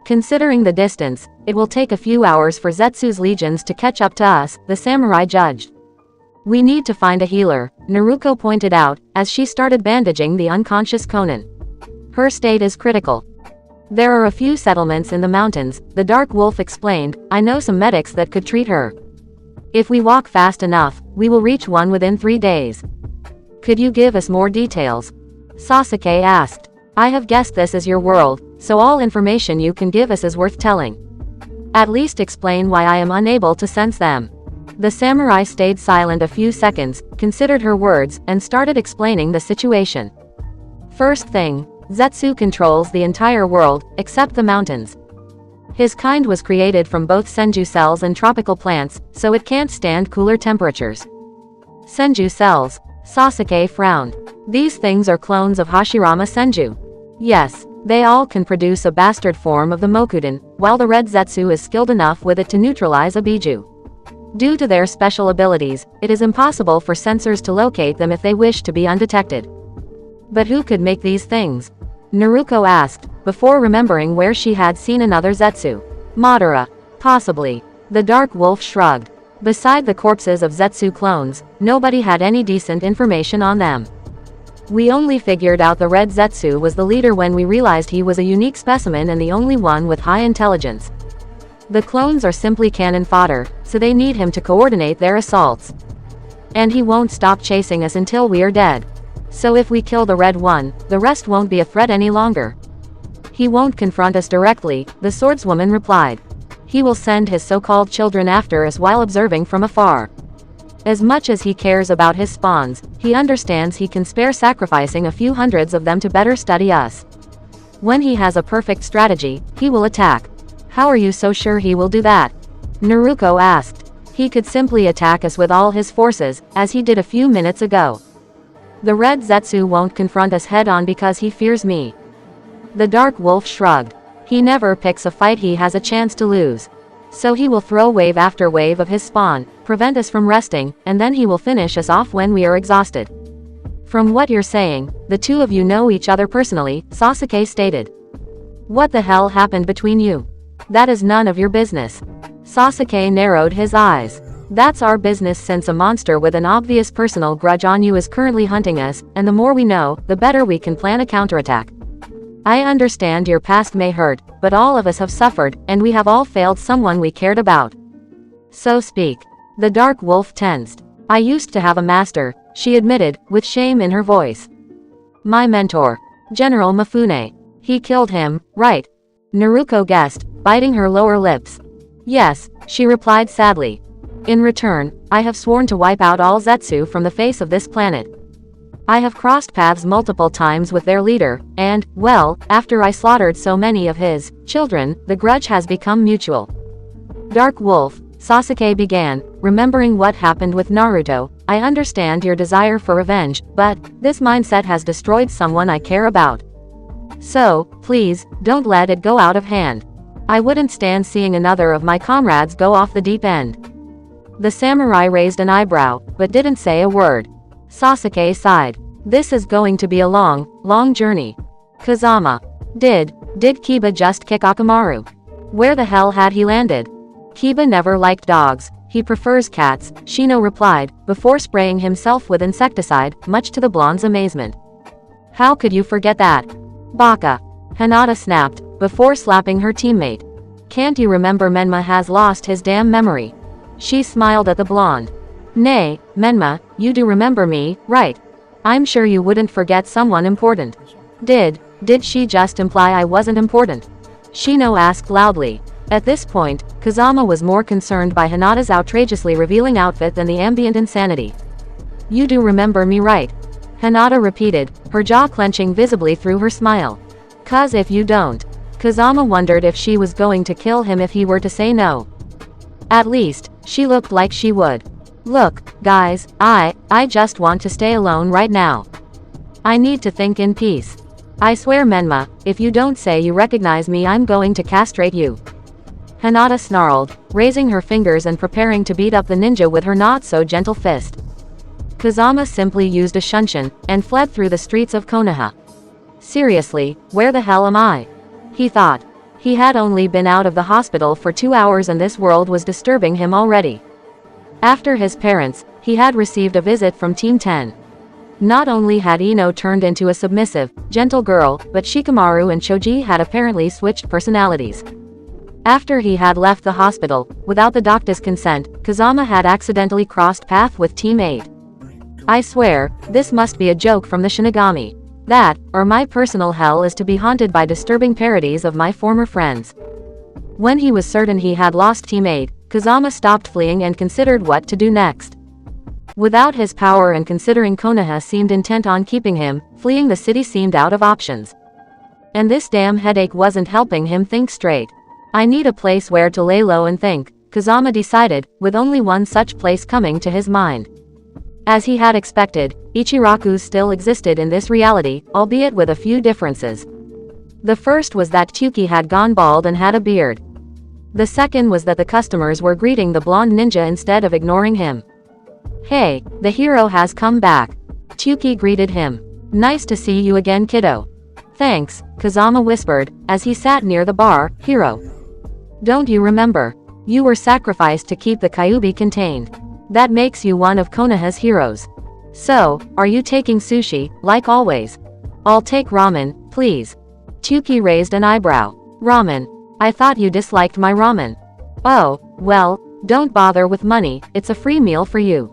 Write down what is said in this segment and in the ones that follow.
Considering the distance, it will take a few hours for Zetsu's legions to catch up to us, the samurai judged. We need to find a healer, Naruto pointed out, as she started bandaging the unconscious Konan. Her state is critical. There are a few settlements in the mountains, the Dark Wolf explained. I know some medics that could treat her. If we walk fast enough, we will reach one within 3 days. Could you give us more details? Sasuke asked. I have guessed this is your world, so all information you can give us is worth telling. At least explain why I am unable to sense them. The samurai stayed silent a few seconds, considered her words, and started explaining the situation. First thing, Zetsu controls the entire world, except the mountains. His kind was created from both senju cells and tropical plants, so it can't stand cooler temperatures. Senju cells. Sasuke frowned. These things are clones of Hashirama Senju. Yes, they all can produce a bastard form of the Mokuden, while the red Zetsu is skilled enough with it to neutralize a Biju. Due to their special abilities, it is impossible for sensors to locate them if they wish to be undetected. But who could make these things? Naruto asked, before remembering where she had seen another Zetsu. Madara. Possibly. The Dark Wolf shrugged. Beside the corpses of Zetsu clones, nobody had any decent information on them. We only figured out the red Zetsu was the leader when we realized he was a unique specimen and the only one with high intelligence. The clones are simply cannon fodder, so they need him to coordinate their assaults. And he won't stop chasing us until we are dead. So if we kill the red one, the rest won't be a threat any longer. He won't confront us directly, the swordswoman replied. He will send his so-called children after us while observing from afar. As much as he cares about his spawns, he understands he can spare sacrificing a few hundreds of them to better study us. When he has a perfect strategy, he will attack. How are you so sure he will do that? Naruto asked. He could simply attack us with all his forces, as he did a few minutes ago. The red Zetsu won't confront us head-on because he fears me. The Dark Wolf shrugged. He never picks a fight he has a chance to lose. So he will throw wave after wave of his spawn, prevent us from resting, and then he will finish us off when we are exhausted. From what you're saying, the two of you know each other personally, Sasuke stated. What the hell happened between you? That is none of your business. Sasuke narrowed his eyes. That's our business since a monster with an obvious personal grudge on you is currently hunting us, and the more we know, the better we can plan a counterattack. I understand your past may hurt, but all of us have suffered, and we have all failed someone we cared about. So speak. The Dark Wolf tensed. I used to have a master, she admitted, with shame in her voice. My mentor. General Mifune. He killed him, right? Naruto guessed, biting her lower lips. Yes, she replied sadly. In return, I have sworn to wipe out all Zetsu from the face of this planet. I have crossed paths multiple times with their leader, and, well, after I slaughtered so many of his children, the grudge has become mutual. Dark Wolf, Sasuke began, remembering what happened with Naruto. I understand your desire for revenge, but this mindset has destroyed someone I care about. So, please, don't let it go out of hand. I wouldn't stand seeing another of my comrades go off the deep end. The samurai raised an eyebrow, but didn't say a word. Sasuke sighed. This is going to be a long journey. Kazama. Did Kiba just kick Akamaru? Where the hell had he landed? Kiba never liked dogs, he prefers cats, Shino replied, before spraying himself with insecticide, much to the blonde's amazement. How could you forget that? Baka. Hinata snapped, before slapping her teammate. Can't you remember Menma has lost his damn memory? She smiled at the blonde. Nay, Menma, you do remember me, right? I'm sure you wouldn't forget someone important. Did she just imply I wasn't important? Shino asked loudly. At this point, Kazama was more concerned by Hinata's outrageously revealing outfit than the ambient insanity. You do remember me, right? Hinata repeated, her jaw clenching visibly through her smile. 'Cause if you don't. Kazama wondered if she was going to kill him if he were to say no. At least, she looked like she would. Look, guys, I just want to stay alone right now. I need to think in peace. I swear, Menma, if you don't say you recognize me, I'm going to castrate you. Hinata snarled, raising her fingers and preparing to beat up the ninja with her not-so-gentle fist. Kazama simply used a shunshin, and fled through the streets of Konoha. Seriously, where the hell am I? He thought. He had only been out of the hospital for 2 hours and this world was disturbing him already. After his parents, he had received a visit from Team 10. Not only had Ino turned into a submissive, gentle girl, but Shikamaru and Choji had apparently switched personalities. After he had left the hospital, without the doctor's consent, Kazama had accidentally crossed path with Team 8. I swear, this must be a joke from the Shinigami. That, or my personal hell is to be haunted by disturbing parodies of my former friends. When he was certain he had lost Team 8, Kazama stopped fleeing and considered what to do next. Without his power and considering Konoha seemed intent on keeping him, fleeing the city seemed out of options. And this damn headache wasn't helping him think straight. I need a place where to lay low and think, Kazama decided, with only one such place coming to his mind. As he had expected, Ichiraku still existed in this reality, albeit with a few differences. The first was that Chuki had gone bald and had a beard. The second was that the customers were greeting the blonde ninja instead of ignoring him. Hey, the hero has come back. Chuki greeted him. Nice to see you again, kiddo. Thanks, Kazama whispered, as he sat near the bar. Hero. Don't you remember? You were sacrificed to keep the Kyuubi contained. That makes you one of Konoha's heroes. So, are you taking sushi, like always? I'll take ramen, please. Chuki raised an eyebrow. Ramen. I thought you disliked my ramen. Oh, well, don't bother with money, it's a free meal for you.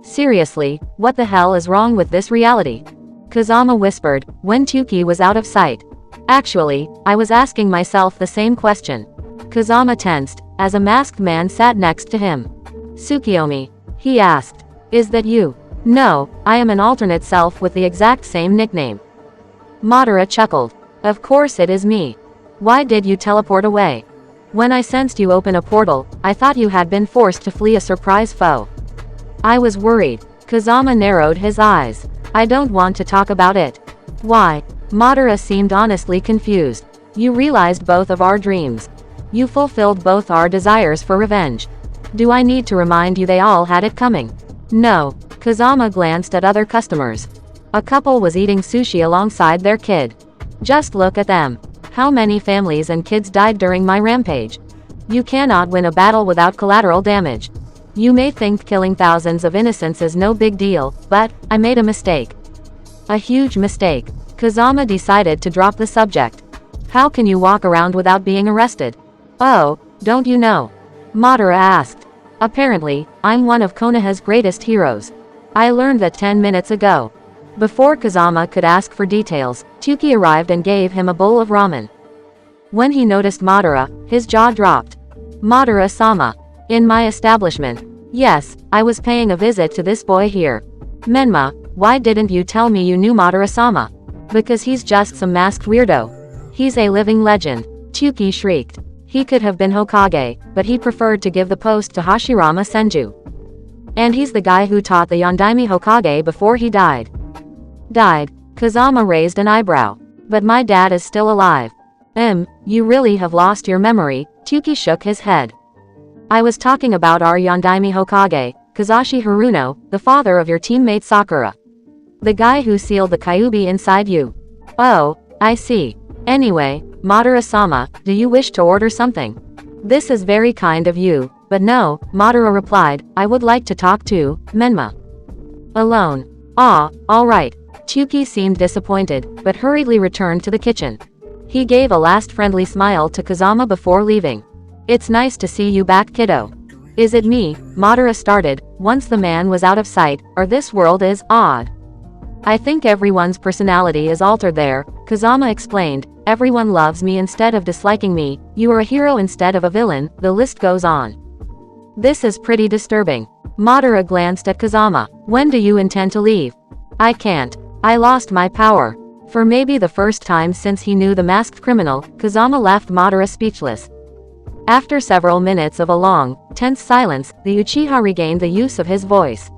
Seriously, what the hell is wrong with this reality? Kazama whispered, when Chuki was out of sight. Actually, I was asking myself the same question. Kazama tensed, as a masked man sat next to him. Tsukiyomi. He asked. Is that you? No, I am an alternate self with the exact same nickname. Madara chuckled. Of course it is me. Why did you teleport away? When I sensed you open a portal, I thought you had been forced to flee a surprise foe. I was worried. Kazama narrowed his eyes. I don't want to talk about it. Why? Madara seemed honestly confused. You realized both of our dreams. You fulfilled both our desires for revenge. Do I need to remind you they all had it coming? No. Kazama glanced at other customers. A couple was eating sushi alongside their kid. Just look at them. How many families and kids died during my rampage? You cannot win a battle without collateral damage. You may think killing thousands of innocents is no big deal, but I made a mistake. A huge mistake. Kazama decided to drop the subject. How can you walk around without being arrested? Oh, don't you know? Madara asked. Apparently, I'm one of Konoha's greatest heroes. I learned that 10 minutes ago. Before Kazama could ask for details, Chuki arrived and gave him a bowl of ramen. When he noticed Madara, his jaw dropped. Madara-sama. In my establishment. Yes, I was paying a visit to this boy here. Menma, why didn't you tell me you knew Madara-sama? Because he's just some masked weirdo. He's a living legend. Chuki shrieked. He could have been Hokage, but he preferred to give the post to Hashirama Senju. And he's the guy who taught the Yondaime Hokage before he died. Died? Kazama raised an eyebrow. But my dad is still alive. You really have lost your memory, Chuki shook his head. I was talking about our Yondaime Hokage, Kazashi Haruno, the father of your teammate Sakura. The guy who sealed the Kyuubi inside you. Oh, I see. Anyway, Madara-sama, do you wish to order something? This is very kind of you, but no, Madara replied, I would like to talk to Menma. Alone. Ah, alright. Chuki seemed disappointed, but hurriedly returned to the kitchen. He gave a last friendly smile to Kazama before leaving. It's nice to see you back, kiddo. Is it me? Madara started, once the man was out of sight, or this world is odd. I think everyone's personality is altered there, Kazama explained. Everyone loves me instead of disliking me, you are a hero instead of a villain, the list goes on. This is pretty disturbing. Madara glanced at Kazama. When do you intend to leave? I can't. I lost my power. For maybe the first time since he knew the masked criminal, Kazama left Madara speechless. After several minutes of a long, tense silence, the Uchiha regained the use of his voice.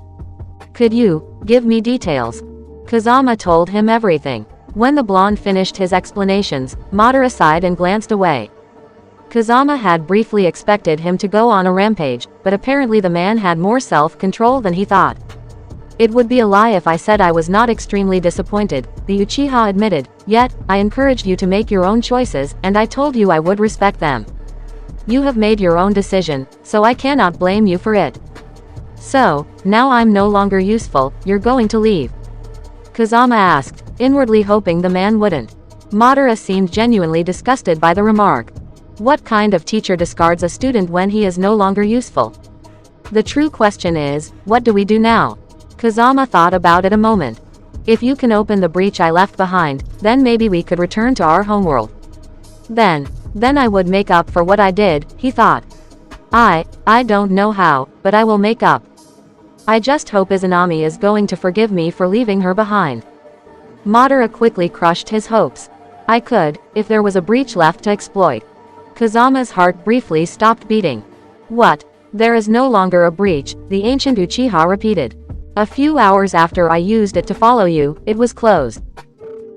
Could you give me details? Kazama told him everything. When the blonde finished his explanations, Madara sighed and glanced away. Kazama had briefly expected him to go on a rampage, but apparently the man had more self-control than he thought. It would be a lie if I said I was not extremely disappointed, the Uchiha admitted, yet, I encouraged you to make your own choices, and I told you I would respect them. You have made your own decision, so I cannot blame you for it. So, now I'm no longer useful, you're going to leave? Kazama asked, inwardly hoping the man wouldn't. Madara seemed genuinely disgusted by the remark. What kind of teacher discards a student when he is no longer useful? The true question is, what do we do now? Kazama thought about it a moment. If you can open the breach I left behind, then maybe we could return to our homeworld. Then I would make up for what I did, he thought. I don't know how, but I will make up. I just hope Izanami is going to forgive me for leaving her behind. Madara quickly crushed his hopes. I could, if there was a breach left to exploit. Kazama's heart briefly stopped beating. What? There is no longer a breach, the ancient Uchiha repeated. A few hours after I used it to follow you, it was closed.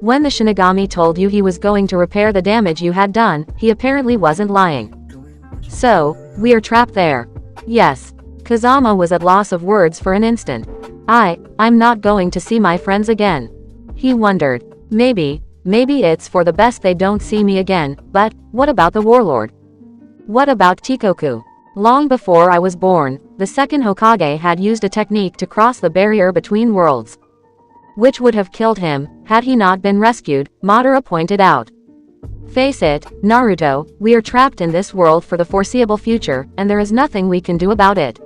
When the Shinigami told you he was going to repair the damage you had done, he apparently wasn't lying. So, we are trapped there. Yes. Kazama was at loss of words for an instant. I'm not going to see my friends again. He wondered. Maybe it's for the best they don't see me again, but, what about the warlord? What about Tikoku? Long before I was born, the second Hokage had used a technique to cross the barrier between worlds. Which would have killed him, had he not been rescued, Madara pointed out. Face it, Naruto, we are trapped in this world for the foreseeable future, and there is nothing we can do about it.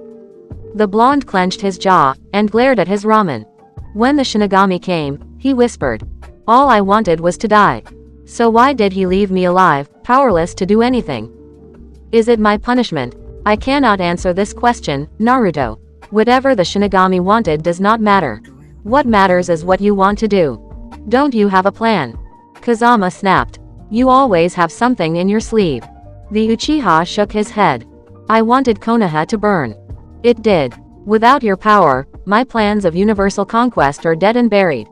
The blonde clenched his jaw, and glared at his ramen. When the Shinigami came, he whispered. All I wanted was to die. So why did he leave me alive, powerless to do anything? Is it my punishment? I cannot answer this question, Naruto. Whatever the Shinigami wanted does not matter. What matters is what you want to do. Don't you have a plan? Kazama snapped. You always have something in your sleeve. The Uchiha shook his head. I wanted Konoha to burn. It did. Without your power, my plans of universal conquest are dead and buried.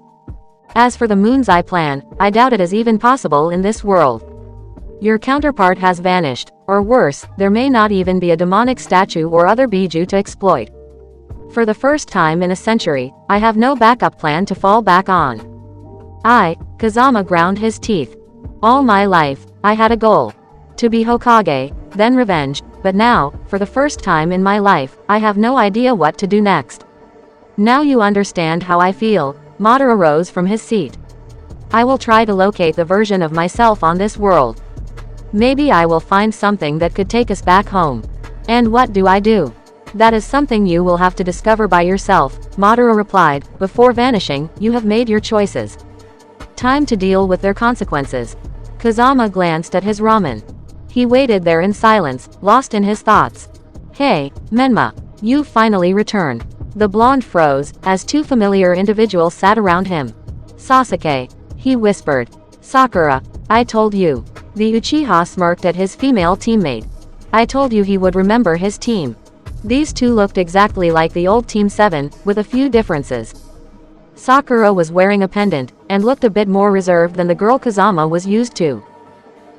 As for the Moon's Eye plan, I doubt it is even possible in this world. Your counterpart has vanished, or worse, there may not even be a demonic statue or other Biju to exploit. For the first time in a century, I have no backup plan to fall back on. Kazama ground his teeth. All my life, I had a goal. To be Hokage, then revenge, but now, for the first time in my life, I have no idea what to do next. Now you understand how I feel. Madara rose from his seat. I will try to locate the version of myself on this world. Maybe I will find something that could take us back home. And what do I do? That is something you will have to discover by yourself, Madara replied. Before vanishing, you have made your choices. Time to deal with their consequences. Kazama glanced at his ramen. He waited there in silence, lost in his thoughts. Hey, Menma, you finally returned. The blonde froze, as two familiar individuals sat around him. Sasuke, he whispered. Sakura, I told you. The Uchiha smirked at his female teammate. I told you he would remember his team. These two looked exactly like the old Team 7, with a few differences. Sakura was wearing a pendant, and looked a bit more reserved than the girl Kazama was used to.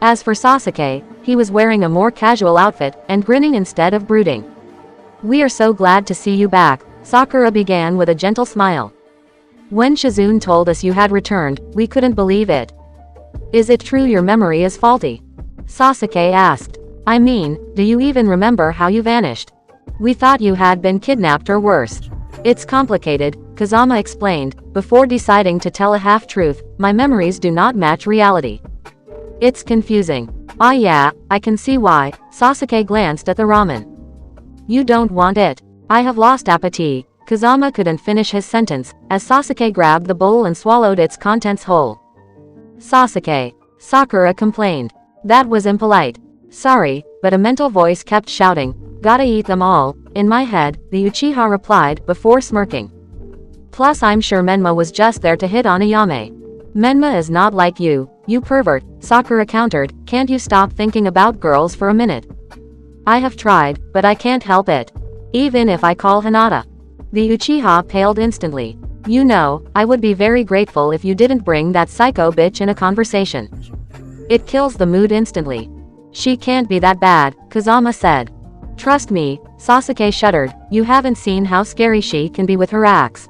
As for Sasuke, he was wearing a more casual outfit, and grinning instead of brooding. We are so glad to see you back, Sakura began with a gentle smile. When Shizune told us you had returned, we couldn't believe it. Is it true your memory is faulty? Sasuke asked. I mean, do you even remember how you vanished? We thought you had been kidnapped or worse. It's complicated, Kazama explained, before deciding to tell a half-truth. My memories do not match reality. It's confusing. Ah yeah, I can see why. Sasuke glanced at the ramen. You don't want it. I have lost appetite. Kazama couldn't finish his sentence, as Sasuke grabbed the bowl and swallowed its contents whole. Sasuke, Sakura complained. That was impolite. Sorry, but a mental voice kept shouting, gotta eat them all. In my head, the Uchiha replied, before smirking. Plus I'm sure Menma was just there to hit on Ayame. Menma is not like you, you pervert, Sakura countered. Can't you stop thinking about girls for a minute? I have tried, but I can't help it. Even if I call Hinata. The Uchiha paled instantly. You know, I would be very grateful if you didn't bring that psycho bitch in a conversation. It kills the mood instantly. She can't be that bad, Kazama said. Trust me, Sasuke shuddered. You haven't seen how scary she can be with her axe.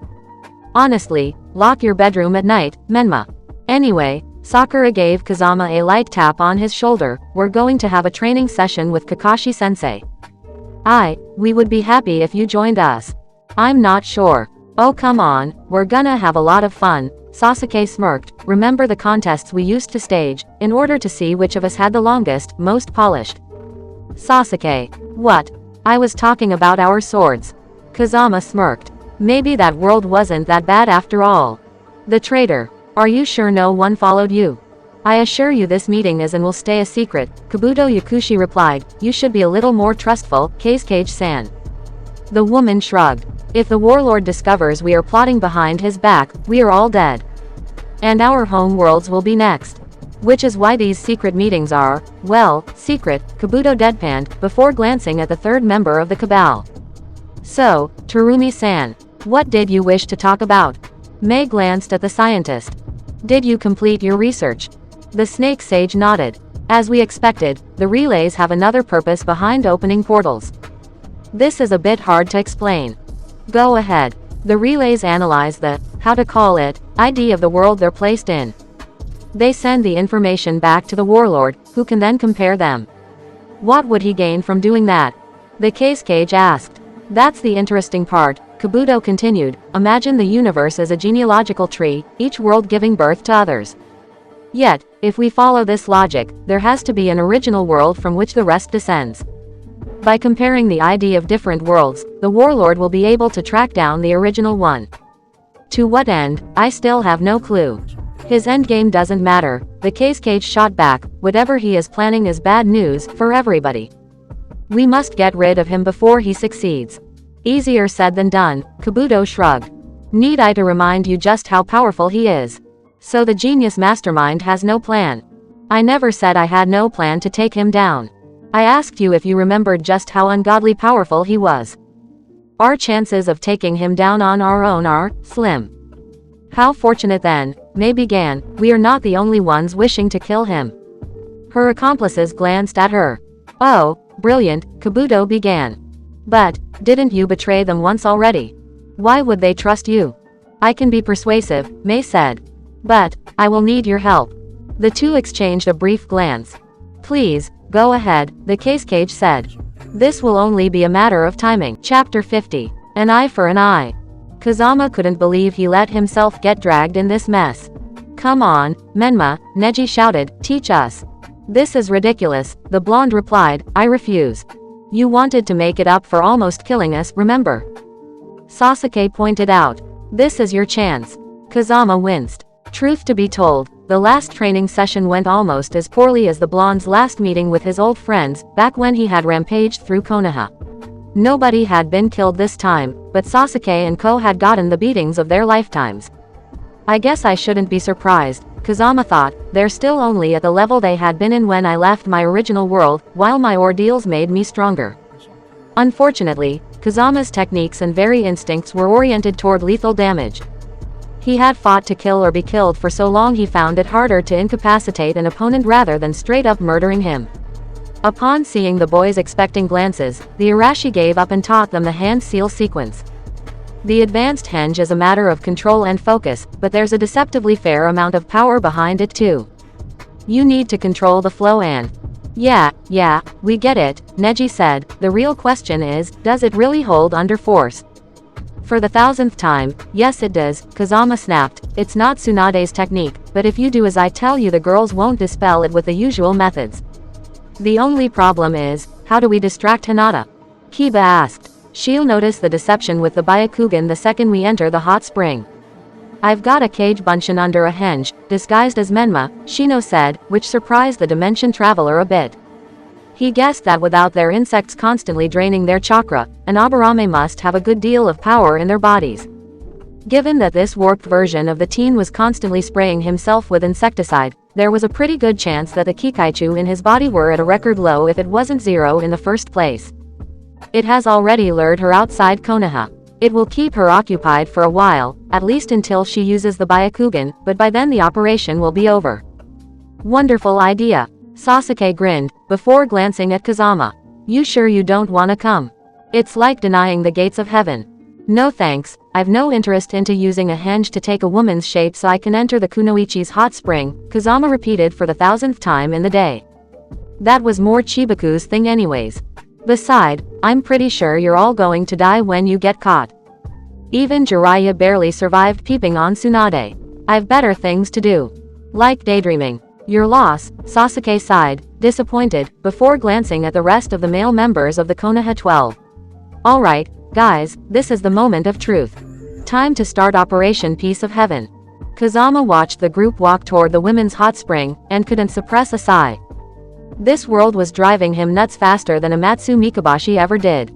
Honestly, lock your bedroom at night, Menma. Anyway, Sakura gave Kazama a light tap on his shoulder. We're going to have a training session with Kakashi-sensei. We would be happy if you joined us. I'm not sure. Oh come on, we're gonna have a lot of fun. Sasuke smirked. Remember the contests we used to stage, in order to see which of us had the longest, most polished. Sasuke. What? I was talking about our swords. Kazama smirked. Maybe that world wasn't that bad after all. The traitor. Are you sure no one followed you? I assure you this meeting is and will stay a secret, Kabuto Yakushi replied. You should be a little more trustful, Kazekage-san. The woman shrugged. If the warlord discovers we are plotting behind his back, we are all dead. And our home worlds will be next. Which is why these secret meetings are, well, secret, Kabuto deadpanned, before glancing at the third member of the cabal. So, Terumi-san, what did you wish to talk about? Mei glanced at the scientist. Did you complete your research? The snake sage nodded. As we expected, the relays have another purpose behind opening portals. This is a bit hard to explain. Go ahead. The relays analyze the, how to call it, ID of the world they're placed in. They send the information back to the warlord, who can then compare them. What would he gain from doing that? The Kazekage asked. That's the interesting part, Kabuto continued. Imagine the universe as a genealogical tree, each world giving birth to others. Yet, if we follow this logic, there has to be an original world from which the rest descends. By comparing the ID of different worlds, the warlord will be able to track down the original one. To what end, I still have no clue. His endgame doesn't matter, the Kazekage shot back. Whatever he is planning is bad news for everybody. We must get rid of him before he succeeds. Easier said than done, Kabuto shrugged. Need I to remind you just how powerful he is? So the genius mastermind has no plan. I never said I had no plan to take him down. I asked you if you remembered just how ungodly powerful he was. Our chances of taking him down on our own are slim. How fortunate then, Mei began. We are not the only ones wishing to kill him. Her accomplices glanced at her. Oh, brilliant, Kabuto began. But, didn't you betray them once already? Why would they trust you? I can be persuasive, Mei said. But, I will need your help. The two exchanged a brief glance. Please, go ahead, the Kazekage said. This will only be a matter of timing. Chapter 50. An eye for an eye. Kazama couldn't believe he let himself get dragged in this mess. Come on, Menma, Neji shouted, teach us. This is ridiculous, the blonde replied, I refuse. You wanted to make it up for almost killing us, remember? Sasuke pointed out. This is your chance. Kazama winced. Truth to be told, the last training session went almost as poorly as the blonde's last meeting with his old friends, back when he had rampaged through Konoha. Nobody had been killed this time, but Sasuke and Ko had gotten the beatings of their lifetimes. I guess I shouldn't be surprised, Kazama thought. They're still only at the level they had been in when I left my original world, while my ordeals made me stronger. Unfortunately, Kazama's techniques and very instincts were oriented toward lethal damage. He had fought to kill or be killed for so long he found it harder to incapacitate an opponent rather than straight up murdering him. Upon seeing the boys' expecting glances, the Arashi gave up and taught them the hand seal sequence. The advanced henge is a matter of control and focus, but there's a deceptively fair amount of power behind it too. You need to control the flow and... Yeah, we get it, Neji said. The real question is, does it really hold under force? For the 1000th time, yes it does, Kazama snapped. It's not Tsunade's technique, but if you do as I tell you the girls won't dispel it with the usual methods. The only problem is, how do we distract Hinata? Kiba asked. She'll notice the deception with the Byakugan the second we enter the hot spring. I've got a cage bunshin under a henge, disguised as Menma, Shino said, which surprised the dimension traveler a bit. He guessed that without their insects constantly draining their chakra, an Aburame must have a good deal of power in their bodies. Given that this warped version of the teen was constantly spraying himself with insecticide, there was a pretty good chance that the Kikaichu in his body were at a record low if it wasn't zero in the first place. It has already lured her outside Konoha. It will keep her occupied for a while, at least until she uses the Byakugan, but by then the operation will be over. Wonderful idea. Sasuke grinned, before glancing at Kazama. You sure you don't wanna come? It's like denying the gates of heaven. No thanks, I've no interest into using a henge to take a woman's shape so I can enter the kunoichi's hot spring, Kazama repeated for the 1000th time in the day. That was more Chibaku's thing anyways. Beside, I'm pretty sure you're all going to die when you get caught. Even Jiraiya barely survived peeping on Tsunade. I've better things to do. Like daydreaming. Your loss, Sasuke sighed, disappointed, before glancing at the rest of the male members of the Konoha 12. Alright, guys, this is the moment of truth. Time to start Operation Peace of Heaven. Kazama watched the group walk toward the women's hot spring, and couldn't suppress a sigh. This world was driving him nuts faster than Amatsu Mikabashi ever did.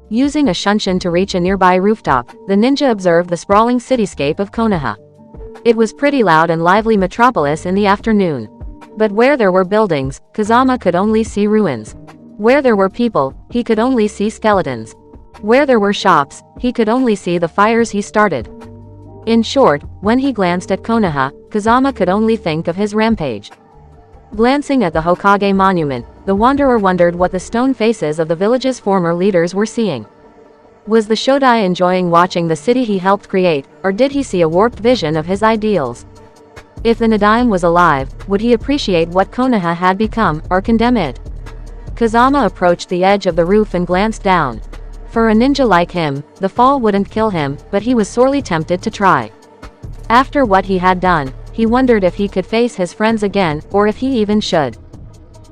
Using a shunshin to reach a nearby rooftop, the ninja observed the sprawling cityscape of Konoha. It was pretty loud and lively metropolis in the afternoon. But where there were buildings, Kazama could only see ruins. Where there were people, he could only see skeletons. Where there were shops, he could only see the fires he started. In short, when he glanced at Konoha, Kazama could only think of his rampage. Glancing at the Hokage monument, the wanderer wondered what the stone faces of the village's former leaders were seeing. Was the Shodai enjoying watching the city he helped create, or did he see a warped vision of his ideals? If the Nadaime was alive, would he appreciate what Konoha had become, or condemn it? Kazama approached the edge of the roof and glanced down. For a ninja like him, the fall wouldn't kill him, but he was sorely tempted to try. After what he had done, he wondered if he could face his friends again, or if he even should.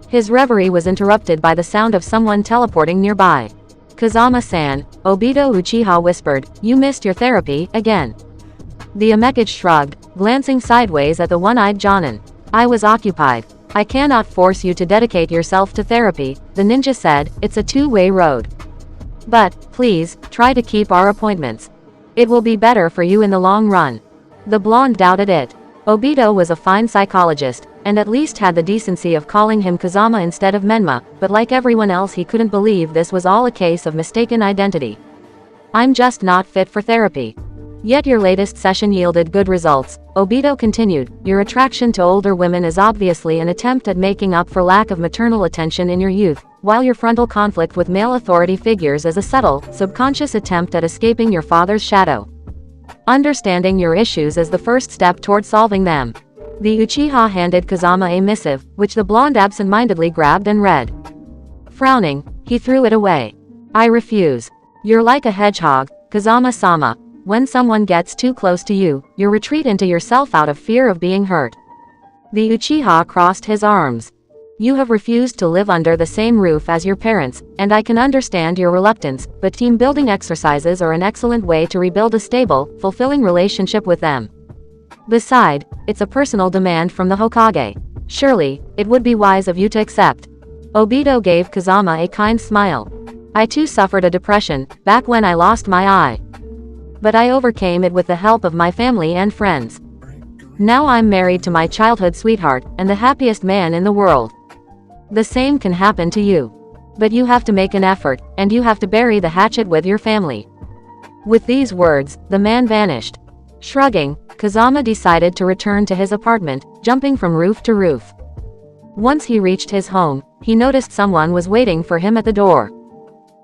His reverie was interrupted by the sound of someone teleporting nearby. Kazama-san, Obito Uchiha whispered, "You missed your therapy, again." The Amekage shrugged, glancing sideways at the one-eyed Jonin. "I was occupied. I cannot force you to dedicate yourself to therapy," the ninja said, "it's a two-way road. But, please, try to keep our appointments. It will be better for you in the long run." The blonde doubted it. Obito was a fine psychologist, and at least had the decency of calling him Kazama instead of Menma, but like everyone else he couldn't believe this was all a case of mistaken identity. "I'm just not fit for therapy." "Yet your latest session yielded good results," Obito continued. "Your attraction to older women is obviously an attempt at making up for lack of maternal attention in your youth, while your frontal conflict with male authority figures is a subtle, subconscious attempt at escaping your father's shadow. Understanding your issues is the first step toward solving them." The Uchiha handed Kazama a missive, which the blonde absent-mindedly grabbed and read. Frowning, he threw it away. "I refuse. You're like a hedgehog, Kazama-sama. When someone gets too close to you, you retreat into yourself out of fear of being hurt." The Uchiha crossed his arms. "You have refused to live under the same roof as your parents, and I can understand your reluctance, but team-building exercises are an excellent way to rebuild a stable, fulfilling relationship with them. Beside, it's a personal demand from the Hokage. Surely, it would be wise of you to accept." Obito gave Kazama a kind smile. "I too suffered a depression, back when I lost my eye. But I overcame it with the help of my family and friends. Now I'm married to my childhood sweetheart, and the happiest man in the world. The same can happen to you. But you have to make an effort, and you have to bury the hatchet with your family." With these words, the man vanished. Shrugging, Kazama decided to return to his apartment, jumping from roof to roof. Once he reached his home, he noticed someone was waiting for him at the door.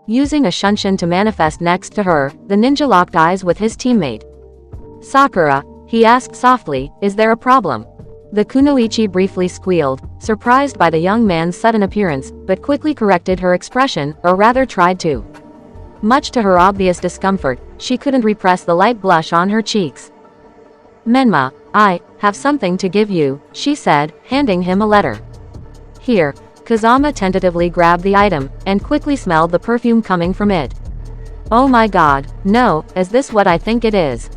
Using a shunshin to manifest next to her, the ninja locked eyes with his teammate. "Sakura," he asked softly, "is there a problem?" The kunoichi briefly squealed, surprised by the young man's sudden appearance, but quickly corrected her expression, or rather tried to. Much to her obvious discomfort, she couldn't repress the light blush on her cheeks. "Menma, I have something to give you," she said, handing him a letter. "Here." Kazama tentatively grabbed the item, and quickly smelled the perfume coming from it. "Oh my god, no, is this what I think it is?"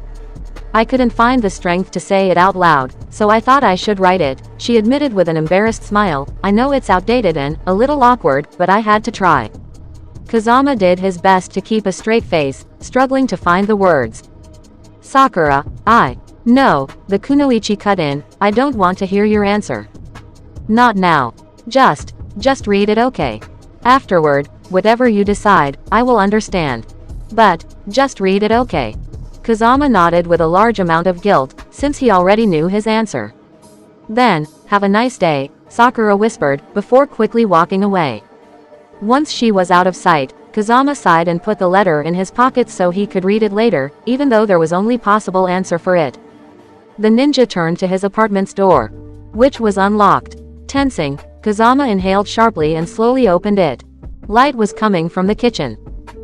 "I couldn't find the strength to say it out loud, so I thought I should write it," she admitted with an embarrassed smile. "I know it's outdated and a little awkward, but I had to try." Kazama did his best to keep a straight face, struggling to find the words. "Sakura, no," the kunoichi cut in, "I don't want to hear your answer. Not now. Just read it, okay? Afterward, whatever you decide, I will understand. But, just read it, okay?" Kazama nodded with a large amount of guilt, since he already knew his answer. "Then, have a nice day," Sakura whispered, before quickly walking away. Once she was out of sight, Kazama sighed and put the letter in his pocket so he could read it later, even though there was only possible answer for it. The ninja turned to his apartment's door, which was unlocked. Tensing, Kazama inhaled sharply and slowly opened it. Light was coming from the kitchen.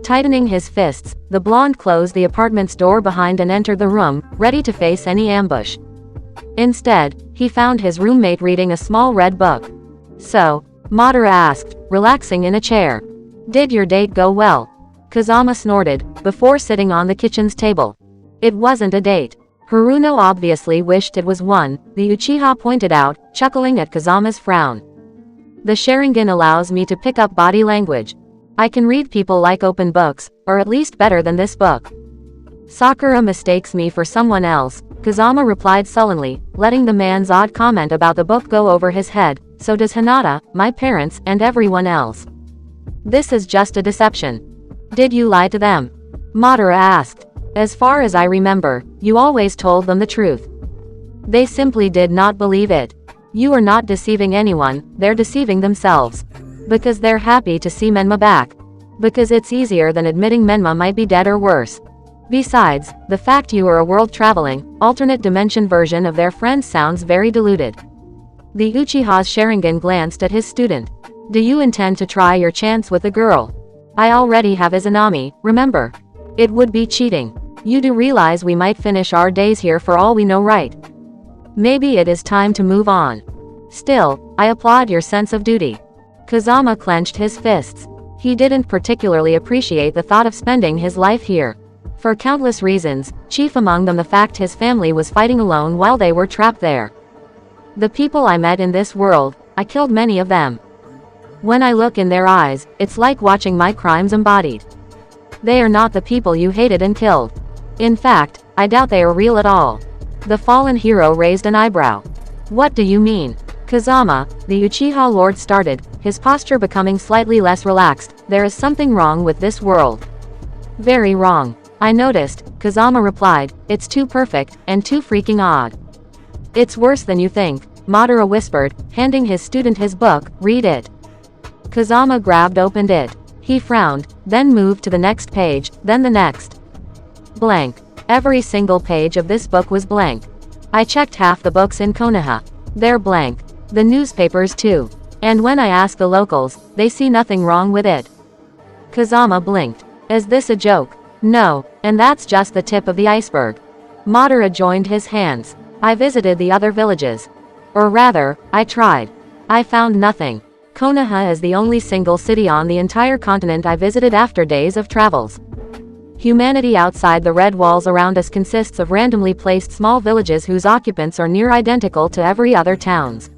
Tightening his fists, the blonde closed the apartment's door behind and entered the room, ready to face any ambush. Instead, he found his roommate reading a small red book. "So?" Madara asked, relaxing in a chair. "Did your date go well?" Kazama snorted, before sitting on the kitchen's table. "It wasn't a date." Haruno obviously wished it was one, the Uchiha pointed out, chuckling at Kazama's frown. "The Sharingan allows me to pick up body language. I can read people like open books, or at least better than this book." "Sakura mistakes me for someone else," Kazama replied sullenly, letting the man's odd comment about the book go over his head. "So does Hinata, my parents, and everyone else. This is just a deception." "Did you lie to them?" Madara asked. "As far as I remember, you always told them the truth. They simply did not believe it. You are not deceiving anyone, they're deceiving themselves. Because they're happy to see Menma back. Because it's easier than admitting Menma might be dead or worse. Besides, the fact you are a world-traveling, alternate dimension version of their friends sounds very deluded." The Uchiha's Sharingan glanced at his student. "Do you intend to try your chance with the girl?" "I already have Izanami, remember? It would be cheating. You do realize we might finish our days here for all we know, right? Maybe it is time to move on. Still, I applaud your sense of duty." Kazama clenched his fists. He didn't particularly appreciate the thought of spending his life here. For countless reasons, chief among them the fact his family was fighting alone while they were trapped there. "The people I met in this world, I killed many of them. When I look in their eyes, it's like watching my crimes embodied. They are not the people you hated and killed. In fact, I doubt they are real at all." The fallen hero raised an eyebrow. "What do you mean?" "Kazama," the Uchiha Lord started, his posture becoming slightly less relaxed, "there is something wrong with this world." "Very wrong. I noticed," Kazama replied, "it's too perfect, and too freaking odd." "It's worse than you think," Madara whispered, handing his student his book. "Read it." Kazama opened it. He frowned, then moved to the next page, then the next. Blank. Every single page of this book was blank. I checked half the books in Konoha. They're blank. The newspapers too. And when I ask the locals, they see nothing wrong with it. Kazama blinked. "Is this a joke?" "No, and that's just the tip of the iceberg." Madara joined his hands. "I visited the other villages. Or rather, I tried. I found nothing. Konoha is the only single city on the entire continent I visited after days of travels. Humanity outside the red walls around us consists of randomly placed small villages whose occupants are near identical to every other town's.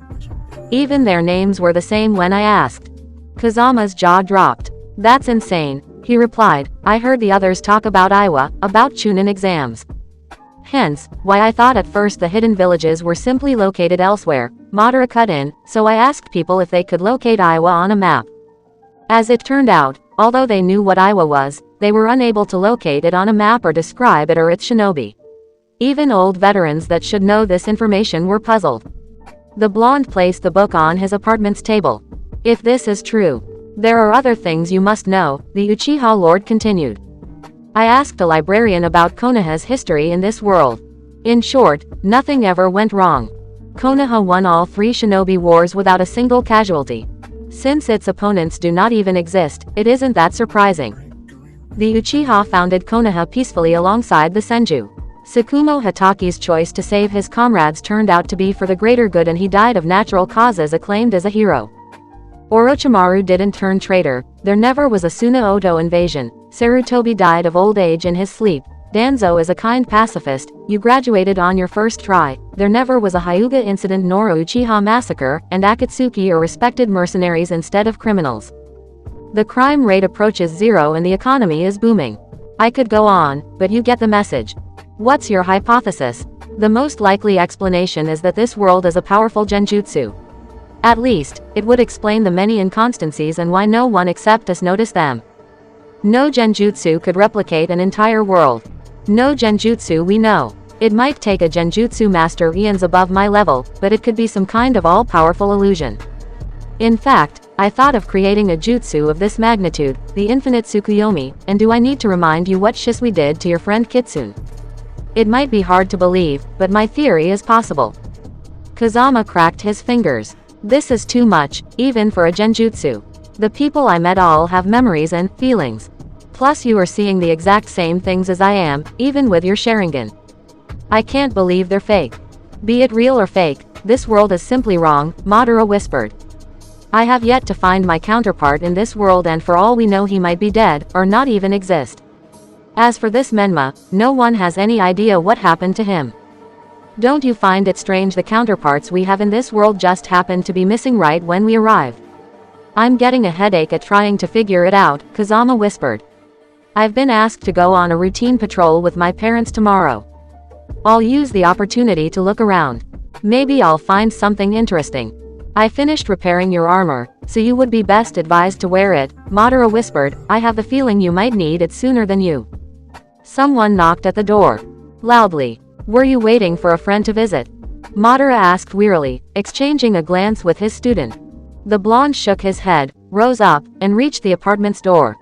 Even their names were the same when I asked." Kazama's jaw dropped. "That's insane," he replied. "I heard the others talk about Iwa, about Chunin exams. Hence, why I thought at first the hidden villages were simply located elsewhere." Madara cut in, "So I asked people if they could locate Iwa on a map. As it turned out, although they knew what Iwa was, they were unable to locate it on a map or describe it or its shinobi. Even old veterans that should know this information were puzzled." The blonde placed the book on his apartment's table. "If this is true, there are other things you must know," the Uchiha Lord continued. "I asked a librarian about Konoha's history in this world. In short, nothing ever went wrong. Konoha won all 3 shinobi wars without a single casualty. Since its opponents do not even exist, it isn't that surprising. The Uchiha founded Konoha peacefully alongside the Senju. Tsukumo Hataki's choice to save his comrades turned out to be for the greater good and he died of natural causes, acclaimed as a hero. Orochimaru didn't turn traitor, there never was a Suna-Oto invasion, Sarutobi died of old age in his sleep, Danzo is a kind pacifist, you graduated on your first try, there never was a Hyuga incident nor a Uchiha massacre, and Akatsuki are respected mercenaries instead of criminals. The crime rate approaches 0 and the economy is booming. I could go on, but you get the message. What's your hypothesis? The most likely explanation is that this world is a powerful genjutsu. At least, it would explain the many inconsistencies and why no one except us noticed them. No genjutsu could replicate an entire world. No genjutsu we know. It might take a genjutsu master eons above my level, but it could be some kind of all-powerful illusion. In fact, I thought of creating a jutsu of this magnitude, the infinite Tsukuyomi, and do I need to remind you what Shisui did to your friend Kitsune? It might be hard to believe, but my theory is possible. Kazama cracked his fingers. This is too much, even for a genjutsu. The people I met all have memories and feelings. Plus you are seeing the exact same things as I am, even with your Sharingan. I can't believe they're fake. Be it real or fake, this world is simply wrong, Madara whispered. I have yet to find my counterpart in this world, and for all we know he might be dead, or not even exist. As for this Menma, no one has any idea what happened to him. Don't you find it strange the counterparts we have in this world just happened to be missing right when we arrived? I'm getting a headache at trying to figure it out, Kazama whispered. I've been asked to go on a routine patrol with my parents tomorrow. I'll use the opportunity to look around. Maybe I'll find something interesting. I finished repairing your armor, so you would be best advised to wear it, Madara whispered. I have the feeling you might need it sooner than you. Someone knocked at the door. Loudly. Were you waiting for a friend to visit? Madara asked wearily, exchanging a glance with his student. The blonde shook his head, rose up, and reached the apartment's door.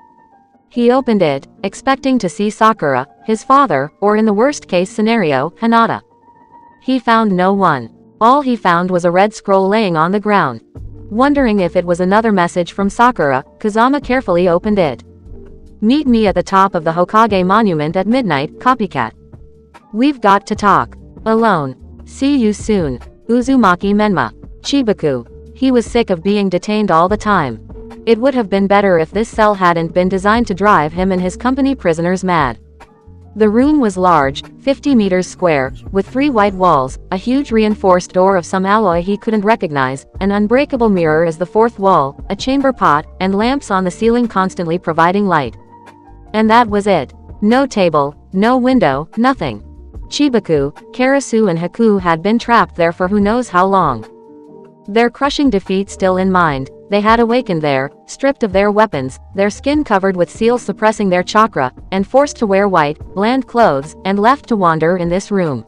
He opened it, expecting to see Sakura, his father, or in the worst-case scenario, Hinata. He found no one. All he found was a red scroll laying on the ground. Wondering if it was another message from Sakura, Kazama carefully opened it. Meet me at the top of the Hokage monument at midnight, copycat. We've got to talk. Alone. See you soon. Uzumaki Menma. Chibaku. He was sick of being detained all the time. It would have been better if this cell hadn't been designed to drive him and his company prisoners mad. The room was large, 50 meters square, with 3 white walls, a huge reinforced door of some alloy he couldn't recognize, an unbreakable mirror as the 4th wall, a chamber pot, and lamps on the ceiling constantly providing light. And that was it. No table, no window, nothing. Chibaku, Karasu and Haku had been trapped there for who knows how long. Their crushing defeat still in mind, they had awakened there, stripped of their weapons, their skin covered with seals suppressing their chakra, and forced to wear white, bland clothes, and left to wander in this room.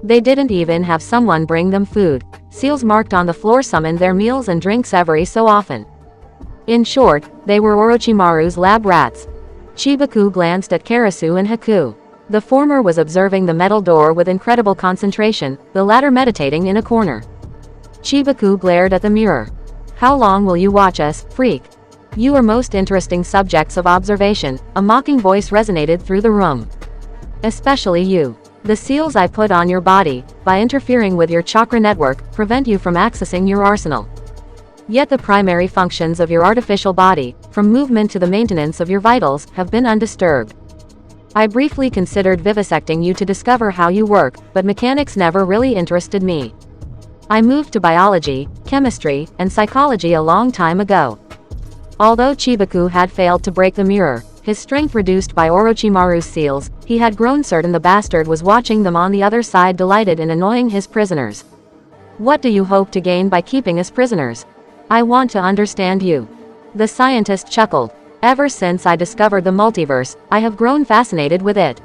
They didn't even have someone bring them food. Seals marked on the floor summoned their meals and drinks every so often. In short, they were Orochimaru's lab rats. Chibaku glanced at Karasu and Haku. The former was observing the metal door with incredible concentration, the latter meditating in a corner. Chibaku glared at the mirror. How long will you watch us, freak? You are most interesting subjects of observation, a mocking voice resonated through the room. Especially you. The seals I put on your body, by interfering with your chakra network, prevent you from accessing your arsenal. Yet the primary functions of your artificial body, from movement to the maintenance of your vitals, have been undisturbed. I briefly considered vivisecting you to discover how you work, but mechanics never really interested me. I moved to biology, chemistry, and psychology a long time ago. Although Chibaku had failed to break the mirror, his strength reduced by Orochimaru's seals, he had grown certain the bastard was watching them on the other side, delighted in annoying his prisoners. What do you hope to gain by keeping us prisoners? I want to understand you. The scientist chuckled. Ever since I discovered the multiverse, I have grown fascinated with it.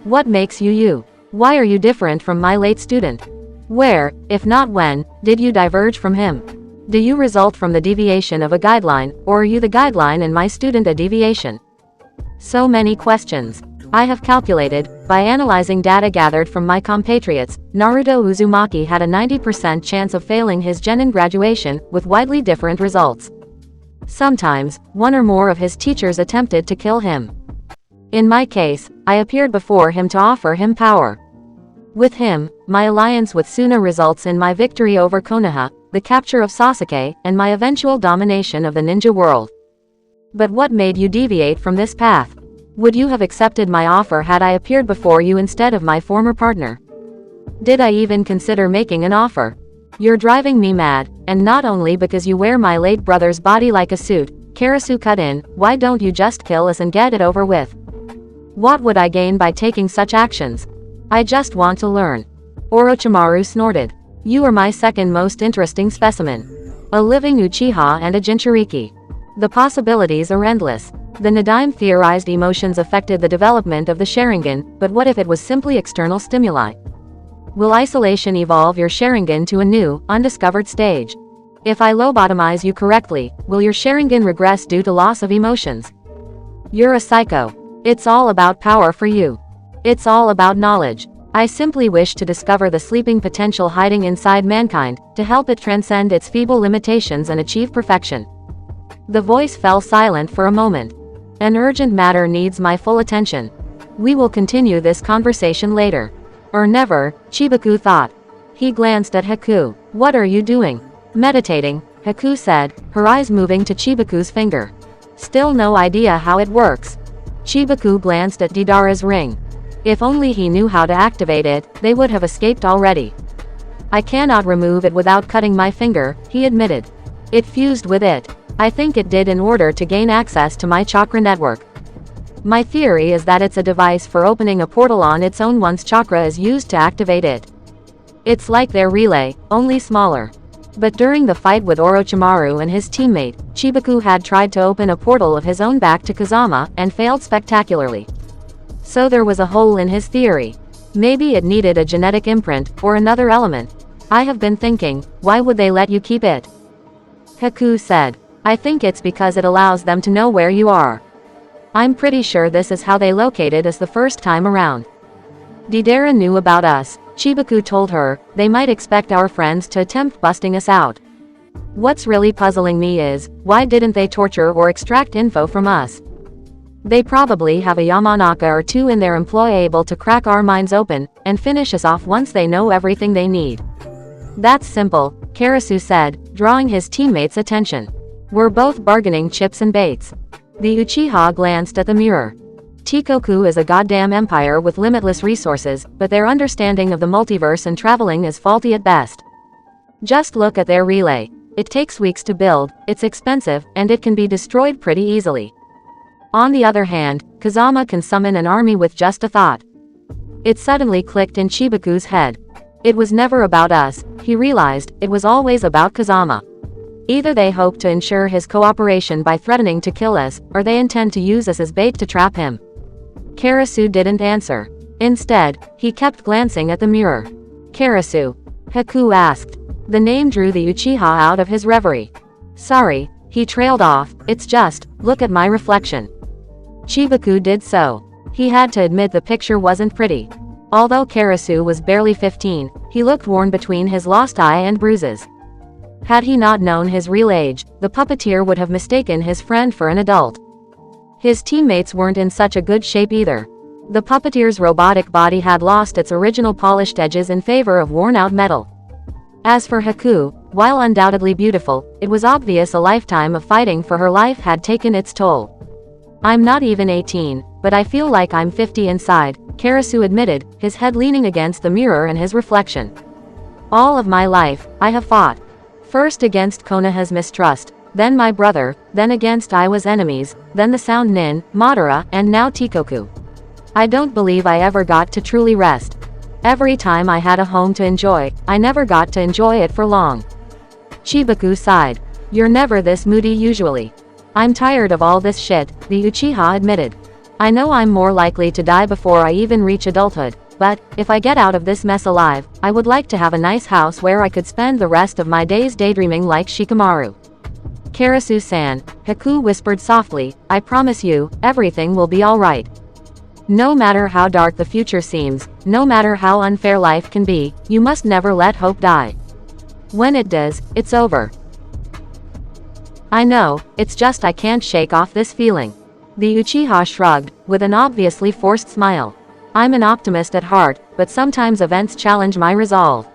What makes you you? Why are you different from my late student? Where, if not when, did you diverge from him? Do you result from the deviation of a guideline, or are you the guideline and my student a deviation? So many questions. I have calculated, by analyzing data gathered from my compatriots, Naruto Uzumaki had a 90% chance of failing his genin graduation, with widely different results. Sometimes, one or more of his teachers attempted to kill him. In my case, I appeared before him to offer him power. With him, my alliance with Suna results in my victory over Konoha, the capture of Sasuke, and my eventual domination of the ninja world. But what made you deviate from this path? Would you have accepted my offer had I appeared before you instead of my former partner? Did I even consider making an offer? You're driving me mad, and not only because you wear my late brother's body like a suit, Karasu cut in, why don't you just kill us and get it over with? What would I gain by taking such actions? I just want to learn. Orochimaru snorted. You are my second most interesting specimen. A living Uchiha and a Jinchuriki. The possibilities are endless. The Nadaime theorized emotions affected the development of the Sharingan, but what if it was simply external stimuli? Will isolation evolve your Sharingan to a new, undiscovered stage? If I lobotomize you correctly, will your Sharingan regress due to loss of emotions? You're a psycho. It's all about power for you. It's all about knowledge. I simply wish to discover the sleeping potential hiding inside mankind, to help it transcend its feeble limitations and achieve perfection. The voice fell silent for a moment. An urgent matter needs my full attention. We will continue this conversation later. Or never, Chibaku thought. He glanced at Haku. What are you doing? Meditating, Haku said, her eyes moving to Chibaku's finger. Still no idea how it works. Chibaku glanced at Deidara's ring. If only he knew how to activate it, they would have escaped already. I cannot remove it without cutting my finger, he admitted. It fused with it. I think it did in order to gain access to my chakra network. My theory is that it's a device for opening a portal on its own once chakra is used to activate it. It's like their relay, only smaller. But during the fight with Orochimaru and his teammate, Chibaku had tried to open a portal of his own back to Kazama, and failed spectacularly. So there was a hole in his theory. Maybe it needed a genetic imprint, or another element. I have been thinking, why would they let you keep it? Haku said. I think it's because it allows them to know where you are. I'm pretty sure this is how they located us the first time around. Deidara knew about us, Chibaku told her. They might expect our friends to attempt busting us out. What's really puzzling me is, why didn't they torture or extract info from us? They probably have a Yamanaka or two in their employ able to crack our minds open, and finish us off once they know everything they need. That's simple, Karasu said, drawing his teammates' attention. We're both bargaining chips and baits. The Uchiha glanced at the mirror. Tikoku is a goddamn empire with limitless resources, but their understanding of the multiverse and traveling is faulty at best. Just look at their relay. It takes weeks to build, it's expensive, and it can be destroyed pretty easily. On the other hand, Kazama can summon an army with just a thought. It suddenly clicked in Chibaku's head. It was never about us, he realized, it was always about Kazama. Either they hope to ensure his cooperation by threatening to kill us, or they intend to use us as bait to trap him. Karasu didn't answer. Instead, he kept glancing at the mirror. Karasu? Haku asked. The name drew the Uchiha out of his reverie. Sorry, he trailed off, it's just, look at my reflection. Chibaku did so. He had to admit the picture wasn't pretty. Although Karasu was barely 15, he looked worn between his lost eye and bruises. Had he not known his real age, the puppeteer would have mistaken his friend for an adult. His teammates weren't in such a good shape either. The puppeteer's robotic body had lost its original polished edges in favor of worn-out metal. As for Haku, while undoubtedly beautiful, it was obvious a lifetime of fighting for her life had taken its toll. I'm not even 18, but I feel like I'm 50 inside, Karasu admitted, his head leaning against the mirror and his reflection. All of my life, I have fought. First against Konoha's mistrust, then my brother, then against Iwa's enemies, then the Sound Nin, Madara, and now Tikoku. I don't believe I ever got to truly rest. Every time I had a home to enjoy, I never got to enjoy it for long. Chibaku sighed. You're never this moody usually. I'm tired of all this shit, the Uchiha admitted. I know I'm more likely to die before I even reach adulthood, but, if I get out of this mess alive, I would like to have a nice house where I could spend the rest of my days daydreaming like Shikamaru. Karasu-san, Haku whispered softly, I promise you, everything will be alright. No matter how dark the future seems, no matter how unfair life can be, you must never let hope die. When it does, it's over. I know, it's just I can't shake off this feeling. The Uchiha shrugged, with an obviously forced smile. I'm an optimist at heart, but sometimes events challenge my resolve.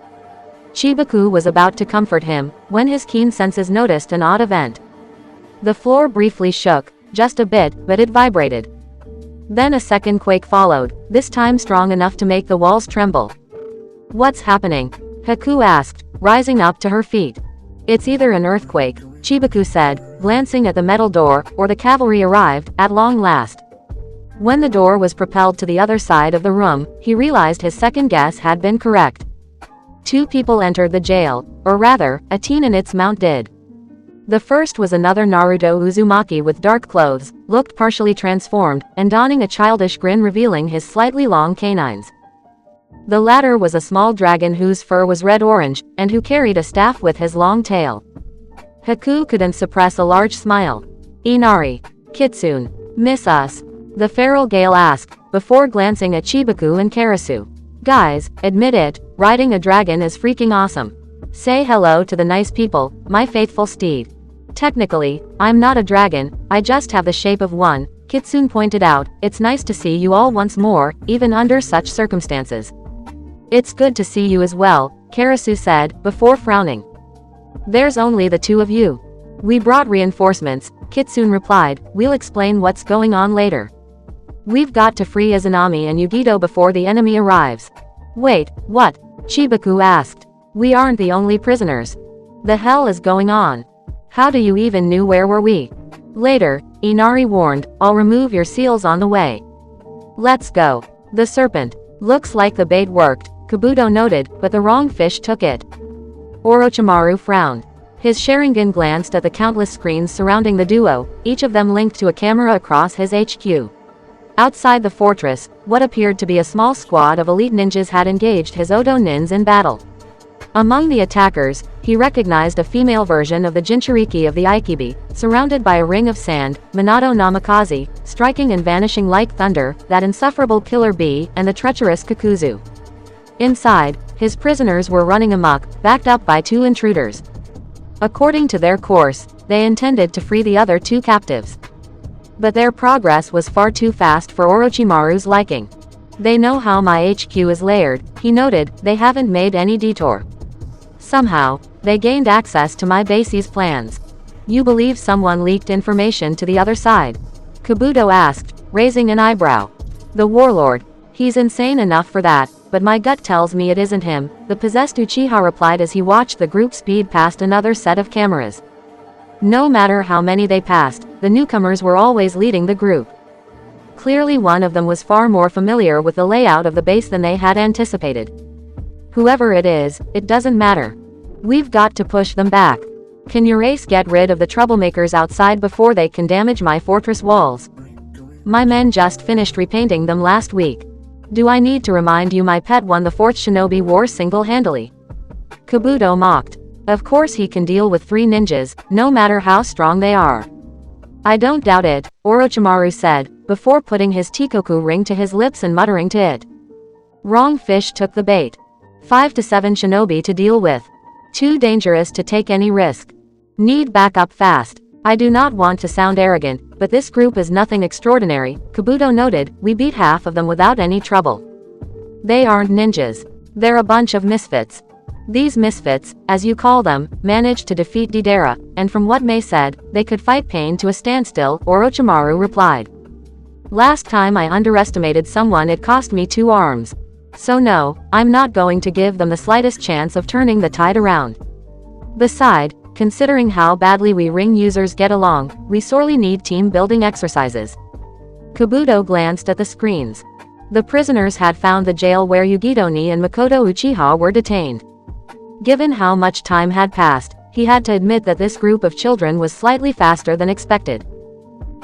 Chibaku was about to comfort him, when his keen senses noticed an odd event. The floor briefly shook, just a bit, but it vibrated. Then a second quake followed, this time strong enough to make the walls tremble. What's happening? Haku asked, rising up to her feet. It's either an earthquake, Chibaku said, glancing at the metal door, or the cavalry arrived, at long last. When the door was propelled to the other side of the room, he realized his second guess had been correct. Two people entered the jail, or rather, a teen and its mount did. The first was another Naruto Uzumaki with dark clothes, looked partially transformed, and donning a childish grin revealing his slightly long canines. The latter was a small dragon whose fur was red-orange, and who carried a staff with his long tail. Haku couldn't suppress a large smile. Inari. Kitsune. Miss us? The feral Gale asked, before glancing at Chibaku and Karasu. Guys, admit it, riding a dragon is freaking awesome. Say hello to the nice people, my faithful steed. Technically, I'm not a dragon, I just have the shape of one, Kitsune pointed out. It's nice to see you all once more, even under such circumstances. It's good to see you as well, Karasu said, before frowning. There's only the two of you. We brought reinforcements, Kitsune replied. We'll explain what's going on later. We've got to free Izanami and Yugito before the enemy arrives. Wait, what? Chibaku asked. We aren't the only prisoners. The hell is going on? How do you even knew where were we? Later, Inari warned, I'll remove your seals on the way. Let's go. The serpent. Looks like the bait worked, Kabuto noted, but the wrong fish took it. Orochimaru frowned. His Sharingan glanced at the countless screens surrounding the duo, each of them linked to a camera across his HQ. Outside the fortress, what appeared to be a small squad of elite ninjas had engaged his Odo nins in battle. Among the attackers, he recognized a female version of the Jinchuriki of the Aikibi, surrounded by a ring of sand, Minato Namikaze, striking and vanishing like thunder, that insufferable Killer Bee, and the treacherous Kakuzu. Inside, his prisoners were running amok, backed up by two intruders. According to their course, they intended to free the other two captives. But their progress was far too fast for Orochimaru's liking. They know how my HQ is layered, he noted, they haven't made any detour. Somehow, they gained access to my base's plans. You believe someone leaked information to the other side? Kabuto asked, raising an eyebrow. The warlord. He's insane enough for that, but my gut tells me it isn't him, the possessed Uchiha replied as he watched the group speed past another set of cameras. No matter how many they passed, the newcomers were always leading the group. Clearly one of them was far more familiar with the layout of the base than they had anticipated. Whoever it is, it doesn't matter. We've got to push them back. Can your ace get rid of the troublemakers outside before they can damage my fortress walls? My men just finished repainting them last week. Do I need to remind you my pet won the 4th Shinobi War single-handedly? Kabuto mocked. Of course he can deal with 3 ninjas, no matter how strong they are. I don't doubt it, Orochimaru said, before putting his Tikoku ring to his lips and muttering to it. Wrong fish took the bait. 5 to 7 shinobi to deal with. Too dangerous to take any risk. Need backup fast. I do not want to sound arrogant, but this group is nothing extraordinary, Kabuto noted. We beat half of them without any trouble. They aren't ninjas. They're a bunch of misfits. These misfits, as you call them, managed to defeat Deidara, and from what Mei said, they could fight pain to a standstill, Orochimaru replied. Last time I underestimated someone it cost me 2 arms. So no, I'm not going to give them the slightest chance of turning the tide around. Besides, considering how badly we ring users get along, we sorely need team building exercises. Kabuto glanced at the screens. The prisoners had found the jail where Yugito-ni and Makoto Uchiha were detained. Given how much time had passed, he had to admit that this group of children was slightly faster than expected.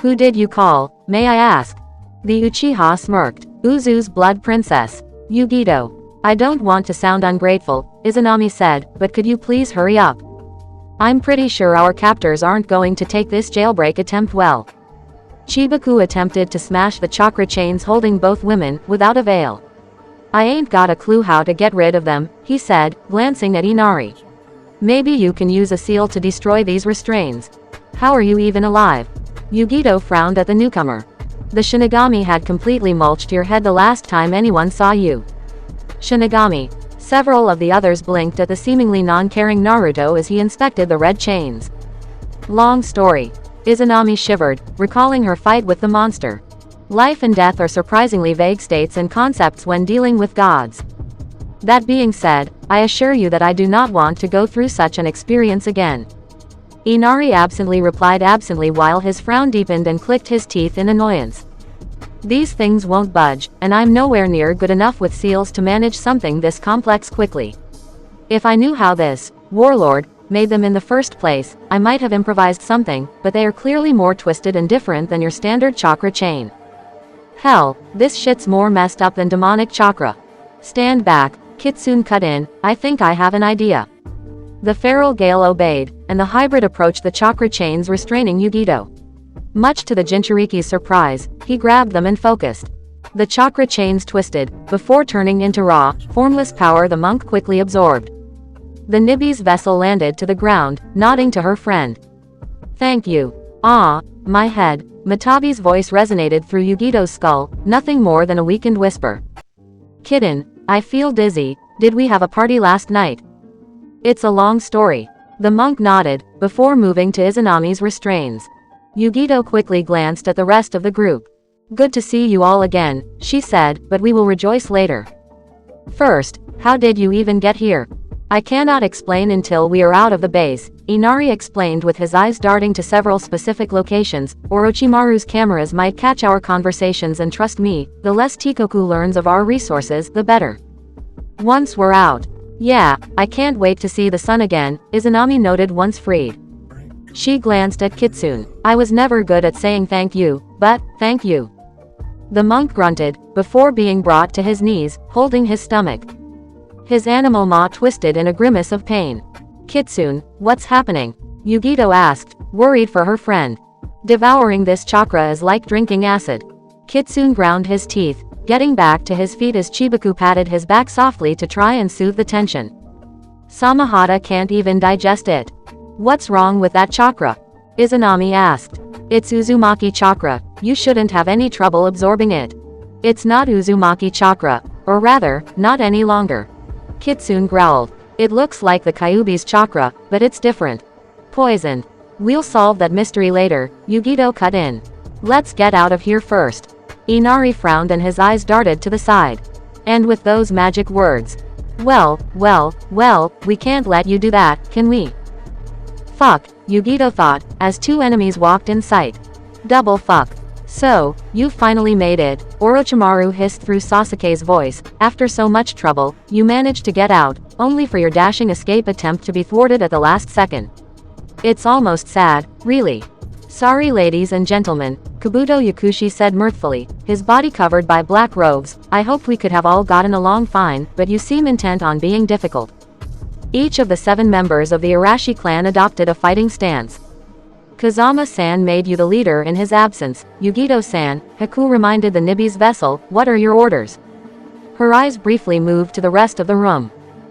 Who did you call, may I ask? The Uchiha smirked. Uzu's blood princess. Yugito. I don't want to sound ungrateful, Izanami said, but could you please hurry up? I'm pretty sure our captors aren't going to take this jailbreak attempt well. Chibaku attempted to smash the chakra chains holding both women, without avail. I ain't got a clue how to get rid of them, he said, glancing at Inari. Maybe you can use a seal to destroy these restraints. How are you even alive? Yugito frowned at the newcomer. The Shinigami had completely mulched your head the last time anyone saw you. Shinigami. Several of the others blinked at the seemingly non-caring Naruto as he inspected the red chains. Long story. Izanami shivered, recalling her fight with the monster. Life and death are surprisingly vague states and concepts when dealing with gods. That being said, I assure you that I do not want to go through such an experience again. Inari absently replied absently while his frown deepened and clicked his teeth in annoyance. These things won't budge, and I'm nowhere near good enough with seals to manage something this complex quickly. If I knew how this warlord made them in the first place, I might have improvised something, but they are clearly more twisted and different than your standard chakra chain. Hell, this shit's more messed up than demonic chakra. Stand back, Kitsune cut in, I think I have an idea. The feral Gale obeyed, and the hybrid approached the chakra chains restraining Yugito. Much to the Jinchuriki's surprise, he grabbed them and focused. The chakra chains twisted, before turning into raw, formless power the monk quickly absorbed. The Nibi's vessel landed to the ground, nodding to her friend. "Thank you." "Ah, my head." Matabi's voice resonated through Yugito's skull, nothing more than a weakened whisper. "Kitten, I feel dizzy. Did we have a party last night?" "It's a long story." The monk nodded, before moving to Izanami's restraints. Yugito quickly glanced at the rest of the group. "Good to see you all again," she said, "but we will rejoice later. First, how did you even get here?" "I cannot explain until we are out of the base," Inari explained with his eyes darting to several specific locations. "Orochimaru's cameras might catch our conversations, and trust me, the less Tikoku learns of our resources, the better. Once we're out." "Yeah, I can't wait to see the sun again," Izanami noted once freed. She glanced at Kitsune. "I was never good at saying thank you, but, thank you." The monk grunted, before being brought to his knees, holding his stomach. His animal maw twisted in a grimace of pain. "Kitsune, what's happening?" Yugito asked, worried for her friend. "Devouring this chakra is like drinking acid." Kitsune ground his teeth, getting back to his feet as Chibaku patted his back softly to try and soothe the tension. "Samahata can't even digest it." "What's wrong with that chakra?" Izanami asked. "It's Uzumaki chakra. You shouldn't have any trouble absorbing it." "It's not Uzumaki chakra, or rather, not any longer." Kitsune growled. "It looks like the Kyuubi's chakra, but it's different. Poisoned." "We'll solve that mystery later," Yugito cut in. "Let's get out of here first." Inari frowned and his eyes darted to the side. And with those magic words, well, we can't let you do that, can we?" "Fuck," Yugito thought, as two enemies walked in sight. "Double fuck." "So, you've finally made it," Orochimaru hissed through Sasuke's voice. "After so much trouble, you managed to get out, only for your dashing escape attempt to be thwarted at the last second. It's almost sad, really." "Sorry ladies and gentlemen," Kabuto Yakushi said mirthfully, his body covered by black robes. "I hope we could have all gotten along fine, but you seem intent on being difficult." Each of the 7 members of the Arashi clan adopted a fighting stance. "Kazama-san made you the leader in his absence, Yugito-san," Haku reminded the Nibi's vessel. "What are your orders?" Her eyes briefly moved to the rest of the room.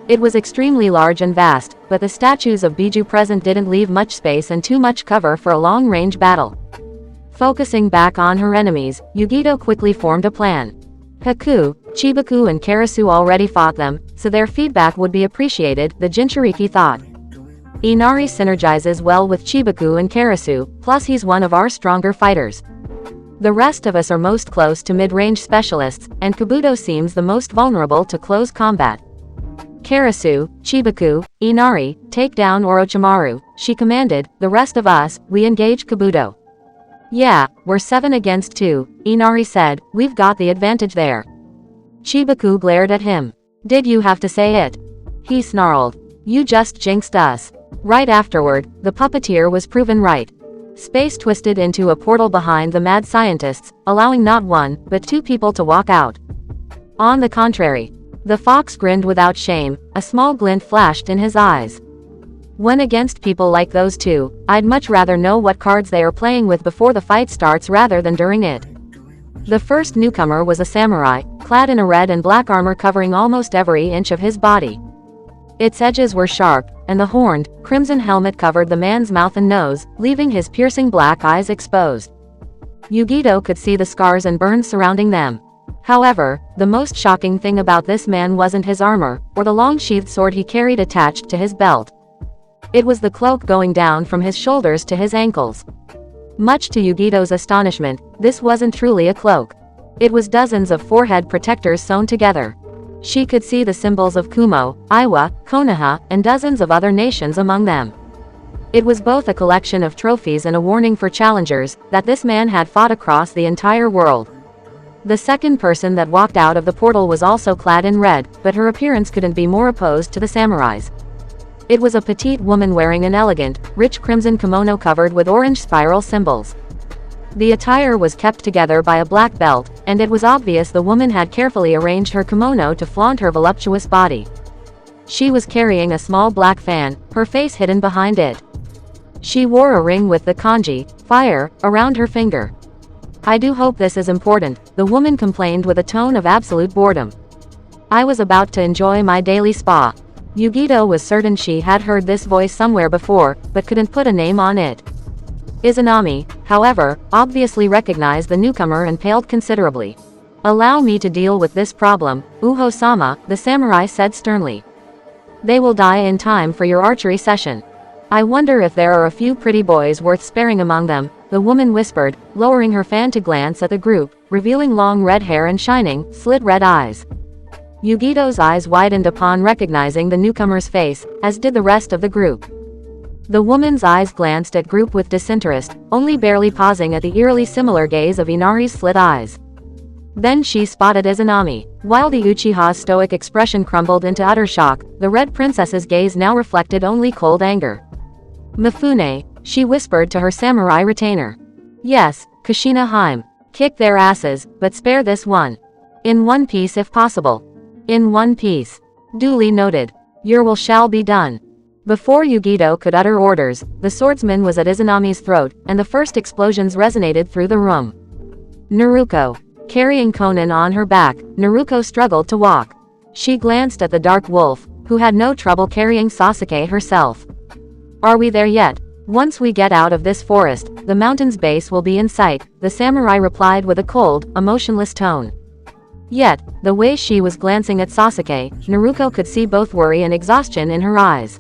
It was extremely large and vast, but the statues of Biju present didn't leave much space and too much cover for a long-range battle. Focusing back on her enemies, Yugito quickly formed a plan. Haku, Chibaku and Karasu already fought them, so their feedback would be appreciated, the Jinchuriki thought. Inari synergizes well with Chibaku and Karasu, plus he's one of our stronger fighters. The rest of us are most close to mid-range specialists, and Kabuto seems the most vulnerable to close combat. "Karasu, Chibaku, Inari, take down Orochimaru," she commanded. "The rest of us, we engage Kabuto." "Yeah, we're 7 against 2, Inari said. "We've got the advantage there." Chibaku glared at him. "Did you have to say it?" He snarled. "You just jinxed us." Right afterward, the puppeteer was proven right. Space twisted into a portal behind the mad scientists, allowing not 1, but 2 people to walk out. On the contrary, the fox grinned without shame, a small glint flashed in his eyes. "When against people like those 2, I'd much rather know what cards they are playing with before the fight starts rather than during it." The first newcomer was a samurai, clad in a red and black armor covering almost every inch of his body. Its edges were sharp, and the horned, crimson helmet covered the man's mouth and nose, leaving his piercing black eyes exposed. Yugito could see the scars and burns surrounding them. However, the most shocking thing about this man wasn't his armor, or the long-sheathed sword he carried attached to his belt. It was the cloak going down from his shoulders to his ankles. Much to Yugito's astonishment, this wasn't truly a cloak. It was dozens of forehead protectors sewn together. She could see the symbols of Kumo, Iwa, Konoha, and dozens of other nations among them. It was both a collection of trophies and a warning for challengers, that this man had fought across the entire world. The second person that walked out of the portal was also clad in red, but her appearance couldn't be more opposed to the samurais. It was a petite woman wearing an elegant, rich crimson kimono covered with orange spiral symbols. The attire was kept together by a black belt, and it was obvious the woman had carefully arranged her kimono to flaunt her voluptuous body. She was carrying a small black fan, her face hidden behind it. She wore a ring with the kanji, fire, around her finger. I do hope this is important, the woman complained with a tone of absolute boredom. I was about to enjoy my daily spa. Yugito was certain she had heard this voice somewhere before, but couldn't put a name on it. Izanami, however, obviously recognized the newcomer and paled considerably. Allow me to deal with this problem, Uho-sama, the samurai said sternly. They will die in time for your archery session. I wonder if there are a few pretty boys worth sparing among them, the woman whispered, lowering her fan to glance at the group, revealing long red hair and shining, slit red eyes. Yugito's eyes widened upon recognizing the newcomer's face, as did the rest of the group. The woman's eyes glanced at group with disinterest, only barely pausing at the eerily similar gaze of Inari's slit eyes. Then she spotted Izanami. While the Uchiha's stoic expression crumbled into utter shock, the Red Princess's gaze now reflected only cold anger. Mifune, she whispered to her samurai retainer. Yes, Kushina Haim. Kick their asses, but spare this one. In one piece if possible. In one piece. Duly noted. Your will shall be done. Before Yugito could utter orders, the swordsman was at Izanami's throat, and the first explosions resonated through the room. Naruto. Carrying Conan on her back, Naruto struggled to walk. She glanced at the dark wolf, who had no trouble carrying Sasuke herself. Are we there yet? Once we get out of this forest, the mountain's base will be in sight, the samurai replied with a cold, emotionless tone. Yet, the way she was glancing at Sasuke, Naruto could see both worry and exhaustion in her eyes.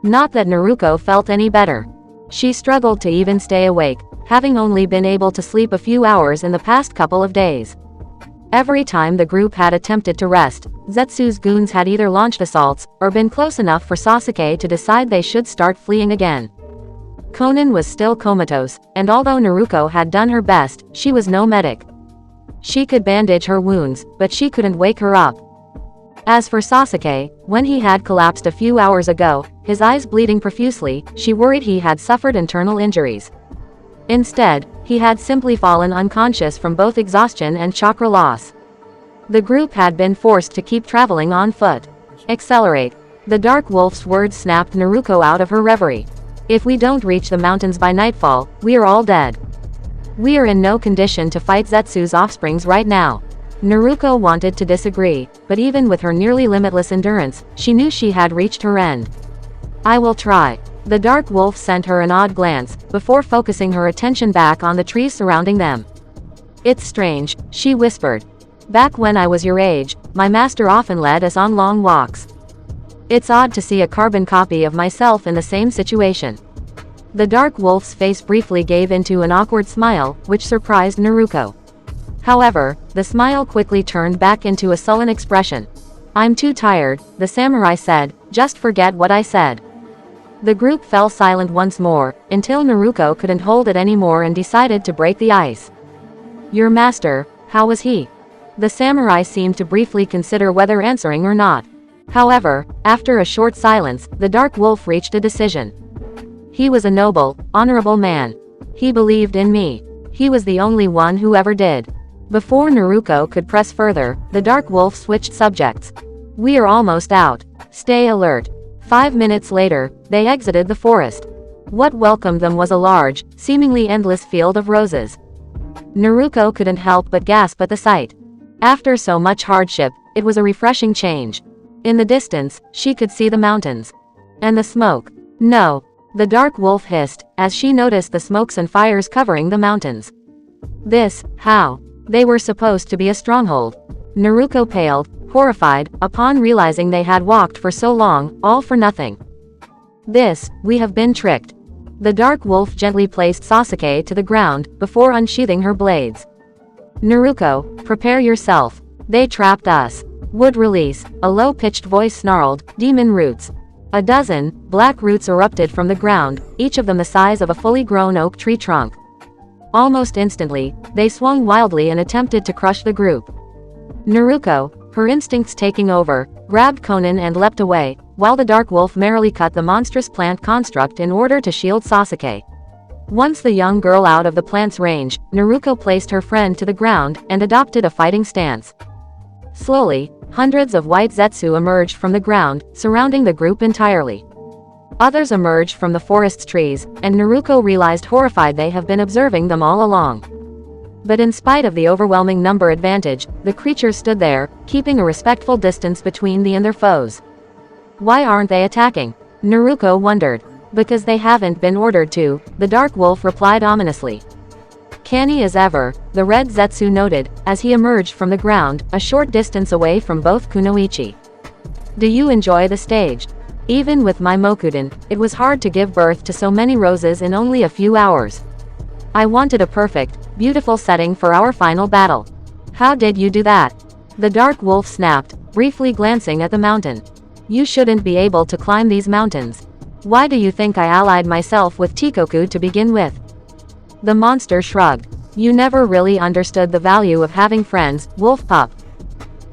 Not that Naruto felt any better. She struggled to even stay awake, having only been able to sleep a few hours in the past couple of days. Every time the group had attempted to rest, Zetsu's goons had either launched assaults, or been close enough for Sasuke to decide they should start fleeing again. Conan was still comatose, and although Naruto had done her best, she was no medic. She could bandage her wounds, but she couldn't wake her up. As for Sasuke, when he had collapsed a few hours ago, his eyes bleeding profusely, she worried he had suffered internal injuries. Instead, he had simply fallen unconscious from both exhaustion and chakra loss. The group had been forced to keep traveling on foot. Accelerate. The dark wolf's words snapped Naruto out of her reverie. If we don't reach the mountains by nightfall, we are all dead. We are in no condition to fight Zetsu's offsprings right now. Naruto wanted to disagree, but even with her nearly limitless endurance, she knew she had reached her end. I will try. The dark wolf sent her an odd glance, before focusing her attention back on the trees surrounding them. It's strange, she whispered. Back when I was your age, my master often led us on long walks. It's odd to see a carbon copy of myself in the same situation. The dark wolf's face briefly gave into an awkward smile, which surprised Naruto. However, the smile quickly turned back into a sullen expression. I'm too tired, the samurai said, just forget what I said. The group fell silent once more, until Naruto couldn't hold it anymore and decided to break the ice. Your master, how was he? The samurai seemed to briefly consider whether answering or not. However, after a short silence, the dark wolf reached a decision. He was a noble, honorable man. He believed in me. He was the only one who ever did. Before Naruto could press further, the dark wolf switched subjects. We are almost out. Stay alert. 5 minutes later, they exited the forest. What welcomed them was a large, seemingly endless field of roses. Naruto couldn't help but gasp at the sight. After so much hardship, it was a refreshing change. In the distance, she could see the mountains. And the smoke. No. The dark wolf hissed, as she noticed the smokes and fires covering the mountains. How? They were supposed to be a stronghold. Naruto paled, horrified, upon realizing they had walked for so long, all for nothing. We have been tricked. The dark wolf gently placed Sasuke to the ground, before unsheathing her blades. Naruto, prepare yourself. They trapped us. Wood release, a low-pitched voice snarled, demon roots. A dozen, black roots erupted from the ground, each of them the size of a fully grown oak tree trunk. Almost instantly, they swung wildly and attempted to crush the group. Naruto, her instincts taking over, grabbed Conan and leapt away, while the dark wolf merrily cut the monstrous plant construct in order to shield Sasuke. Once the young girl out of the plant's range, Naruto placed her friend to the ground, and adopted a fighting stance. Slowly, Hundreds of white Zetsu emerged from the ground, surrounding the group entirely. Others emerged from the forest's trees, and Naruto realized horrified they have been observing them all along. But in spite of the overwhelming number advantage, the creatures stood there, keeping a respectful distance between them and their foes. Why aren't they attacking? Naruto wondered. Because they haven't been ordered to, the Dark Wolf replied ominously. Canny as ever, the red Zetsu noted, as he emerged from the ground, a short distance away from both Kunoichi. Do you enjoy the stage? Even with my Mokuden, it was hard to give birth to so many roses in only a few hours. I wanted a perfect, beautiful setting for our final battle. How did you do that? The Dark Wolf snapped, briefly glancing at the mountain. You shouldn't be able to climb these mountains. Why do you think I allied myself with Tikoku to begin with? The monster shrugged. You never really understood the value of having friends, Wolf Pup.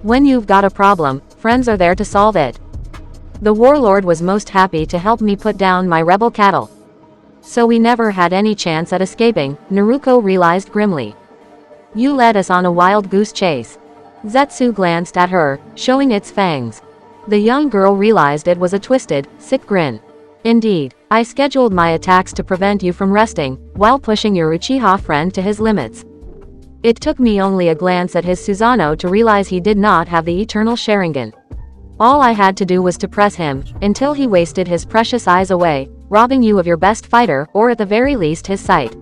When you've got a problem, friends are there to solve it. The warlord was most happy to help me put down my rebel cattle. So we never had any chance at escaping, Naruto realized grimly. You led us on a wild goose chase. Zetsu glanced at her, showing its fangs. The young girl realized it was a twisted, sick grin. Indeed, I scheduled my attacks to prevent you from resting, while pushing your Uchiha friend to his limits. It took me only a glance at his Susanoo to realize he did not have the eternal Sharingan. All I had to do was to press him, until he wasted his precious eyes away, robbing you of your best fighter, or at the very least his sight.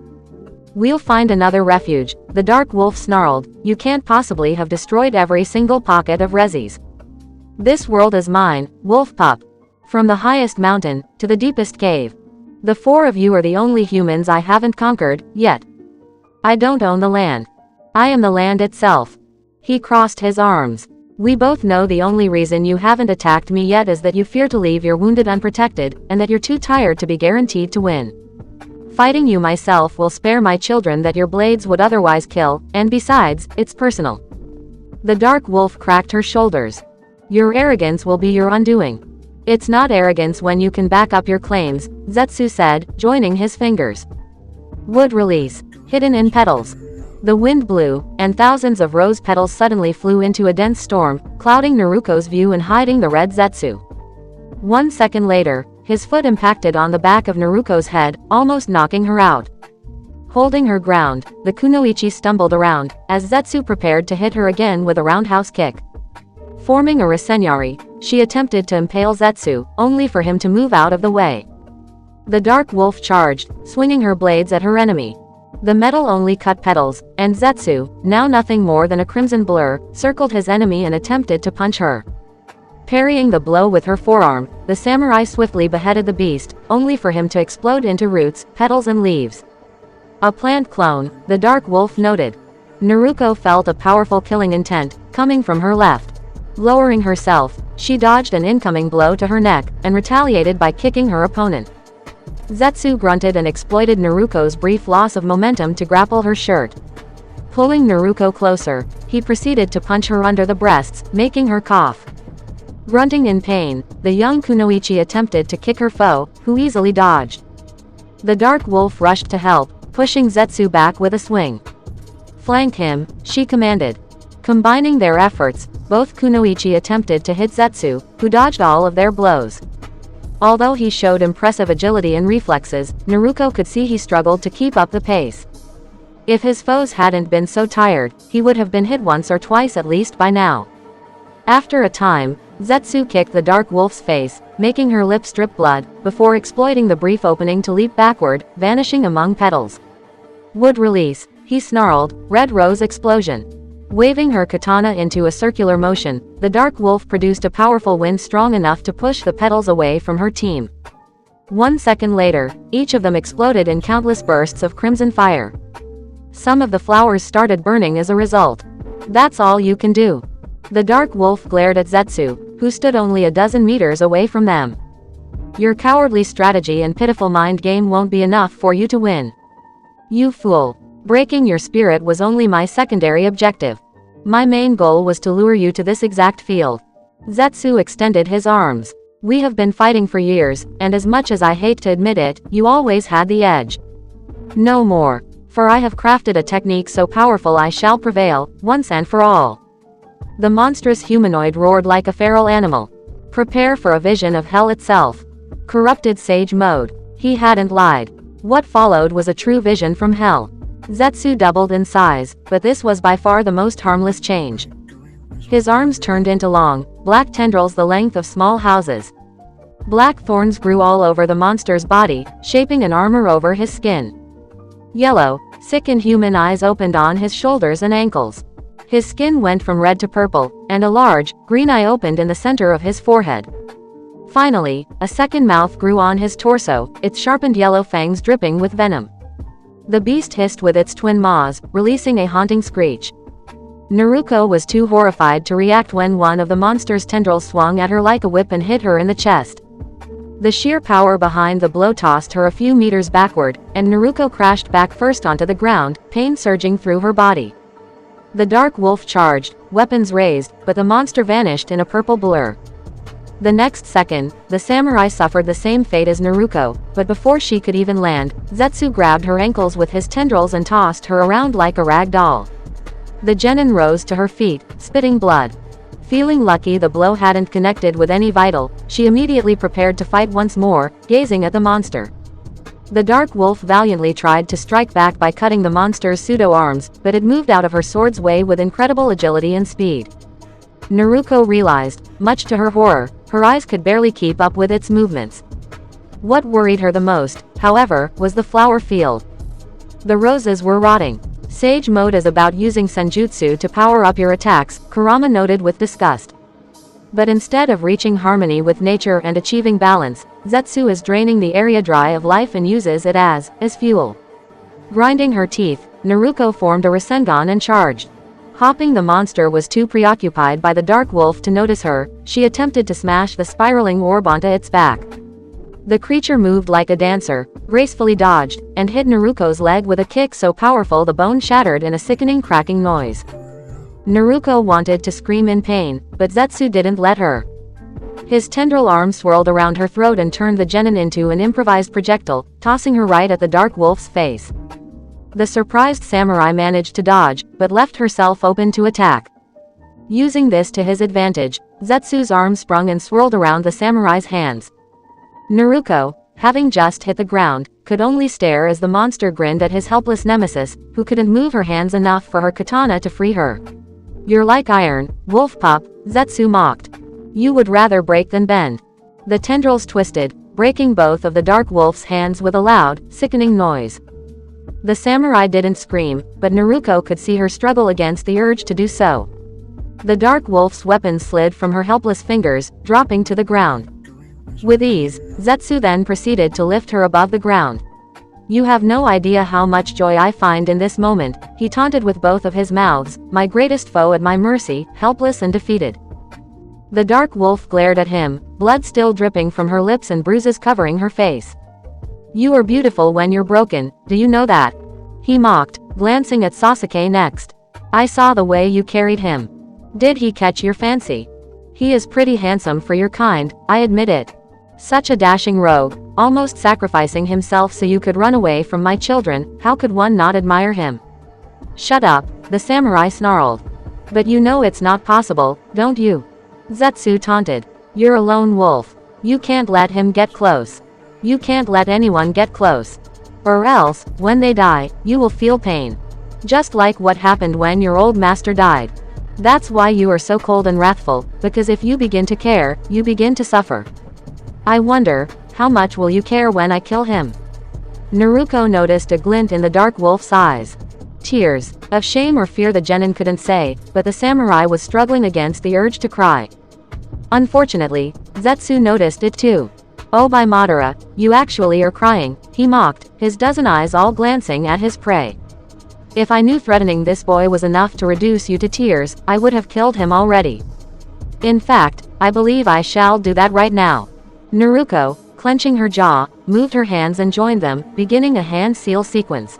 We'll find another refuge, the Dark Wolf snarled. You can't possibly have destroyed every single pocket of Rezzies. This world is mine, Wolf Pup. From the highest mountain, to the deepest cave. The four of you are the only humans I haven't conquered, yet. I don't own the land. I am the land itself. He crossed his arms. We both know the only reason you haven't attacked me yet is that you fear to leave your wounded unprotected, and that you're too tired to be guaranteed to win. Fighting you myself will spare my children that your blades would otherwise kill, and besides, it's personal. The Dark Wolf cracked her shoulders. Your arrogance will be your undoing. It's not arrogance when you can back up your claims, Zetsu said, joining his fingers. Wood release. Hidden in petals. The wind blew, and thousands of rose petals suddenly flew into a dense storm, clouding Naruto's view and hiding the red Zetsu. 1 second later, his foot impacted on the back of Naruto's head, almost knocking her out. Holding her ground, the Kunoichi stumbled around, as Zetsu prepared to hit her again with a roundhouse kick. Forming a Rasenjari, she attempted to impale Zetsu, only for him to move out of the way. The Dark Wolf charged, swinging her blades at her enemy. The metal only cut petals, and Zetsu, now nothing more than a crimson blur, circled his enemy and attempted to punch her. Parrying the blow with her forearm, the samurai swiftly beheaded the beast, only for him to explode into roots, petals and leaves. A plant clone, the Dark Wolf noted. Naruto felt a powerful killing intent, coming from her left. Lowering herself, she dodged an incoming blow to her neck, and retaliated by kicking her opponent. Zetsu grunted and exploited Naruto's brief loss of momentum to grapple her shirt. Pulling Naruto closer, he proceeded to punch her under the breasts, making her cough. Grunting in pain, the young Kunoichi attempted to kick her foe, who easily dodged. The Dark Wolf rushed to help, pushing Zetsu back with a swing. Flank him, she commanded. Combining their efforts, both Kunoichi attempted to hit Zetsu, who dodged all of their blows. Although he showed impressive agility and reflexes, Naruto could see he struggled to keep up the pace. If his foes hadn't been so tired, he would have been hit once or twice at least by now. After a time, Zetsu kicked the Dark Wolf's face, making her lips drip blood, before exploiting the brief opening to leap backward, vanishing among petals. Wood release, he snarled, red rose explosion. Waving her katana into a circular motion, the Dark Wolf produced a powerful wind strong enough to push the petals away from her team. 1 second later, each of them exploded in countless bursts of crimson fire. Some of the flowers started burning as a result. That's all you can do. The Dark Wolf glared at Zetsu, who stood only a dozen meters away from them. Your cowardly strategy and pitiful mind game won't be enough for you to win. You fool. Breaking your spirit was only my secondary objective. My main goal was to lure you to this exact field. Zetsu extended his arms. We have been fighting for years, and as much as I hate to admit it, you always had the edge. No more. For I have crafted a technique so powerful I shall prevail, once and for all. The monstrous humanoid roared like a feral animal. Prepare for a vision of hell itself. Corrupted sage mode. He hadn't lied. What followed was a true vision from hell. Zetsu doubled in size, but this was by far the most harmless change. His arms turned into long, black tendrils the length of small houses. Black thorns grew all over the monster's body, shaping an armor over his skin. Yellow, sick inhuman eyes opened on his shoulders and ankles. His skin went from red to purple, and a large, green eye opened in the center of his forehead. Finally, a second mouth grew on his torso, its sharpened yellow fangs dripping with venom. The beast hissed with its twin maws, releasing a haunting screech. Naruto was too horrified to react when one of the monster's tendrils swung at her like a whip and hit her in the chest. The sheer power behind the blow tossed her a few meters backward, and Naruto crashed back first onto the ground, pain surging through her body. The dark wolf charged, weapons raised, but the monster vanished in a purple blur. The next second, the samurai suffered the same fate as Naruto, but before she could even land, Zetsu grabbed her ankles with his tendrils and tossed her around like a rag doll. The genin rose to her feet, spitting blood. Feeling lucky the blow hadn't connected with any vital, she immediately prepared to fight once more, gazing at the monster. The dark wolf valiantly tried to strike back by cutting the monster's pseudo-arms, but it moved out of her sword's way with incredible agility and speed. Naruto realized, much to her horror, her eyes could barely keep up with its movements. What worried her the most, however, was the flower field. The roses were rotting. Sage mode is about using senjutsu to power up your attacks, Kurama noted with disgust. But instead of reaching harmony with nature and achieving balance, Zetsu is draining the area dry of life and uses it as fuel. Grinding her teeth, Naruto formed a Rasengan and charged. Hopping the monster was too preoccupied by the dark wolf to notice her, she attempted to smash the spiraling orb onto its back. The creature moved like a dancer, gracefully dodged, and hit Naruto's leg with a kick so powerful the bone shattered in a sickening cracking noise. Naruto wanted to scream in pain, but Zetsu didn't let her. His tendril arm swirled around her throat and turned the genin into an improvised projectile, tossing her right at the dark wolf's face. The surprised samurai managed to dodge, but left herself open to attack. Using this to his advantage, Zetsu's arm sprung and swirled around the samurai's hands. Naruto, having just hit the ground, could only stare as the monster grinned at his helpless nemesis, who couldn't move her hands enough for her katana to free her. "You're like iron, wolf pup," Zetsu mocked. "You would rather break than bend." The tendrils twisted, breaking both of the dark wolf's hands with a loud, sickening noise. The samurai didn't scream, but Naruto could see her struggle against the urge to do so. The dark wolf's weapon slid from her helpless fingers, dropping to the ground. With ease, Zetsu then proceeded to lift her above the ground. "You have no idea how much joy I find in this moment," he taunted with both of his mouths, "my greatest foe at my mercy, helpless and defeated." The dark wolf glared at him, blood still dripping from her lips and bruises covering her face. "You are beautiful when you're broken, do you know that?" he mocked, glancing at Sasuke next. "I saw the way you carried him. Did he catch your fancy? He is pretty handsome for your kind, I admit it. Such a dashing rogue, almost sacrificing himself so you could run away from my children, how could one not admire him?" "Shut up," the samurai snarled. "But you know it's not possible, don't you?" Zetsu taunted. "You're a lone wolf. You can't let him get close. You can't let anyone get close. Or else, when they die, you will feel pain. Just like what happened when your old master died. That's why you are so cold and wrathful, because if you begin to care, you begin to suffer. I wonder, how much will you care when I kill him?" Naruto noticed a glint in the dark wolf's eyes. Tears, of shame or fear the genin couldn't say, but the samurai was struggling against the urge to cry. Unfortunately, Zetsu noticed it too. "Oh by Madara, you actually are crying," he mocked, his dozen eyes all glancing at his prey. "If I knew threatening this boy was enough to reduce you to tears, I would have killed him already. In fact, I believe I shall do that right now." Naruto, clenching her jaw, moved her hands and joined them, beginning a hand seal sequence.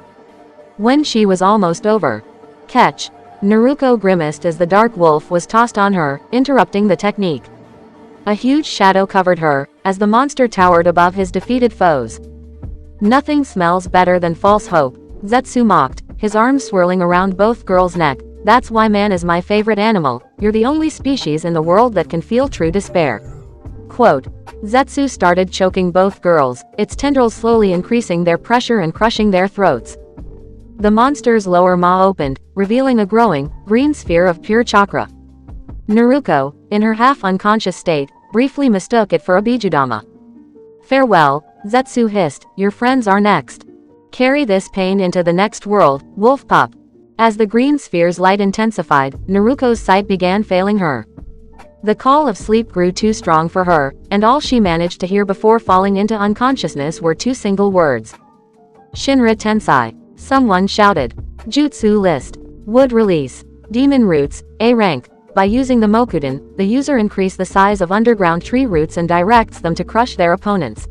When she was almost over, "Catch!" Naruto grimaced as the dark wolf was tossed on her, interrupting the technique. A huge shadow covered her, as the monster towered above his defeated foes. "Nothing smells better than false hope," Zetsu mocked, his arms swirling around both girls' neck, That's why man is my favorite animal, you're the only species in the world that can feel true despair. Quote. Zetsu started choking both girls, its tendrils slowly increasing their pressure and crushing their throats. The monster's lower maw opened, revealing a growing, green sphere of pure chakra. Naruto, in her half-unconscious state, briefly mistook it for a Bijudama. Farewell, Zetsu hissed, your friends are next. Carry this pain into the next world, wolf pup. As the green sphere's light intensified, Naruto's sight began failing her. The call of sleep grew too strong for her, and all she managed to hear before falling into unconsciousness were two single words. Shinra Tensai. Someone shouted. Jutsu list. Wood release. Demon roots, A rank. By using the Mokuden, the user increases the size of underground tree roots and directs them to crush their opponents.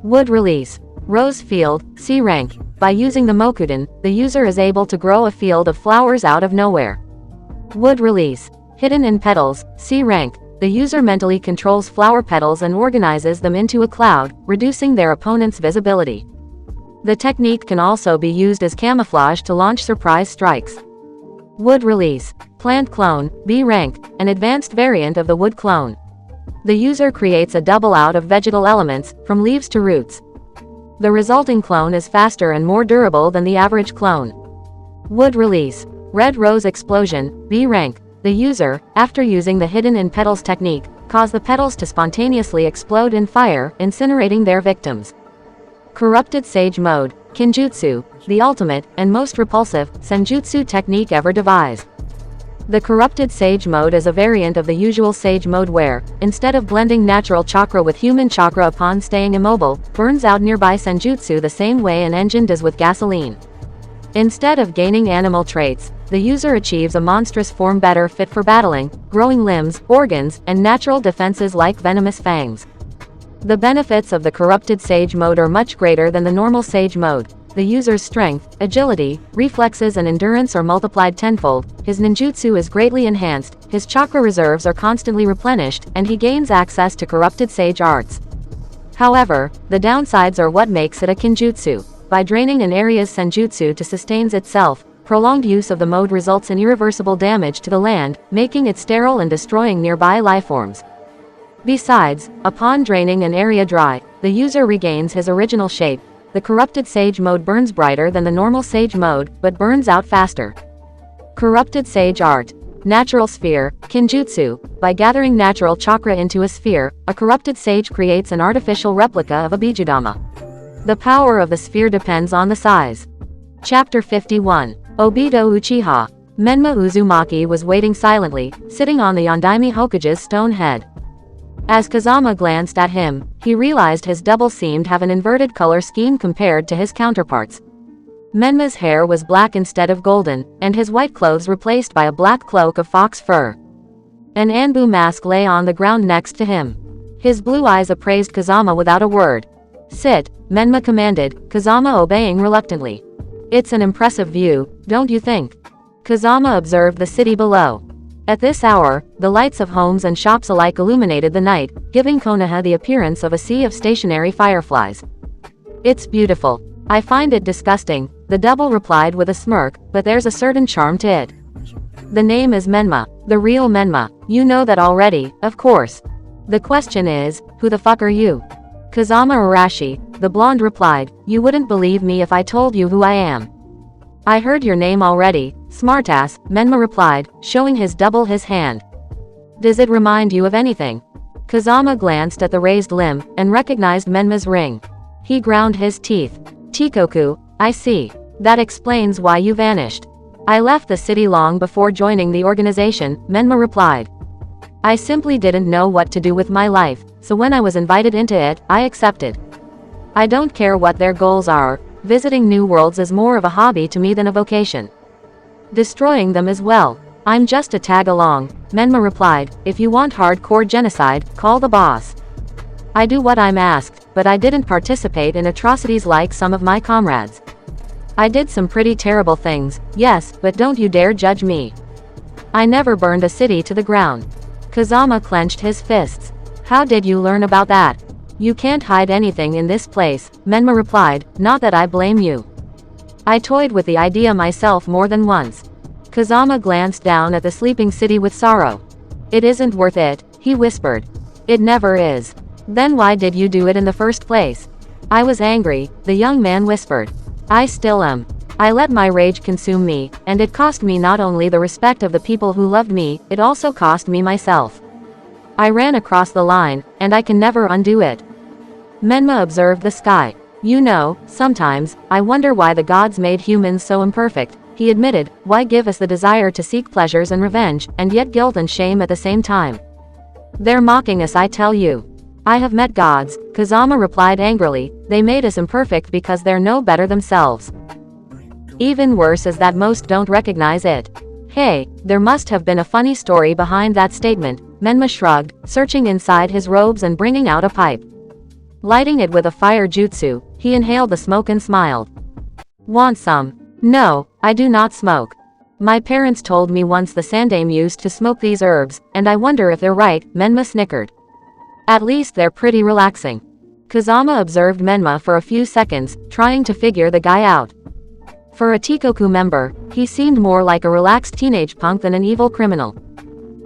Wood release. Rose field, C rank. By using the Mokuden, the user is able to grow a field of flowers out of nowhere. Wood release. Hidden in petals, C rank. The user mentally controls flower petals and organizes them into a cloud, reducing their opponent's visibility. The technique can also be used as camouflage to launch surprise strikes. Wood release. Plant clone, B rank, an advanced variant of the wood clone. The user creates a double out of vegetal elements, from leaves to roots. The resulting clone is faster and more durable than the average clone. Wood release. Red rose explosion, B rank. The user, after using the hidden in petals technique, cause the petals to spontaneously explode in fire, incinerating their victims. Corrupted Sage Mode, Kinjutsu, the ultimate, and most repulsive, senjutsu technique ever devised. The Corrupted Sage Mode is a variant of the usual Sage Mode where, instead of blending natural chakra with human chakra upon staying immobile, burns out nearby senjutsu the same way an engine does with gasoline. Instead of gaining animal traits, the user achieves a monstrous form better fit for battling, growing limbs, organs, and natural defenses like venomous fangs. The benefits of the Corrupted Sage Mode are much greater than the normal Sage Mode. The user's strength, agility, reflexes and endurance are multiplied tenfold, his ninjutsu is greatly enhanced, his chakra reserves are constantly replenished, and he gains access to corrupted sage arts. However, the downsides are what makes it a kinjutsu. By draining an area's senjutsu to sustain itself, prolonged use of the mode results in irreversible damage to the land, making it sterile and destroying nearby lifeforms. Besides, upon draining an area dry, the user regains his original shape. The Corrupted Sage Mode burns brighter than the normal Sage Mode, but burns out faster. Corrupted Sage Art. Natural Sphere, Kinjutsu. By gathering natural chakra into a sphere, a corrupted sage creates an artificial replica of a Bijudama. The power of the sphere depends on the size. Chapter 51. Obito Uchiha. Menma Uzumaki was waiting silently, sitting on the Yondaime Hokage's stone head. As Kazama glanced at him, he realized his double seemed to have an inverted color scheme compared to his counterparts. Menma's hair was black instead of golden, and his white clothes replaced by a black cloak of fox fur. An Anbu mask lay on the ground next to him. His blue eyes appraised Kazama without a word. Sit, Menma commanded, Kazama obeying reluctantly. It's an impressive view, don't you think? Kazama observed the city below. At this hour, the lights of homes and shops alike illuminated the night, giving Konoha the appearance of a sea of stationary fireflies. It's beautiful. I find it disgusting, the double replied with a smirk, but there's a certain charm to it. The name is Menma, the real Menma, you know that already, of course. The question is, who the fuck are you? Kazama Arashi, the blonde replied, you wouldn't believe me if I told you who I am. I heard your name already, smartass, Menma replied, showing his hand. Does it remind you of anything? Kazama glanced at the raised limb, and recognized Menma's ring. He ground his teeth. Chikoku, I see. That explains why you vanished. I left the city long before joining the organization, Menma replied. I simply didn't know what to do with my life, so when I was invited into it, I accepted. I don't care what their goals are, visiting new worlds is more of a hobby to me than a vocation. Destroying them as well. I'm just a tag along, Menma replied, if you want hardcore genocide, call the boss. I do what I'm asked, but I didn't participate in atrocities like some of my comrades. I did some pretty terrible things, yes, but don't you dare judge me. I never burned a city to the ground. Kazama clenched his fists. How did you learn about that? You can't hide anything in this place, Menma replied, not that I blame you. I toyed with the idea myself more than once. Kazama glanced down at the sleeping city with sorrow. It isn't worth it, he whispered. It never is. Then why did you do it in the first place? I was angry, the young man whispered. I still am. I let my rage consume me, and it cost me not only the respect of the people who loved me, it also cost me myself. I ran across the line, and I can never undo it. Menma observed the sky. You know, sometimes, I wonder why the gods made humans so imperfect, he admitted. Why give us the desire to seek pleasures and revenge, and yet guilt and shame at the same time? They're mocking us, I tell you. I have met gods, Kazama replied angrily. They made us imperfect because they're no better themselves. Even worse is that most don't recognize it. Hey, there must have been a funny story behind that statement, Menma shrugged, searching inside his robes and bringing out a pipe. Lighting it with a fire jutsu, he inhaled the smoke and smiled. Want some? No, I do not smoke. My parents told me once the Sandaime used to smoke these herbs, and I wonder if they're right, Menma snickered. At least they're pretty relaxing. Kazama observed Menma for a few seconds, trying to figure the guy out. For a Tikoku member, he seemed more like a relaxed teenage punk than an evil criminal.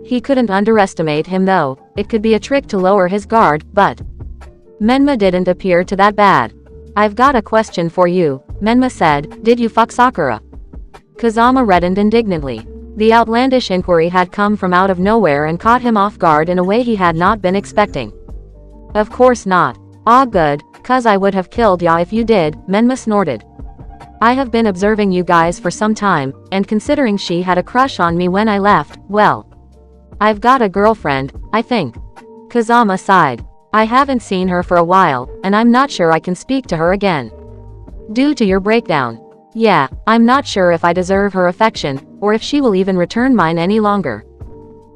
He couldn't underestimate him though, it could be a trick to lower his guard, but Menma didn't appear to that bad. I've got a question for you, Menma said, did you fuck Sakura? Kazama reddened indignantly. The outlandish inquiry had come from out of nowhere and caught him off guard in a way he had not been expecting. Of course not. Ah good, cuz I would have killed ya if you did, Menma snorted. I have been observing you guys for some time, and considering she had a crush on me when I left, well, I've got a girlfriend, I think. Kazama sighed. I haven't seen her for a while, and I'm not sure I can speak to her again. Due to your breakdown. Yeah, I'm not sure if I deserve her affection, or if she will even return mine any longer.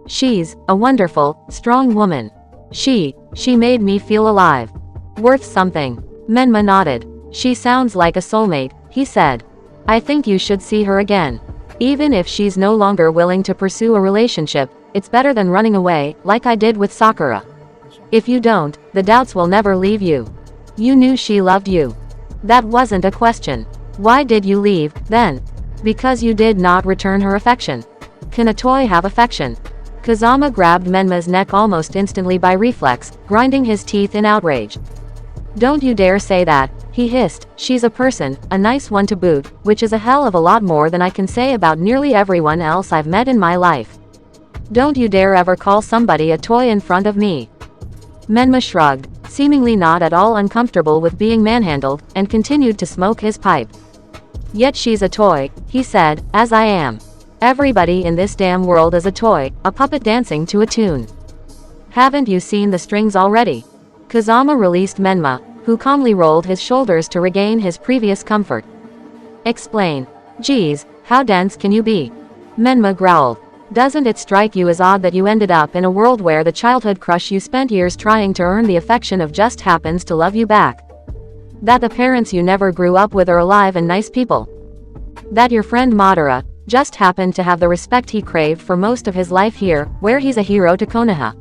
She's a wonderful, strong woman. She made me feel alive. Worth something. Menma nodded. She sounds like a soulmate, he said. I think you should see her again. Even if she's no longer willing to pursue a relationship, it's better than running away, like I did with Sakura. If you don't, the doubts will never leave you. You knew she loved you. That wasn't a question. Why did you leave, then? Because you did not return her affection. Can a toy have affection? Kazama grabbed Menma's neck almost instantly by reflex, grinding his teeth in outrage. Don't you dare say that, he hissed. She's a person, a nice one to boot, which is a hell of a lot more than I can say about nearly everyone else I've met in my life. Don't you dare ever call somebody a toy in front of me. Menma shrugged, seemingly not at all uncomfortable with being manhandled, and continued to smoke his pipe. Yet she's a toy, he said, as I am. Everybody in this damn world is a toy, a puppet dancing to a tune. Haven't you seen the strings already? Kazama released Menma, who calmly rolled his shoulders to regain his previous comfort. Explain. Geez, how dense can you be? Menma growled. Doesn't it strike you as odd that you ended up in a world where the childhood crush you spent years trying to earn the affection of just happens to love you back? That the parents you never grew up with are alive and nice people? That your friend Madara just happened to have the respect he craved for most of his life here, where he's a hero to Konoha?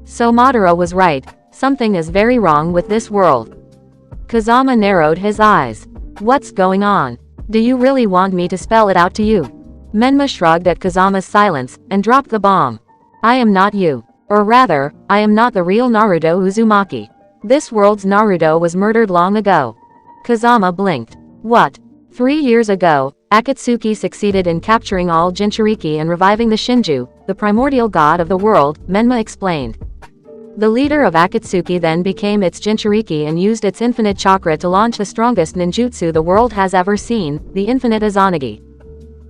So Madara was right, something is very wrong with this world. Kazama narrowed his eyes. What's going on? Do you really want me to spell it out to you? Menma shrugged at Kazama's silence, and dropped the bomb. I am not you. Or rather, I am not the real Naruto Uzumaki. This world's Naruto was murdered long ago. Kazama blinked. What? 3 years ago, Akatsuki succeeded in capturing all Jinchuriki and reviving the Shinju, the primordial god of the world, Menma explained. The leader of Akatsuki then became its Jinchuriki and used its infinite chakra to launch the strongest ninjutsu the world has ever seen, the infinite Izanagi.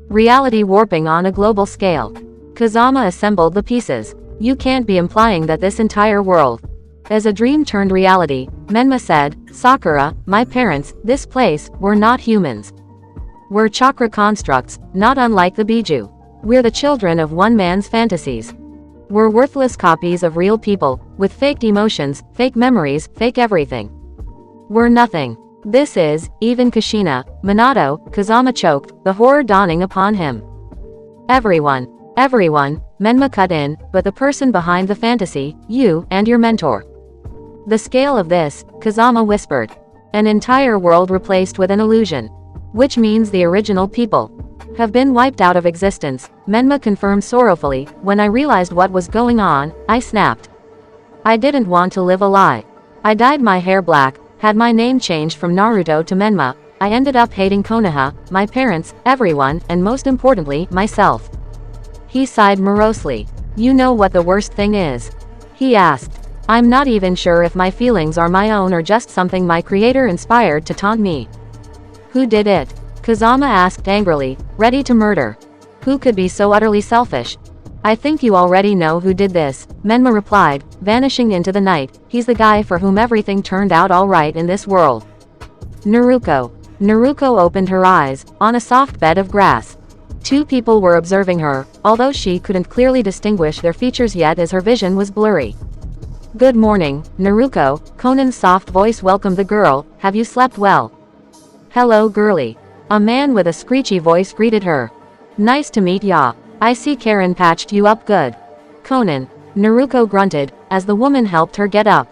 Reality warping on a global scale. Kazama assembled the pieces. You can't be implying that this entire world is a dream turned reality, Menma said. Sakura, my parents, this place, we're not humans. We're chakra constructs, not unlike the Biju. We're the children of one man's fantasies. We're worthless copies of real people, with faked emotions, fake memories, fake everything. We're nothing. This is, even Kushina, Minato, Kazama choked, the horror dawning upon him. Everyone, Menma cut in, but the person behind the fantasy, you, and your mentor. The scale of this, Kazama whispered. An entire world replaced with an illusion. Which means the original people. have been wiped out of existence, Menma confirmed sorrowfully. When I realized what was going on, I snapped. I didn't want to live a lie. I dyed my hair black, had my name changed from Naruto to Menma. I ended up hating Konoha, my parents, everyone, and most importantly, myself. He sighed morosely. You know what the worst thing is? He asked. I'm not even sure if my feelings are my own or just something my creator inspired to taunt me. Who did it? Kazama asked angrily, ready to murder. Who could be so utterly selfish? I think you already know who did this, Menma replied, vanishing into the night. He's the guy for whom everything turned out alright in this world. Naruko. Naruko opened her eyes, on a soft bed of grass. Two people were observing her, although she couldn't clearly distinguish their features yet as her vision was blurry. Good morning, Naruko, Conan's soft voice welcomed the girl. Have you slept well? Hello girlie. A man with a screechy voice greeted her. Nice to meet ya. I see Karen patched you up good. Conan. Naruko grunted, as the woman helped her get up.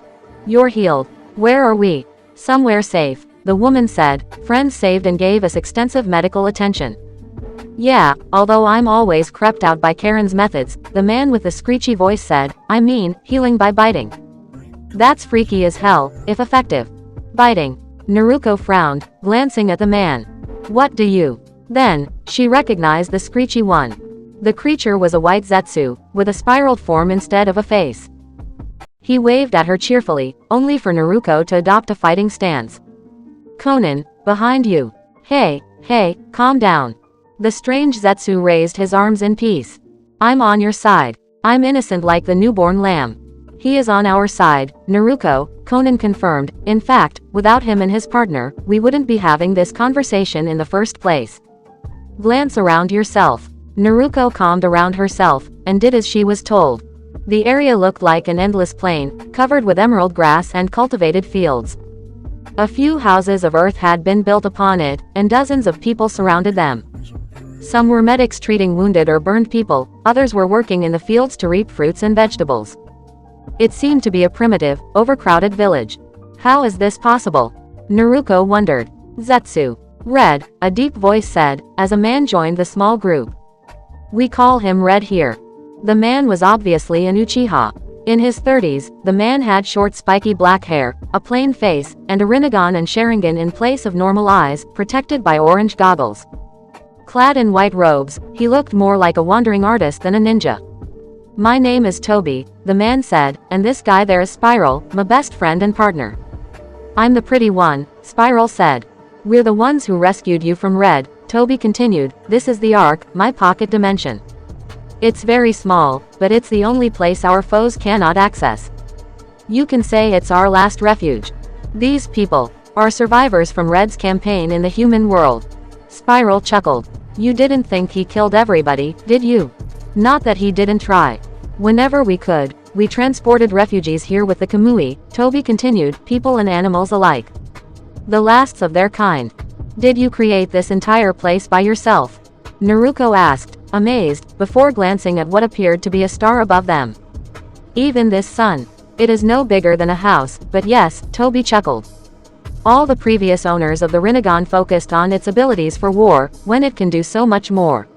You're healed. Where are we? Somewhere safe, the woman said. Friends saved and gave us extensive medical attention. Yeah, although I'm always crept out by Karen's methods, the man with the screechy voice said. I mean, healing by biting. That's freaky as hell, if effective. Biting. Naruko frowned, glancing at the man. What do you? Then, she recognized the screechy one. The creature was a white Zetsu, with a spiraled form instead of a face. He waved at her cheerfully, only for Naruko to adopt a fighting stance. Conan, behind you. Hey, calm down. The strange Zetsu raised his arms in peace. I'm on your side. I'm innocent like the newborn lamb. He is on our side, Naruko, Conan confirmed. In fact, without him and his partner, we wouldn't be having this conversation in the first place. Glance around yourself. Naruko calmed around herself, and did as she was told. The area looked like an endless plain, covered with emerald grass and cultivated fields. A few houses of earth had been built upon it, and dozens of people surrounded them. Some were medics treating wounded or burned people, others were working in the fields to reap fruits and vegetables. It seemed to be a primitive, overcrowded village. How is this possible? Naruko wondered. Zetsu. Red, a deep voice said, as a man joined the small group. We call him Red here. The man was obviously an Uchiha. In his 30s, the man had short spiky black hair, a plain face, and a Rinnegan and Sharingan in place of normal eyes, protected by orange goggles. Clad in white robes, he looked more like a wandering artist than a ninja. My name is Toby, the man said, and this guy there is Spiral, my best friend and partner. I'm the pretty one, Spiral said. We're the ones who rescued you from Red, Toby continued. This is the Ark, my pocket dimension. It's very small, but it's the only place our foes cannot access. You can say it's our last refuge. These people are survivors from Red's campaign in the human world. Spiral chuckled. You didn't think he killed everybody, did you? Not that he didn't try. Whenever we could, we transported refugees here with the Kamui, Toby continued, people and animals alike. The lasts of their kind. Did you create this entire place by yourself? Naruko asked, amazed, before glancing at what appeared to be a star above them. Even this sun. It is no bigger than a house, but yes, Toby chuckled. All the previous owners of the Rinnegan focused on its abilities for war, when it can do so much more.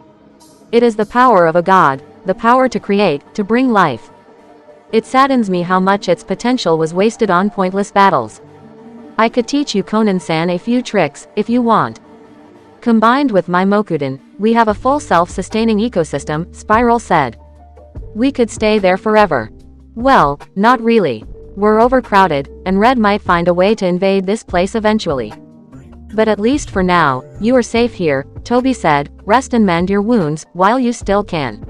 It is the power of a god, the power to create, to bring life. It saddens me how much its potential was wasted on pointless battles. I could teach you Conan-san a few tricks, if you want. Combined with my Mokuden, we have a full self-sustaining ecosystem, Spiral said. We could stay there forever. Well, not really. We're overcrowded, and Red might find a way to invade this place eventually. But at least for now, you are safe here, Toby said. Rest and mend your wounds, while you still can.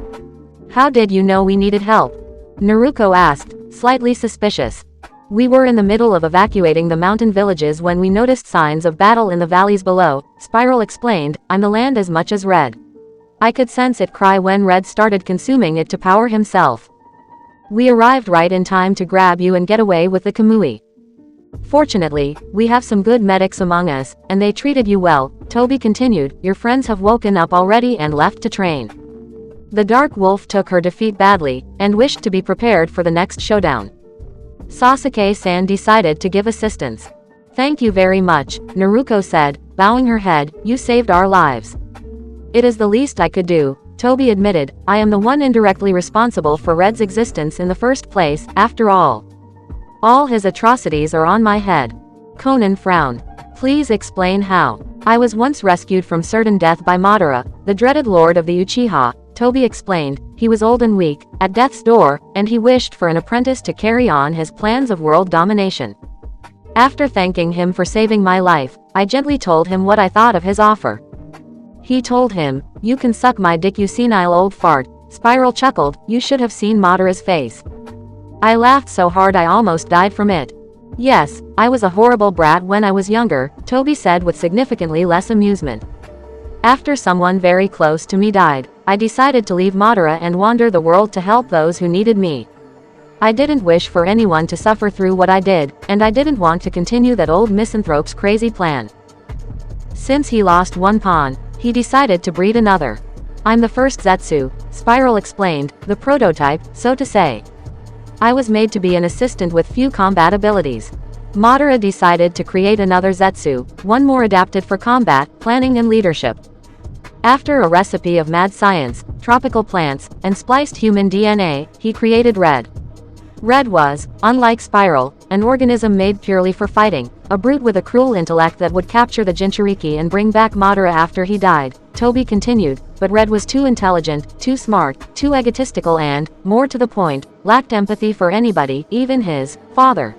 How did you know we needed help? Naruko asked, slightly suspicious. We were in the middle of evacuating the mountain villages when we noticed signs of battle in the valleys below, Spiral explained. I'm the land as much as Red. I could sense it cry when Red started consuming it to power himself. We arrived right in time to grab you and get away with the Kamui. Fortunately, we have some good medics among us, and they treated you well, Toby continued. Your friends have woken up already and left to train. The Dark Wolf took her defeat badly, and wished to be prepared for the next showdown. Sasuke-san decided to give assistance. Thank you very much, Naruko said, bowing her head. You saved our lives. It is the least I could do, Toby admitted. I am the one indirectly responsible for Red's existence in the first place, after all. All his atrocities are on my head. Conan frowned. Please explain how. I was once rescued from certain death by Madara, the dreaded lord of the Uchiha, Toby explained. He was old and weak, at death's door, and he wished for an apprentice to carry on his plans of world domination. After thanking him for saving my life, I gently told him what I thought of his offer. He told him, "You can suck my dick, you senile old fart." Spiral chuckled. You should have seen Madara's face. I laughed so hard I almost died from it. Yes, I was a horrible brat when I was younger, Toby said with significantly less amusement. After someone very close to me died, I decided to leave Madara and wander the world to help those who needed me. I didn't wish for anyone to suffer through what I did, and I didn't want to continue that old misanthrope's crazy plan. Since he lost one pawn, he decided to breed another. I'm the first Zetsu, Spiral explained, the prototype, so to say. I was made to be an assistant with few combat abilities. Madara decided to create another Zetsu, one more adapted for combat, planning and leadership. After a recipe of mad science, tropical plants, and spliced human DNA, he created Red. Red was, unlike Spiral, an organism made purely for fighting, a brute with a cruel intellect that would capture the Jinchuriki and bring back Madara after he died, Toby continued, but Red was too intelligent, too smart, too egotistical and, more to the point, lacked empathy for anybody, even his father.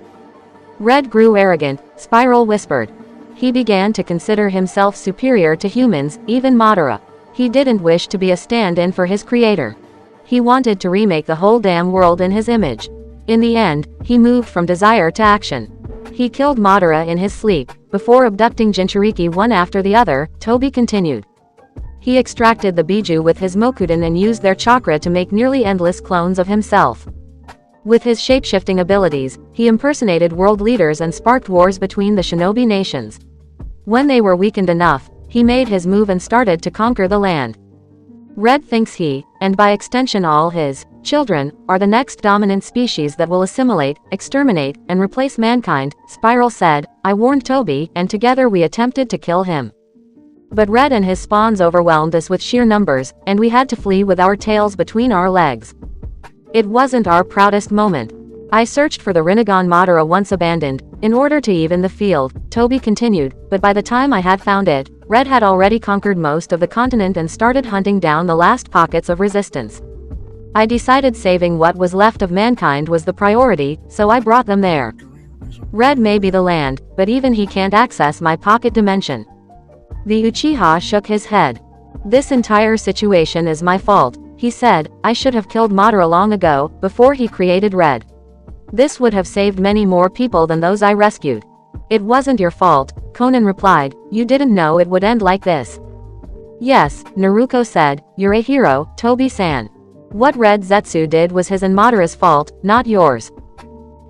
Red grew arrogant, Spiral whispered. He began to consider himself superior to humans, even Madara. He didn't wish to be a stand-in for his creator. He wanted to remake the whole damn world in his image. In the end, he moved from desire to action. He killed Madara in his sleep, before abducting Jinchuriki one after the other, Toby continued. He extracted the Biju with his Mokuden and used their chakra to make nearly endless clones of himself. With his shape-shifting abilities, he impersonated world leaders and sparked wars between the shinobi nations. When they were weakened enough, he made his move and started to conquer the land. Red thinks he, and by extension all his, children, are the next dominant species that will assimilate, exterminate, and replace mankind, Spiral said. I warned Toby, and together we attempted to kill him. But Red and his spawns overwhelmed us with sheer numbers, and we had to flee with our tails between our legs. It wasn't our proudest moment. I searched for the Rinnegan Madara once abandoned, in order to even the field, Toby continued, but by the time I had found it, Red had already conquered most of the continent and started hunting down the last pockets of resistance. I decided saving what was left of mankind was the priority, so I brought them there. Red may be the land, but even he can't access my pocket dimension. The Uchiha shook his head. This entire situation is my fault, he said. I should have killed Madara long ago, before he created Red. This would have saved many more people than those I rescued. It wasn't your fault, Conan replied. You didn't know it would end like this. Yes, Naruto said, you're a hero, Toby-san. What Red Zetsu did was his and Madara's fault, not yours.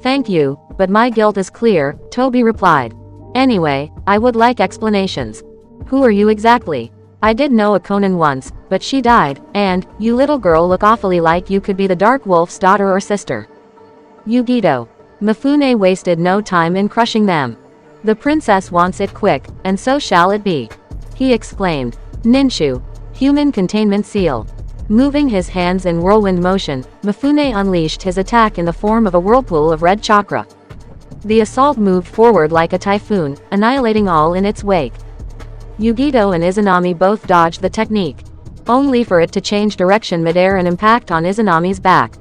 Thank you, but my guilt is clear, Toby replied. Anyway, I would like explanations. Who are you exactly? I did know a Conan once, but she died, and, you little girl look awfully like you could be the Dark Wolf's daughter or sister. Yugito. Mifune wasted no time in crushing them. The princess wants it quick, and so shall it be. He exclaimed. Ninshu. Human containment seal. Moving his hands in whirlwind motion, Mifune unleashed his attack in the form of a whirlpool of red chakra. The assault moved forward like a typhoon, annihilating all in its wake. Yugito and Izanami both dodged the technique, only for it to change direction midair and impact on Izanami's back.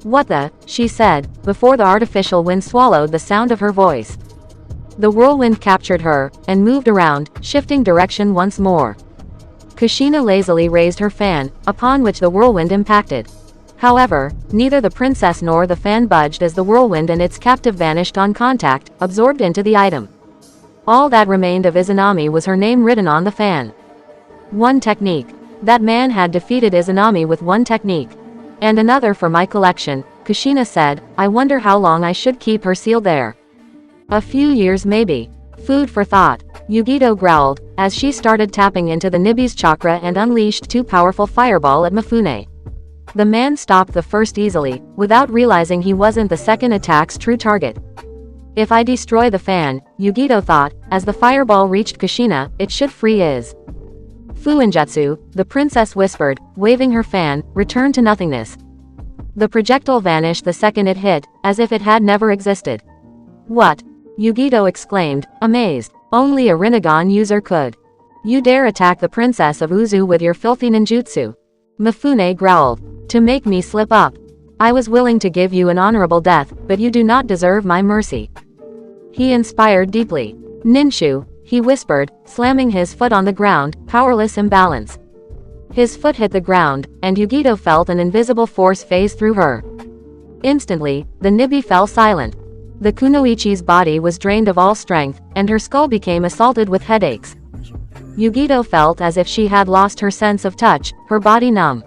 What the, she said, before the artificial wind swallowed the sound of her voice. The whirlwind captured her, and moved around, shifting direction once more. Kushina lazily raised her fan, upon which the whirlwind impacted. However, neither the princess nor the fan budged as the whirlwind and its captive vanished on contact, absorbed into the item. All that remained of Izanami was her name written on the fan. One technique. That man had defeated Izanami with one technique. And another for my collection, Kushina said. I wonder how long I should keep her sealed there. A few years maybe. Food for thought. Yugito growled, as she started tapping into the Nibi's chakra and unleashed two powerful fireball at Mifune. The man stopped the first easily, without realizing he wasn't the second attack's true target. If I destroy the fan, Yugito thought, as the fireball reached Kushina, it should free Iz. Fuinjutsu, the princess whispered, waving her fan, returned to nothingness. The projectile vanished the second it hit, as if it had never existed. What? Yugito exclaimed, amazed. Only a Rinnegan user could. You dare attack the princess of Uzu with your filthy ninjutsu? Mifune growled. To make me slip up. I was willing to give you an honorable death, but you do not deserve my mercy. He inspired deeply. Ninshu, he whispered, slamming his foot on the ground, powerless imbalance. His foot hit the ground, and Yugito felt an invisible force phase through her. Instantly, the Nibi fell silent. The kunoichi's body was drained of all strength, and her skull became assaulted with headaches. Yugito felt as if she had lost her sense of touch, her body numb.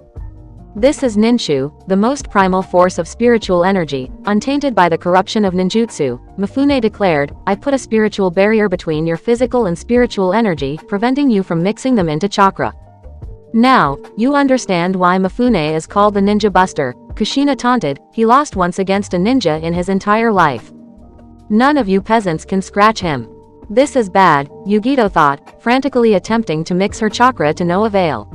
This is Ninshu, the most primal force of spiritual energy, untainted by the corruption of ninjutsu, Mifune declared. I put a spiritual barrier between your physical and spiritual energy, preventing you from mixing them into chakra. Now, you understand why Mifune is called the Ninja Buster, Kushina taunted. He lost once against a ninja in his entire life. None of you peasants can scratch him. This is bad, Yugito thought, frantically attempting to mix her chakra to no avail.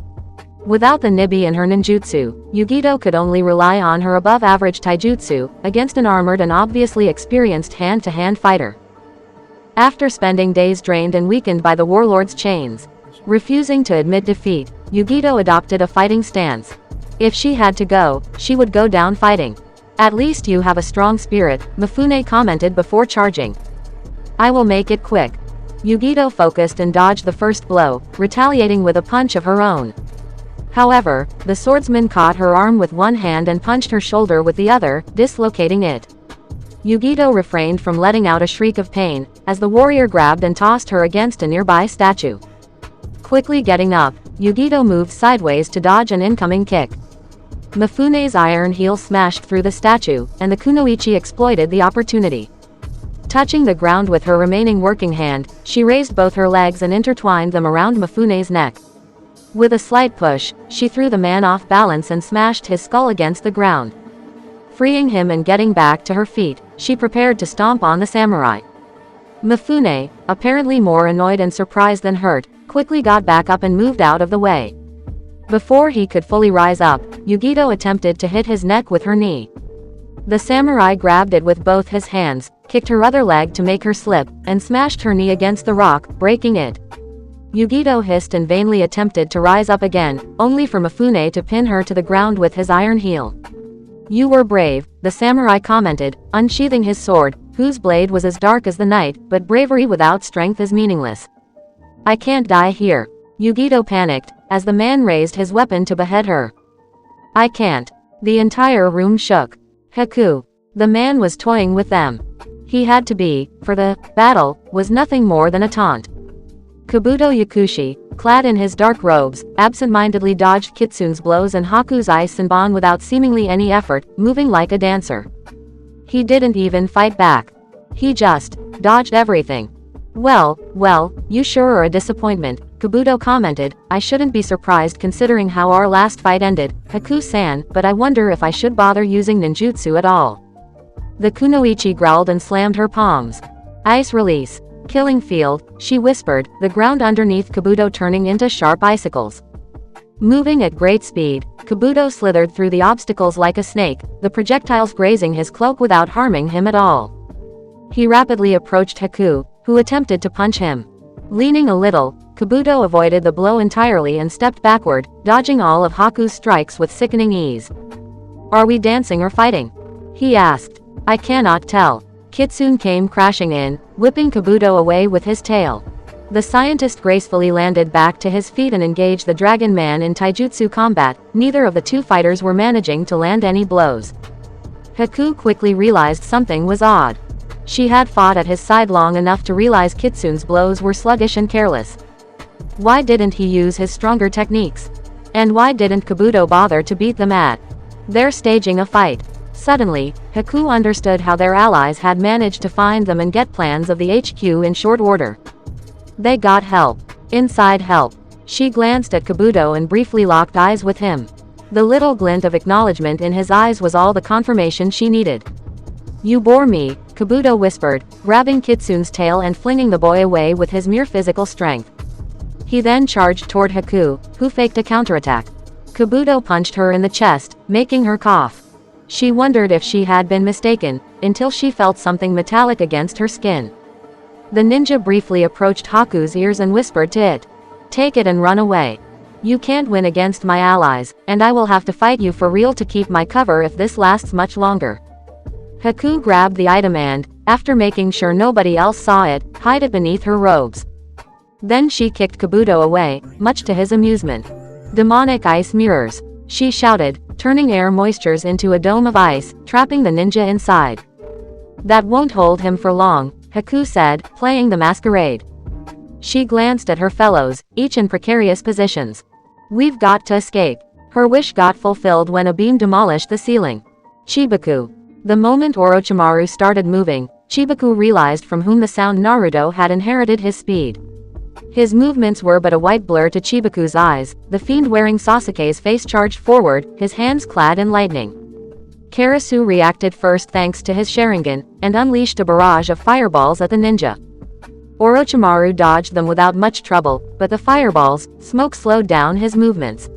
Without the Nibi and her ninjutsu, Yugito could only rely on her above-average taijutsu, against an armored and obviously experienced hand-to-hand fighter. After spending days drained and weakened by the warlord's chains, refusing to admit defeat, Yugito adopted a fighting stance. If she had to go, she would go down fighting. At least you have a strong spirit, Mifune commented before charging. I will make it quick. Yugito focused and dodged the first blow, retaliating with a punch of her own. However, the swordsman caught her arm with one hand and punched her shoulder with the other, dislocating it. Yugito refrained from letting out a shriek of pain, as the warrior grabbed and tossed her against a nearby statue. Quickly getting up, Yugito moved sideways to dodge an incoming kick. Mifune's iron heel smashed through the statue, and the kunoichi exploited the opportunity. Touching the ground with her remaining working hand, she raised both her legs and intertwined them around Mifune's neck. With a slight push, she threw the man off balance and smashed his skull against the ground. Freeing him and getting back to her feet, she prepared to stomp on the samurai. Mifune, apparently more annoyed and surprised than hurt, quickly got back up and moved out of the way. Before he could fully rise up, Yugito attempted to hit his neck with her knee. The samurai grabbed it with both his hands, kicked her other leg to make her slip, and smashed her knee against the rock, breaking it. Yugito hissed and vainly attempted to rise up again, only for Mifune to pin her to the ground with his iron heel. You were brave, the samurai commented, unsheathing his sword, whose blade was as dark as the night, but bravery without strength is meaningless. I can't die here. Yugito panicked, as the man raised his weapon to behead her. I can't. The entire room shook. Haku. The man was toying with them. He had to be, for the battle was nothing more than a taunt. Kabuto Yakushi, clad in his dark robes, absent-mindedly dodged Kitsune's blows and Haku's ice Senbon without seemingly any effort, moving like a dancer. He didn't even fight back. He just dodged everything. Well, you sure are a disappointment, Kabuto commented. I shouldn't be surprised considering how our last fight ended, Haku-san, but I wonder if I should bother using ninjutsu at all. The kunoichi growled and slammed her palms. Ice release. Killing field, she whispered, the ground underneath Kabuto turning into sharp icicles. Moving at great speed, Kabuto slithered through the obstacles like a snake, the projectiles grazing his cloak without harming him at all. He rapidly approached Haku, who attempted to punch him. Leaning a little, Kabuto avoided the blow entirely and stepped backward, dodging all of Haku's strikes with sickening ease. Are we dancing or fighting? He asked. I cannot tell. Kitsune came crashing in, whipping Kabuto away with his tail. The scientist gracefully landed back to his feet and engaged the Dragon Man in taijutsu combat. Neither of the two fighters were managing to land any blows. Haku quickly realized something was odd. She had fought at his side long enough to realize Kitsune's blows were sluggish and careless. Why didn't he use his stronger techniques? And why didn't Kabuto bother to beat them at? They're staging a fight. Suddenly, Haku understood how their allies had managed to find them and get plans of the HQ in short order. They got help. Inside help. She glanced at Kabuto and briefly locked eyes with him. The little glint of acknowledgement in his eyes was all the confirmation she needed. You bore me, Kabuto whispered, grabbing Kitsune's tail and flinging the boy away with his mere physical strength. He then charged toward Haku, who faked a counterattack. Kabuto punched her in the chest, making her cough. She wondered if she had been mistaken, until she felt something metallic against her skin. The ninja briefly approached Haku's ears and whispered to it, "Take it and run away. You can't win against my allies, and I will have to fight you for real to keep my cover if this lasts much longer." Haku grabbed the item and, after making sure nobody else saw it, hid it beneath her robes. Then she kicked Kabuto away, much to his amusement. "Demonic ice mirrors," she shouted, turning air moistures into a dome of ice, trapping the ninja inside. "That won't hold him for long," Haku said, playing the masquerade. She glanced at her fellows, each in precarious positions. "We've got to escape." Her wish got fulfilled when a beam demolished the ceiling. Chibaku. The moment Orochimaru started moving, Chibaku realized from whom the sound Naruto had inherited his speed. His movements were but a white blur to Chibaku's eyes. The fiend wearing Sasuke's face charged forward, his hands clad in lightning. Karasu reacted first thanks to his Sharingan, and unleashed a barrage of fireballs at the ninja. Orochimaru dodged them without much trouble, but the fireballs' smoke slowed down his movements.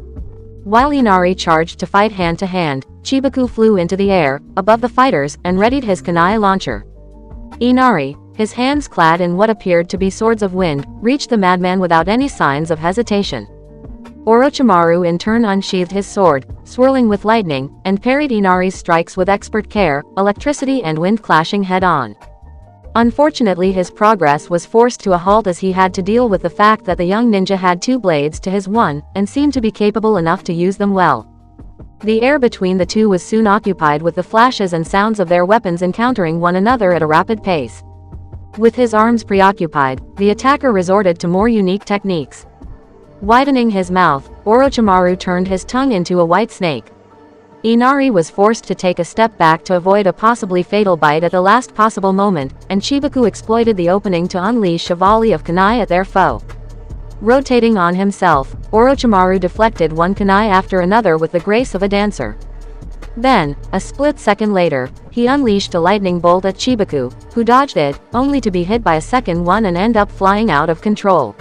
While Inari charged to fight hand-to-hand, Chibaku flew into the air, above the fighters, and readied his kunai launcher. Inari, his hands clad in what appeared to be swords of wind, reached the madman without any signs of hesitation. Orochimaru in turn unsheathed his sword, swirling with lightning, and parried Inari's strikes with expert care, electricity and wind clashing head-on. Unfortunately, his progress was forced to a halt as he had to deal with the fact that the young ninja had 2 blades to his 1, and seemed to be capable enough to use them well. The air between the two was soon occupied with the flashes and sounds of their weapons encountering one another at a rapid pace. With his arms preoccupied, the attacker resorted to more unique techniques. Widening his mouth, Orochimaru turned his tongue into a white snake. Inari was forced to take a step back to avoid a possibly fatal bite at the last possible moment, and Chibaku exploited the opening to unleash a volley of kunai at their foe. Rotating on himself, Orochimaru deflected one kunai after another with the grace of a dancer. Then, a split second later, he unleashed a lightning bolt at Chibaku, who dodged it, only to be hit by a second one and end up flying out of control.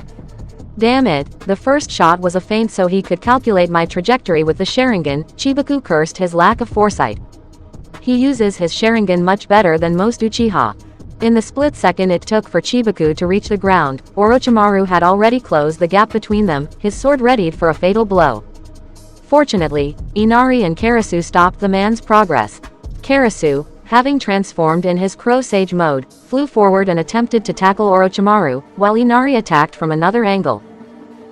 "Damn it, the first shot was a feint so he could calculate my trajectory with the Sharingan," Chibaku cursed his lack of foresight. He uses his Sharingan much better than most Uchiha. In the split second it took for Chibaku to reach the ground, Orochimaru had already closed the gap between them, his sword readied for a fatal blow. Fortunately, Inari and Karasu stopped the man's progress. Karasu, having transformed in his Crow Sage mode, flew forward and attempted to tackle Orochimaru, while Inari attacked from another angle.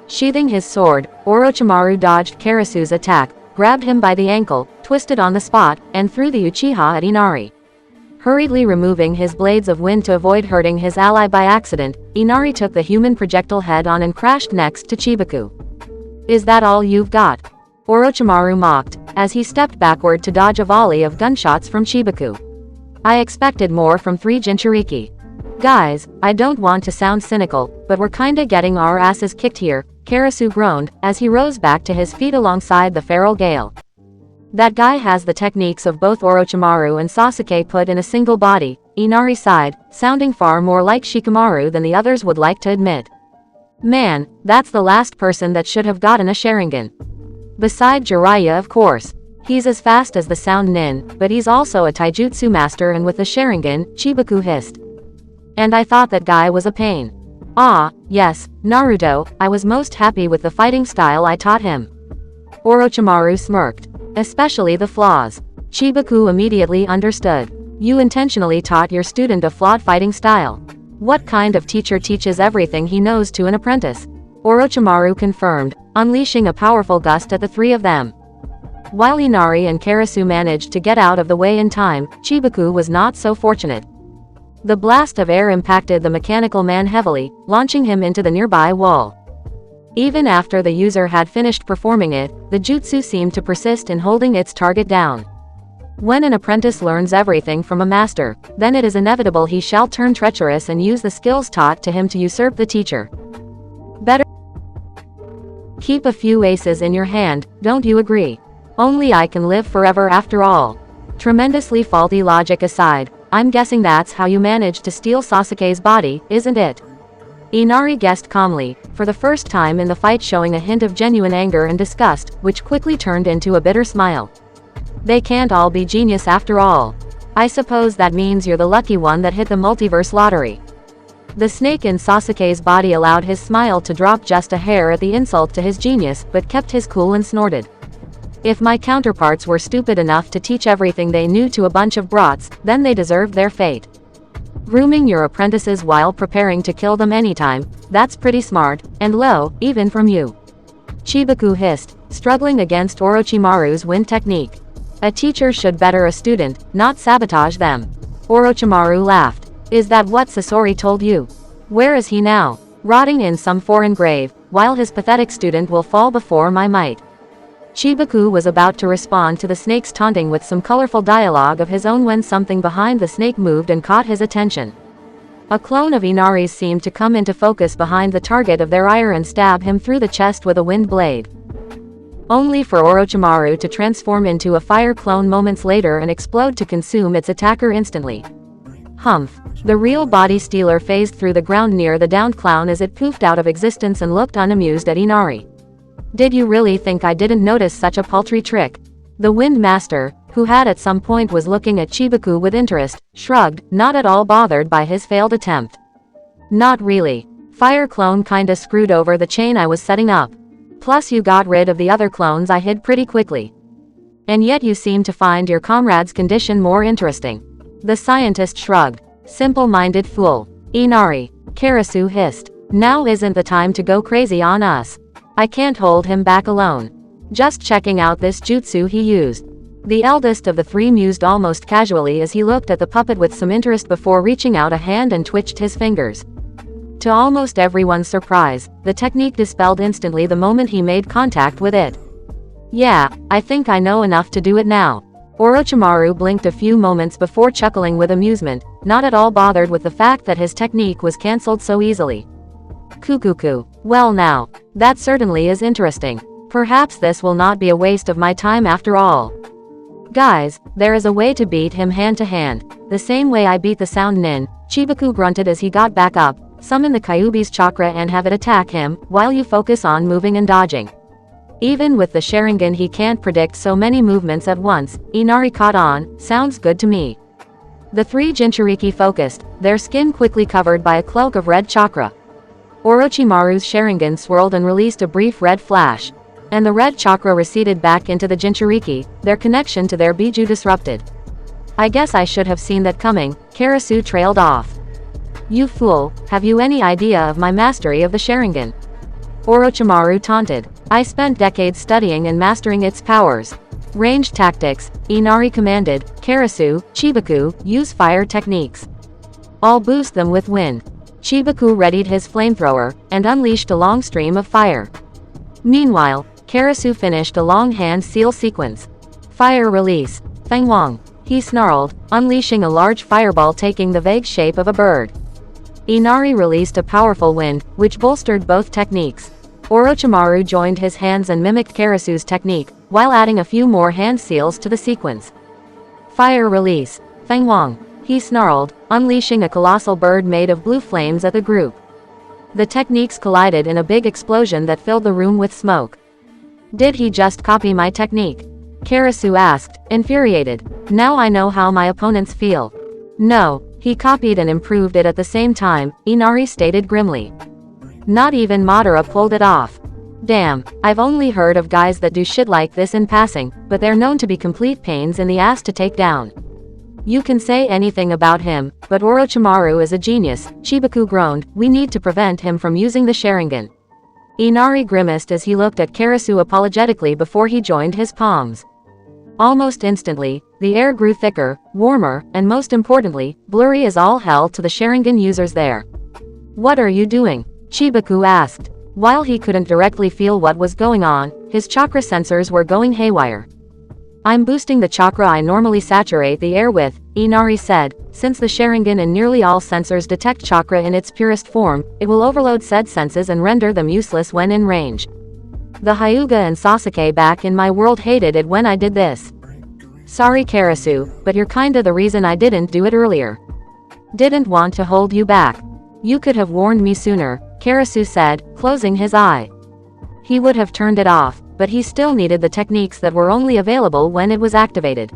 Sheathing his sword, Orochimaru dodged Karasu's attack, grabbed him by the ankle, twisted on the spot, and threw the Uchiha at Inari. Hurriedly removing his blades of wind to avoid hurting his ally by accident, Inari took the human projectile head-on and crashed next to Chibaku. "Is that all you've got?" Orochimaru mocked, as he stepped backward to dodge a volley of gunshots from Chibaku. "I expected more from 3 Jinchuriki. Guys, I don't want to sound cynical, but we're kinda getting our asses kicked here," Karasu groaned, as he rose back to his feet alongside the feral Gale. "That guy has the techniques of both Orochimaru and Sasuke put in a single body," Inari sighed, sounding far more like Shikamaru than the others would like to admit. "Man, that's the last person that should have gotten a Sharingan. Beside Jiraiya, of course. He's as fast as the Sound Nin, but he's also a taijutsu master, and with the Sharingan," Chibaku hissed. "And I thought that guy was a pain. Ah, yes, Naruto, I was most happy with the fighting style I taught him." Orochimaru smirked. "Especially the flaws." Chibaku immediately understood. "You intentionally taught your student a flawed fighting style. What kind of teacher teaches everything he knows to an apprentice?" Orochimaru confirmed, unleashing a powerful gust at the 3 of them. While Inari and Karasu managed to get out of the way in time, Chibaku was not so fortunate. The blast of air impacted the mechanical man heavily, launching him into the nearby wall. Even after the user had finished performing it, the jutsu seemed to persist in holding its target down. When an apprentice learns everything from a master, then it is inevitable he shall turn treacherous and use the skills taught to him to usurp the teacher. Better keep a few aces in your hand, don't you agree? Only I can live forever after all. Tremendously faulty logic aside, I'm guessing that's how you managed to steal Sasuke's body, isn't it? Inari guessed calmly, for the first time in the fight showing a hint of genuine anger and disgust, which quickly turned into a bitter smile. They can't all be genius after all. I suppose that means you're the lucky one that hit the multiverse lottery. The snake in Sasuke's body allowed his smile to drop just a hair at the insult to his genius, but kept his cool and snorted. If my counterparts were stupid enough to teach everything they knew to a bunch of brats, then they deserved their fate. Grooming your apprentices while preparing to kill them anytime, that's pretty smart, and low, even from you. Chibaku hissed, struggling against Orochimaru's wind technique. A teacher should better a student, not sabotage them. Orochimaru laughed. Is that what Sasori told you? Where is he now? Rotting in some foreign grave, while his pathetic student will fall before my might. Chibaku was about to respond to the snake's taunting with some colorful dialogue of his own when something behind the snake moved and caught his attention. A clone of Inari's seemed to come into focus behind the target of their ire and stab him through the chest with a wind blade. Only for Orochimaru to transform into a fire clone moments later and explode to consume its attacker instantly. Humph. The real body stealer phased through the ground near the downed clown as it poofed out of existence and looked unamused at Inari. Did you really think I didn't notice such a paltry trick? The Wind Master, who had at some point was looking at Chibaku with interest, shrugged, not at all bothered by his failed attempt. Not really. Fire clone kinda screwed over the chain I was setting up. Plus you got rid of the other clones I hid pretty quickly. And yet you seem to find your comrade's condition more interesting. The scientist shrugged. Simple-minded fool. Inari. Karasu hissed. Now isn't the time to go crazy on us. I can't hold him back alone. Just checking out this jutsu he used. The eldest of the three mused almost casually as he looked at the puppet with some interest before reaching out a hand and twitched his fingers. To almost everyone's surprise, the technique dispelled instantly the moment he made contact with it. Yeah, I think I know enough to do it now. Orochimaru blinked a few moments before chuckling with amusement, not at all bothered with the fact that his technique was cancelled so easily. Kukuku. Well now, that certainly is interesting. Perhaps this will not be a waste of my time after all. Guys, there is a way to beat him hand to hand. The same way I beat the Sound Nin, Chibaku grunted as he got back up. Summon the Kyuubi's chakra and have it attack him, while you focus on moving and dodging. Even with the Sharingan he can't predict so many movements at once. Inari caught on. Sounds good to me. The three Jinchuriki focused, their skin quickly covered by a cloak of red chakra. Orochimaru's Sharingan swirled and released a brief red flash. And the red chakra receded back into the Jinchuriki, their connection to their Biju disrupted. I guess I should have seen that coming. Karasu trailed off. You fool, have you any idea of my mastery of the Sharingan? Orochimaru taunted. I spent decades studying and mastering its powers. Ranged tactics, Inari commanded. Karasu, Chibaku, use fire techniques. I'll boost them with wind. Chibaku readied his flamethrower, and unleashed a long stream of fire. Meanwhile, Karasu finished a long hand seal sequence. Fire release. Feng Wang. He snarled, unleashing a large fireball taking the vague shape of a bird. Inari released a powerful wind, which bolstered both techniques. Orochimaru joined his hands and mimicked Karasu's technique, while adding a few more hand seals to the sequence. Fire release. Feng Wang. He snarled, unleashing a colossal bird made of blue flames at the group. The techniques collided in a big explosion that filled the room with smoke. Did he just copy my technique? Karasu asked, infuriated. Now I know how my opponents feel. No, he copied and improved it at the same time, Inari stated grimly. Not even Madara pulled it off. Damn, I've only heard of guys that do shit like this in passing, but they're known to be complete pains in the ass to take down. You can say anything about him, but Orochimaru is a genius. Chibaku groaned, we need to prevent him from using the Sharingan. Inari grimaced as he looked at Karasu apologetically before he joined his palms. Almost instantly, the air grew thicker, warmer, and most importantly, blurry as all hell to the Sharingan users there. What are you doing? Chibaku asked. While he couldn't directly feel what was going on, his chakra sensors were going haywire. I'm boosting the chakra I normally saturate the air with, Inari said. Since the Sharingan and nearly all sensors detect chakra in its purest form, it will overload said senses and render them useless when in range. The Hyuga and Sasuke back in my world hated it when I did this. Sorry Karasu, but you're kinda the reason I didn't do it earlier. Didn't want to hold you back. You could have warned me sooner, Karasu said, closing his eye. He would have turned it off, but he still needed the techniques that were only available when it was activated.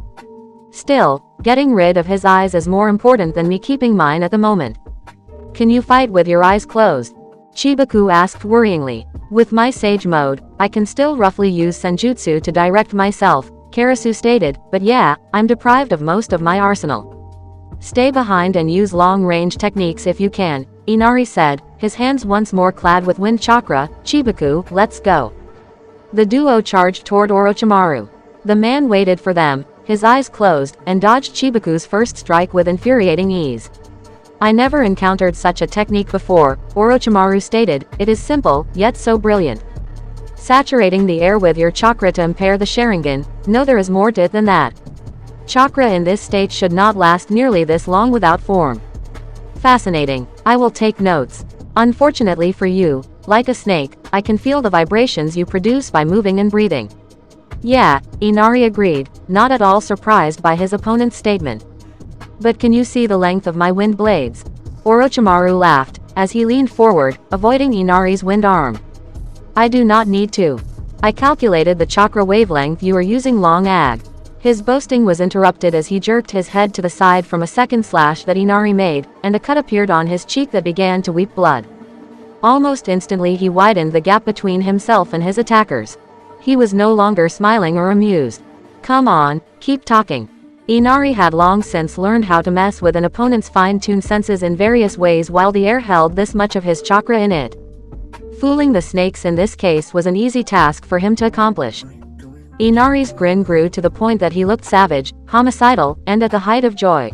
Still, getting rid of his eyes is more important than me keeping mine at the moment. Can you fight with your eyes closed? Chibaku asked worryingly. With my Sage mode, I can still roughly use Senjutsu to direct myself, Karasu stated, but yeah, I'm deprived of most of my arsenal. Stay behind and use long-range techniques if you can, Inari said, his hands once more clad with wind chakra. Chibaku, let's go. The duo charged toward Orochimaru. The man waited for them, his eyes closed, and dodged Chibaku's first strike with infuriating ease. I never encountered such a technique before, Orochimaru stated, it is simple, yet so brilliant. Saturating the air with your chakra to impair the Sharingan, no, there is more to it than that. Chakra in this state should not last nearly this long without form. Fascinating. I will take notes. Unfortunately for you, like a snake, I can feel the vibrations you produce by moving and breathing. Yeah, Inari agreed, not at all surprised by his opponent's statement. But can you see the length of my wind blades? Orochimaru laughed, as he leaned forward, avoiding Inari's wind arm. I do not need to. I calculated the chakra wavelength you are using. Long ag. His boasting was interrupted as he jerked his head to the side from a second slash that Inari made, and a cut appeared on his cheek that began to weep blood. Almost instantly he widened the gap between himself and his attackers. He was no longer smiling or amused. Come on, keep talking. Inari had long since learned how to mess with an opponent's fine-tuned senses in various ways while the air held this much of his chakra in it. Fooling the snakes in this case was an easy task for him to accomplish. Inari's grin grew to the point that he looked savage, homicidal, and at the height of joy.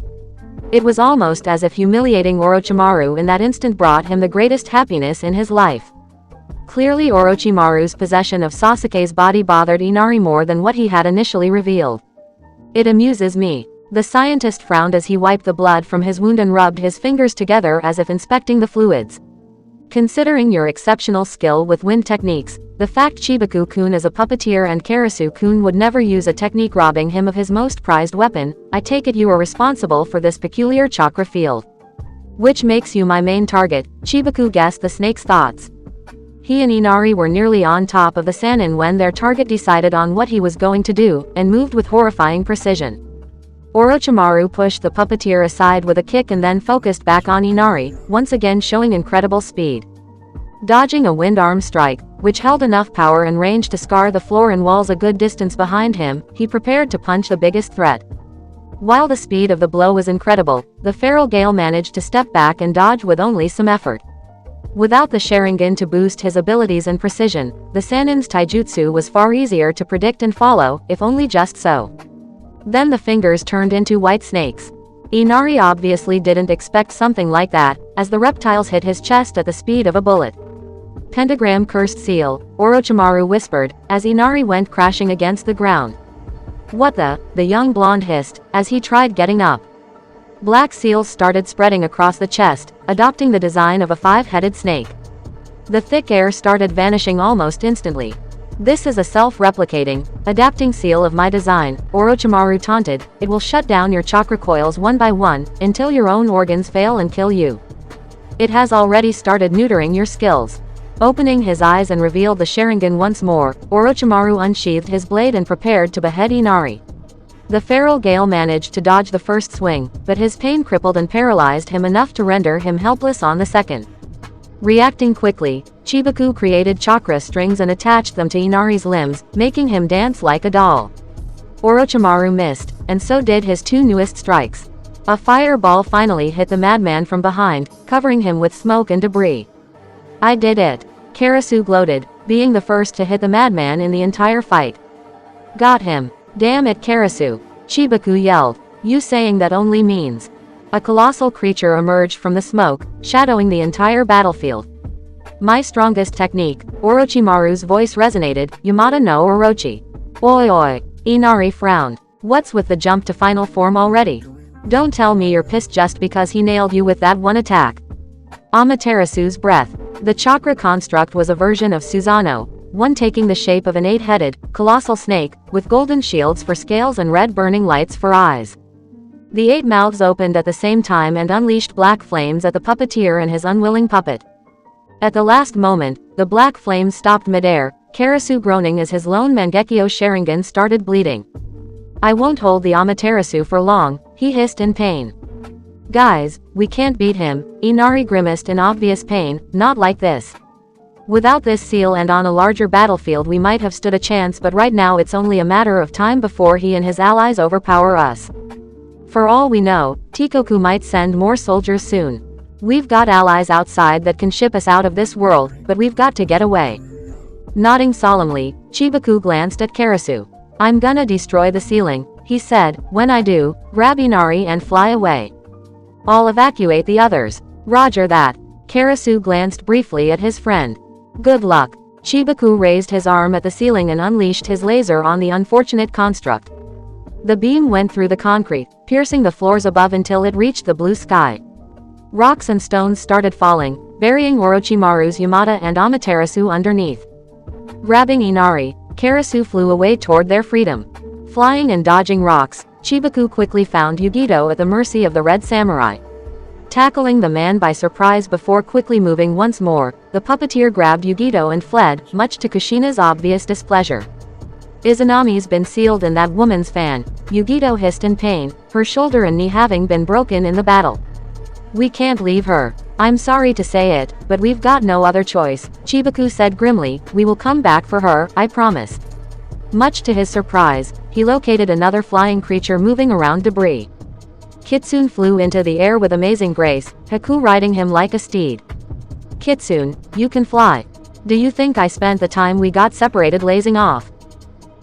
It was almost as if humiliating Orochimaru in that instant brought him the greatest happiness in his life. Clearly Orochimaru's possession of Sasuke's body bothered Inari more than what he had initially revealed. It amuses me. The scientist frowned as he wiped the blood from his wound and rubbed his fingers together as if inspecting the fluids. Considering your exceptional skill with wind techniques, the fact Chibaku-kun is a puppeteer and Karasu-kun would never use a technique robbing him of his most prized weapon, I take it you are responsible for this peculiar chakra field. Which makes you my main target, Chibaku guessed the snake's thoughts. He and Inari were nearly on top of the Sannin when their target decided on what he was going to do, and moved with horrifying precision. Orochimaru pushed the puppeteer aside with a kick and then focused back on Inari, once again showing incredible speed. Dodging a wind arm strike, which held enough power and range to scar the floor and walls a good distance behind him, he prepared to punch the biggest threat. While the speed of the blow was incredible, the feral Gale managed to step back and dodge with only some effort. Without the Sharingan to boost his abilities and precision, the Sannin's taijutsu was far easier to predict and follow, if only just so. Then the fingers turned into white snakes. Inari obviously didn't expect something like that, as the reptiles hit his chest at the speed of a bullet. Pentagram cursed seal, Orochimaru whispered, as Inari went crashing against the ground. What the young blonde hissed, as he tried getting up. Black seals started spreading across the chest, adopting the design of a five-headed snake. The thick air started vanishing almost instantly. This is a self-replicating, adapting seal of my design, Orochimaru taunted. It will shut down your chakra coils one by one, until your own organs fail and kill you. It has already started neutering your skills. Opening his eyes and revealed the Sharingan once more, Orochimaru unsheathed his blade and prepared to behead Inari. The feral Gale managed to dodge the first swing, but his pain crippled and paralyzed him enough to render him helpless on the second. Reacting quickly, Chibaku created chakra strings and attached them to Inari's limbs, making him dance like a doll. Orochimaru missed, and so did his two newest strikes. A fireball finally hit the madman from behind, covering him with smoke and debris. I did it. Karasu gloated, being the first to hit the madman in the entire fight. Got him. Damn it, Karasu. Chibaku yelled. You saying that only means. A colossal creature emerged from the smoke, shadowing the entire battlefield. My strongest technique, Orochimaru's voice resonated, Yamada no Orochi. Oi oi. Inari frowned. What's with the jump to final form already? Don't tell me you're pissed just because he nailed you with that one attack. Amaterasu's breath. The chakra construct was a version of Susanoo, one taking the shape of an 8-headed, colossal snake, with golden shields for scales and red burning lights for eyes. The 8 mouths opened at the same time and unleashed black flames at the puppeteer and his unwilling puppet. At the last moment, the black flames stopped midair, Karasu groaning as his lone Mangekyo Sharingan started bleeding. "I won't hold the Amaterasu for long," he hissed in pain. "Guys, we can't beat him," Inari grimaced in obvious pain, "not like this. Without this seal and on a larger battlefield we might have stood a chance, but right now it's only a matter of time before he and his allies overpower us. For all we know, Tikoku might send more soldiers soon. We've got allies outside that can ship us out of this world, but we've got to get away." Nodding solemnly, Chibaku glanced at Karasu. "I'm gonna destroy the ceiling," he said. "When I do, grab Inari and fly away. I'll evacuate the others." "Roger that." Karasu glanced briefly at his friend. "Good luck." Chibaku raised his arm at the ceiling and unleashed his laser on the unfortunate construct. The beam went through the concrete, piercing the floors above until it reached the blue sky. Rocks and stones started falling, burying Orochimaru's Yamata and Amaterasu underneath. Grabbing Inari, Karasu flew away toward their freedom. Flying and dodging rocks, Chibaku quickly found Yugito at the mercy of the Red Samurai. Tackling the man by surprise before quickly moving once more, the puppeteer grabbed Yugito and fled, much to Kushina's obvious displeasure. "Izanami's been sealed in that woman's fan," Yugito hissed in pain, her shoulder and knee having been broken in the battle. "We can't leave her. I'm sorry to say it, but we've got no other choice," Chibaku said grimly. "We will come back for her, I promise." Much to his surprise, he located another flying creature moving around debris. Kitsune flew into the air with amazing grace, Haku riding him like a steed. "Kitsune, you can fly. Do you think I spent the time we got separated lazing off?"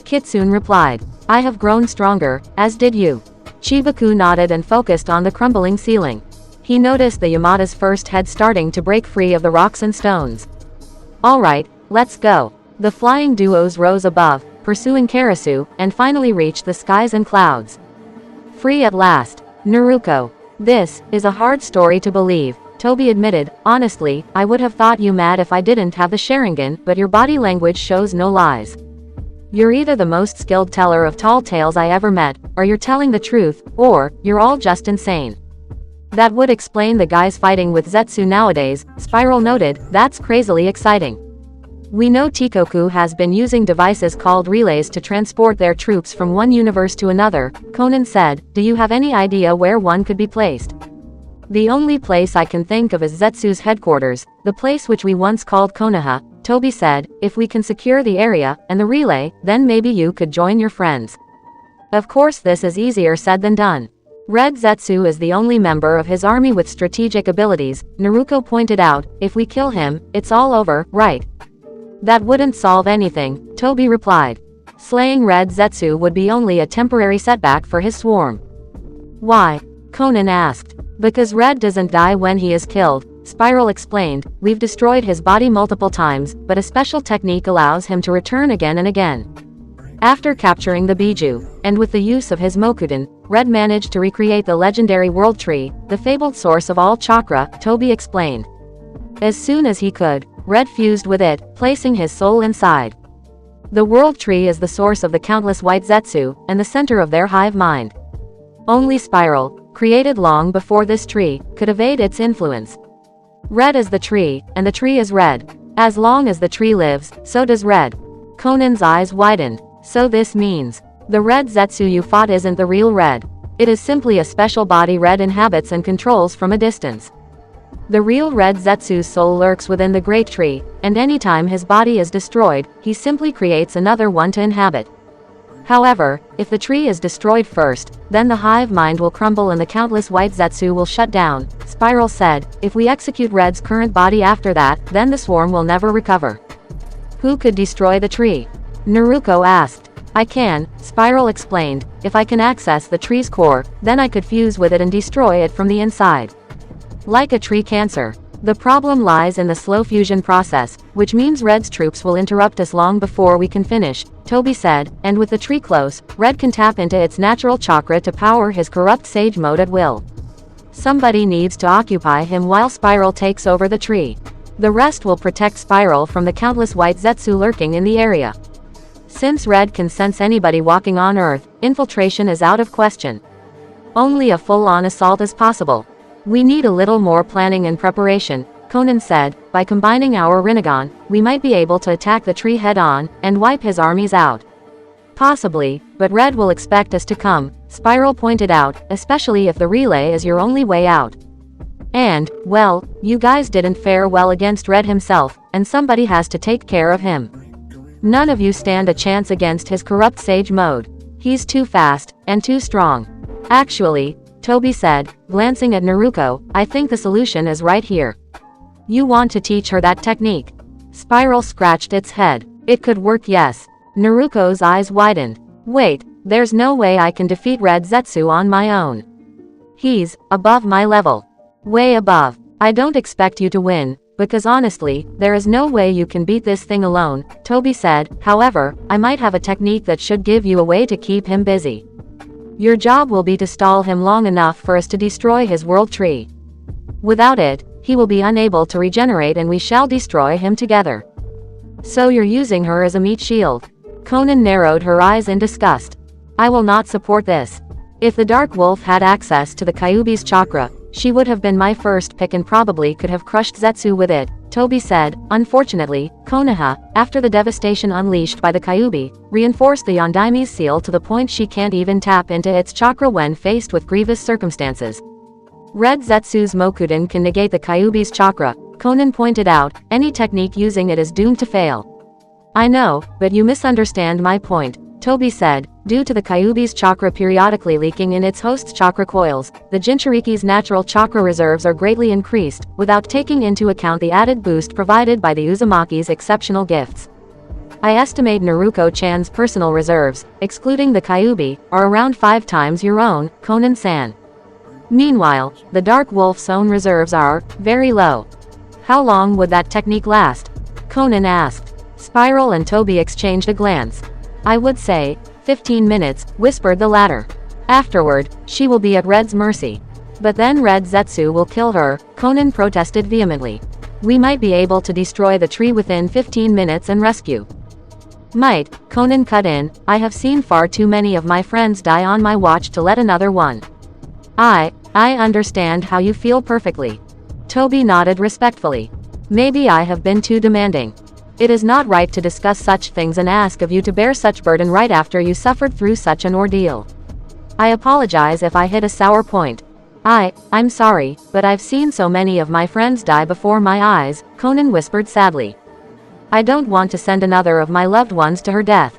Kitsune replied. "I have grown stronger, as did you." Chibaku nodded and focused on the crumbling ceiling. He noticed the Yamata's first head starting to break free of the rocks and stones. "Alright, let's go." The flying duos rose above, pursuing Karasu, and finally reached the skies and clouds. Free at last. "Naruto. This is a hard story to believe," Toby admitted. "Honestly, I would have thought you mad if I didn't have the Sharingan, but your body language shows no lies. You're either the most skilled teller of tall tales I ever met, or you're telling the truth, or you're all just insane." "That would explain the guys fighting with Zetsu nowadays," Spiral noted. "That's crazily exciting. We know Tikoku has been using devices called relays to transport their troops from one universe to another," Conan said. "Do you have any idea where one could be placed?" "The only place I can think of is Zetsu's headquarters, the place which we once called Konoha," Toby said. "If we can secure the area, and the relay, then maybe you could join your friends." Of course this is easier said than done. Red Zetsu is the only member of his army with strategic abilities, Naruto pointed out. "If we kill him, it's all over, right?" "That wouldn't solve anything," Toby replied. "Slaying Red Zetsu would be only a temporary setback for his swarm." "Why?" Conan asked. "Because Red doesn't die when he is killed," Spiral explained. "We've destroyed his body multiple times, but a special technique allows him to return again and again. After capturing the Biju, and with the use of his Mokudan, Red managed to recreate the legendary World Tree, the fabled source of all chakra," Toby explained. "As soon as he could, Red fused with it, placing his soul inside. The World Tree is the source of the countless white Zetsu, and the center of their hive mind. Only Spiral, created long before this tree, could evade its influence. Red is the tree, and the tree is red. As long as the tree lives, so does Red." Conan's eyes widened. "So this means, the Red Zetsu you fought isn't the real Red. It is simply a special body Red inhabits and controls from a distance. The real Red Zetsu's soul lurks within the Great Tree, and anytime his body is destroyed, he simply creates another one to inhabit. However, if the tree is destroyed first, then the hive mind will crumble and the countless white Zetsu will shut down," Spiral said. "If we execute Red's current body after that, then the swarm will never recover." "Who could destroy the tree?" Naruto asked. "I can," Spiral explained. "If I can access the tree's core, then I could fuse with it and destroy it from the inside. Like a tree cancer. The problem lies in the slow fusion process, which means Red's troops will interrupt us long before we can finish," Toby said, "and with the tree close, Red can tap into its natural chakra to power his corrupt sage mode at will. Somebody needs to occupy him while Spiral takes over the tree. The rest will protect Spiral from the countless white Zetsu lurking in the area. Since Red can sense anybody walking on Earth, infiltration is out of question." Only a full-on assault is possible. We need a little more planning and preparation, Conan said. By combining our Rinnegan, we might be able to attack the tree head-on, and wipe his armies out. Possibly, but Red will expect us to come, Spiral pointed out, especially if the relay is your only way out. And, well, you guys didn't fare well against Red himself, and somebody has to take care of him. None of you stand a chance against his corrupt sage mode. He's too fast, and too strong. Actually, Toby said, glancing at Naruto, I think the solution is right here. You want to teach her that technique? Spiral scratched its head. It could work, yes. Naruto's eyes widened. Wait, there's no way I can defeat Red Zetsu on my own. He's above my level. Way above. I don't expect you to win, because honestly, there is no way you can beat this thing alone, Toby said. However, I might have a technique that should give you a way to keep him busy. Your job will be to stall him long enough for us to destroy his world tree. Without it, he will be unable to regenerate and we shall destroy him together. So you're using her as a meat shield? Conan narrowed her eyes in disgust. I will not support this. If the Dark Wolf had access to the Kyuubi's chakra, she would have been my first pick and probably could have crushed Zetsu with it, Toby said. Unfortunately, Konoha, after the devastation unleashed by the Kyuubi, reinforced the Yondaime's seal to the point she can't even tap into its chakra when faced with grievous circumstances. Red Zetsu's Mokuden can negate the Kyuubi's chakra, Conan pointed out. Any technique using it is doomed to fail. I know, but you misunderstand my point, Toby said. Due to the Kyuubi's chakra periodically leaking in its host's chakra coils, the Jinchuriki's natural chakra reserves are greatly increased, without taking into account the added boost provided by the Uzumaki's exceptional gifts. I estimate Naruto-chan's personal reserves, excluding the Kyuubi, are around 5 times your own, Conan-san. Meanwhile, the Dark Wolf's own reserves are very low. How long would that technique last? Conan asked. Spiral and Toby exchanged a glance. I would say 15 minutes, whispered the latter. Afterward, she will be at Red's mercy. But then Red Zetsu will kill her, Conan protested vehemently. We might be able to destroy the tree within 15 minutes and rescue. Might, Conan cut in. I have seen far too many of my friends die on my watch to let another one. I understand how you feel perfectly. Toby nodded respectfully. Maybe I have been too demanding. It is not right to discuss such things and ask of you to bear such burden right after you suffered through such an ordeal. I apologize if I hit a sour point. I'm sorry, but I've seen so many of my friends die before my eyes, Conan whispered sadly. I don't want to send another of my loved ones to her death.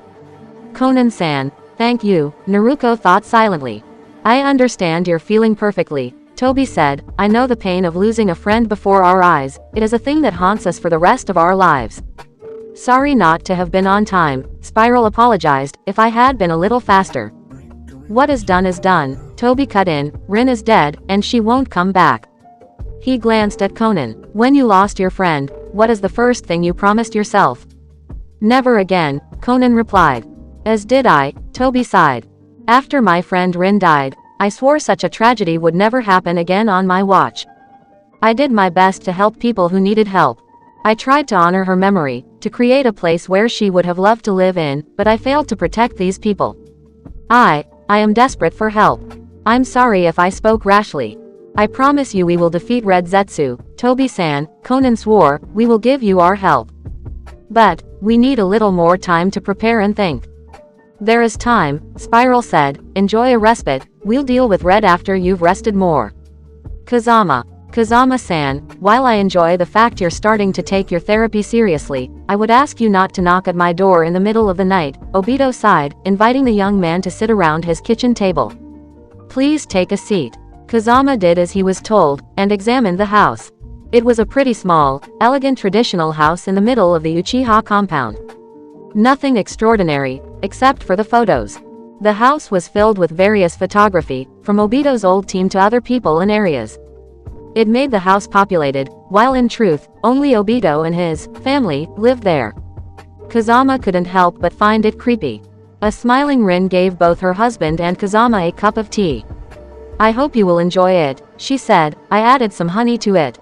Conan-san, thank you, Naruto thought silently. I understand you're feeling perfectly, Toby said. I know the pain of losing a friend before our eyes. It is a thing that haunts us for the rest of our lives. Sorry not to have been on time, Spiral apologized. If I had been a little faster. What is done, Toby cut in. Rin is dead, and she won't come back. He glanced at Conan. When you lost your friend, what is the first thing you promised yourself? Never again, Conan replied. As did I, Toby sighed. After my friend Rin died, I swore such a tragedy would never happen again on my watch. I did my best to help people who needed help. I tried to honor her memory, to create a place where she would have loved to live in, but I failed to protect these people. I am desperate for help. I'm sorry if I spoke rashly. I promise you we will defeat Red Zetsu, Toby-san, Conan swore. We will give you our help. But, we need a little more time to prepare and think. There is time, Spiral said. Enjoy a respite. We'll deal with Red after you've rested more. Kazama-san, while I enjoy the fact you're starting to take your therapy seriously, I would ask you not to knock at my door in the middle of the night, Obito sighed, inviting the young man to sit around his kitchen table. Please take a seat. Kazama did as he was told, and examined the house. It was a pretty small, elegant traditional house in the middle of the Uchiha compound. Nothing extraordinary, except for the photos. The house was filled with various photography, from Obito's old team to other people and areas. It made the house populated, while in truth, only Obito and his family lived there. Kazama couldn't help but find it creepy. A smiling Rin gave both her husband and Kazama a cup of tea. I hope you will enjoy it, she said. I added some honey to it.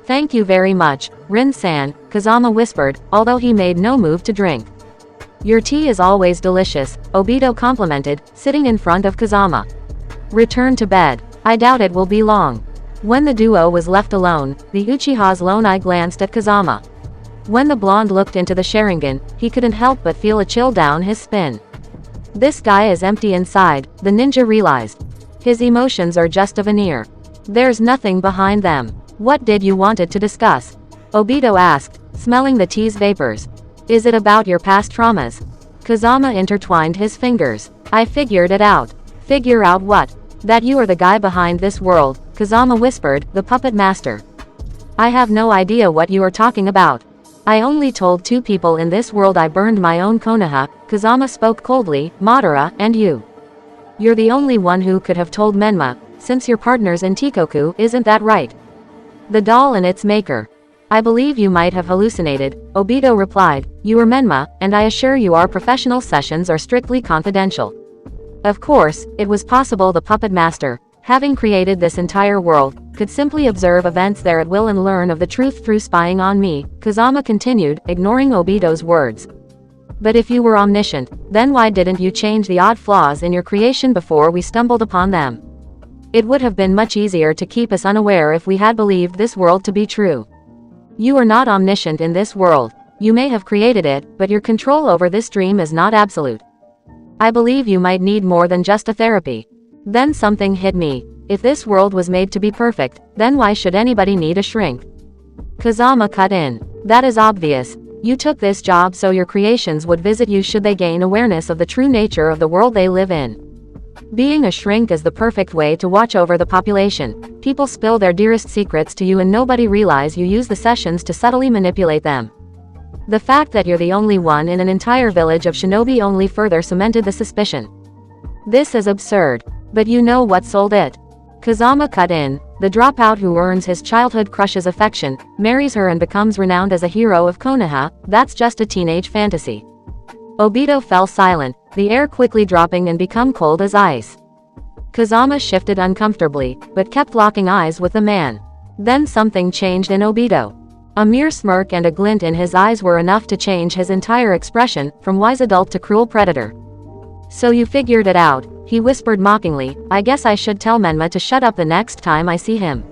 Thank you very much, Rin-san, Kazama whispered, although he made no move to drink. Your tea is always delicious, Obito complimented, sitting in front of Kazama. Return to bed. I doubt it will be long. When the duo was left alone, the Uchiha's lone eye glanced at Kazama. When the blonde looked into the Sharingan, he couldn't help but feel a chill down his spine. This guy is empty inside, the ninja realized. His emotions are just a veneer. There's nothing behind them. What did you wanted to discuss? Obito asked, smelling the tea's vapors. Is it about your past traumas? Kazama intertwined his fingers. I figured it out. Figure out what? That you are the guy behind this world, Kazama whispered, the puppet master. I have no idea what you are talking about. I only told 2 people in this world I burned my own Konoha, Kazama spoke coldly, Madara, and you. You're the only one who could have told Menma, since your partner's in Tikoku, isn't that right? The doll and its maker. I believe you might have hallucinated, Obito replied, you are Menma, and I assure you our professional sessions are strictly confidential. Of course, it was possible the puppet master, having created this entire world, could simply observe events there at will and learn of the truth through spying on me, Kazama continued, ignoring Obito's words. But if you were omniscient, then why didn't you change the odd flaws in your creation before we stumbled upon them? It would have been much easier to keep us unaware if we had believed this world to be true. You are not omniscient in this world. You may have created it, but your control over this dream is not absolute. I believe you might need more than just a therapy. Then something hit me. If this world was made to be perfect, then why should anybody need a shrink? Kazama cut in. That is obvious. You took this job so your creations would visit you should they gain awareness of the true nature of the world they live in. Being a shrink is the perfect way to watch over the population. People spill their dearest secrets to you and nobody realize you use the sessions to subtly manipulate them. The fact that you're the only one in an entire village of shinobi only further cemented the suspicion. This is absurd. But you know what sold it. Kazama cut in, the dropout who earns his childhood crush's affection, marries her and becomes renowned as a hero of Konoha, that's just a teenage fantasy. Obito fell silent, the air quickly dropping and become cold as ice. Kazama shifted uncomfortably, but kept locking eyes with the man. Then something changed in Obito. A mere smirk and a glint in his eyes were enough to change his entire expression, from wise adult to cruel predator. So you figured it out, he whispered mockingly, I guess I should tell Menma to shut up the next time I see him.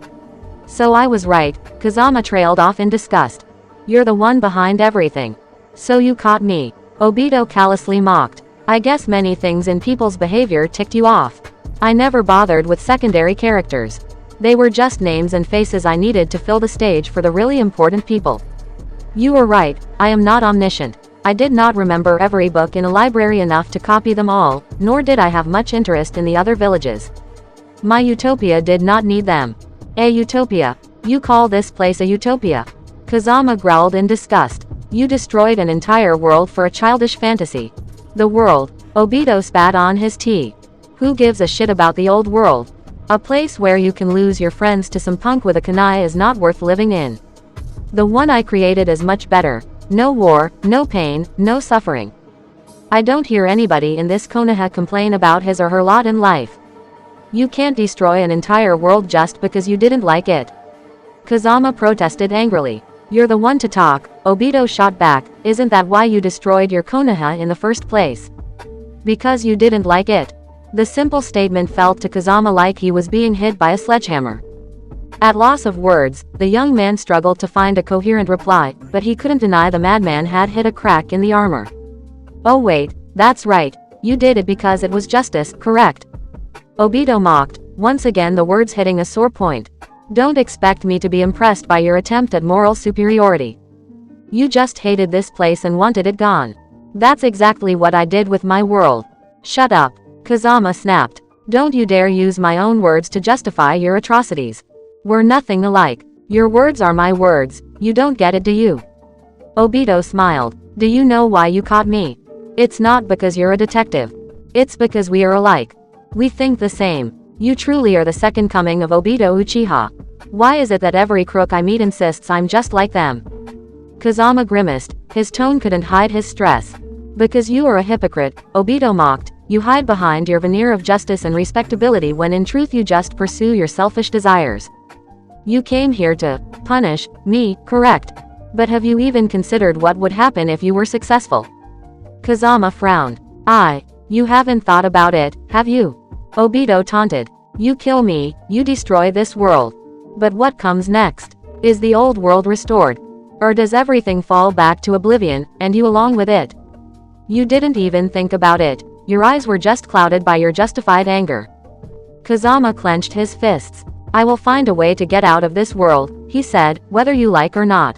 So I was right, Kazama trailed off in disgust. You're the one behind everything. So you caught me. Obito callously mocked. I guess many things in people's behavior ticked you off. I never bothered with secondary characters. They were just names and faces I needed to fill the stage for the really important people. You were right, I am not omniscient. I did not remember every book in a library enough to copy them all, nor did I have much interest in the other villages. My utopia did not need them. A utopia? You call this place a utopia? Kazama growled in disgust. You destroyed an entire world for a childish fantasy. The world. Obito spat on his tea. Who gives a shit about the old world? A place where you can lose your friends to some punk with a kunai is not worth living in. The one I created is much better. No war, no pain, no suffering. I don't hear anybody in this Konoha complain about his or her lot in life. You can't destroy an entire world just because you didn't like it. Kazama protested angrily. You're the one to talk, Obito shot back, isn't that why you destroyed your Konoha in the first place? Because you didn't like it. The simple statement felt to Kazama like he was being hit by a sledgehammer. At loss of words, the young man struggled to find a coherent reply, but he couldn't deny the madman had hit a crack in the armor. Oh wait, that's right, you did it because it was justice, correct? Obito mocked, once again the words hitting a sore point. Don't expect me to be impressed by your attempt at moral superiority. You just hated this place and wanted it gone. That's exactly what I did with my world. Shut up, Kazama snapped. Don't you dare use my own words to justify your atrocities. We're nothing alike. Your words are my words, you don't get it, do you? Obito smiled. Do you know why you caught me? It's not because you're a detective. It's because we are alike. We think the same. You truly are the second coming of Obito Uchiha. Why is it that every crook I meet insists I'm just like them? Kazama grimaced, his tone couldn't hide his stress. Because you are a hypocrite, Obito mocked, you hide behind your veneer of justice and respectability when in truth you just pursue your selfish desires. You came here to punish me, correct? But have you even considered what would happen if you were successful? Kazama frowned. You haven't thought about it, have you? Obito taunted. You kill me, you destroy this world. But what comes next? Is the old world restored? Or does everything fall back to oblivion, and you along with it? You didn't even think about it. Your eyes were just clouded by your justified anger. Kazama clenched his fists. I will find a way to get out of this world, he said, whether you like or not.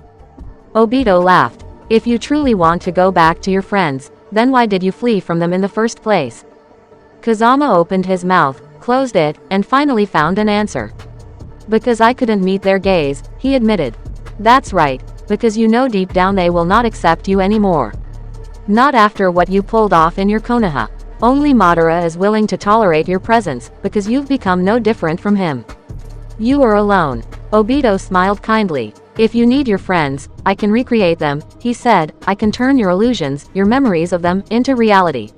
Obito laughed. If you truly want to go back to your friends, then why did you flee from them in the first place? Kazama opened his mouth, closed it, and finally found an answer. Because I couldn't meet their gaze, he admitted. That's right, because you know deep down they will not accept you anymore. Not after what you pulled off in your Konoha. Only Madara is willing to tolerate your presence, because you've become no different from him. You are alone. Obito smiled kindly. If you need your friends, I can recreate them, he said. I can turn your illusions, your memories of them, into reality.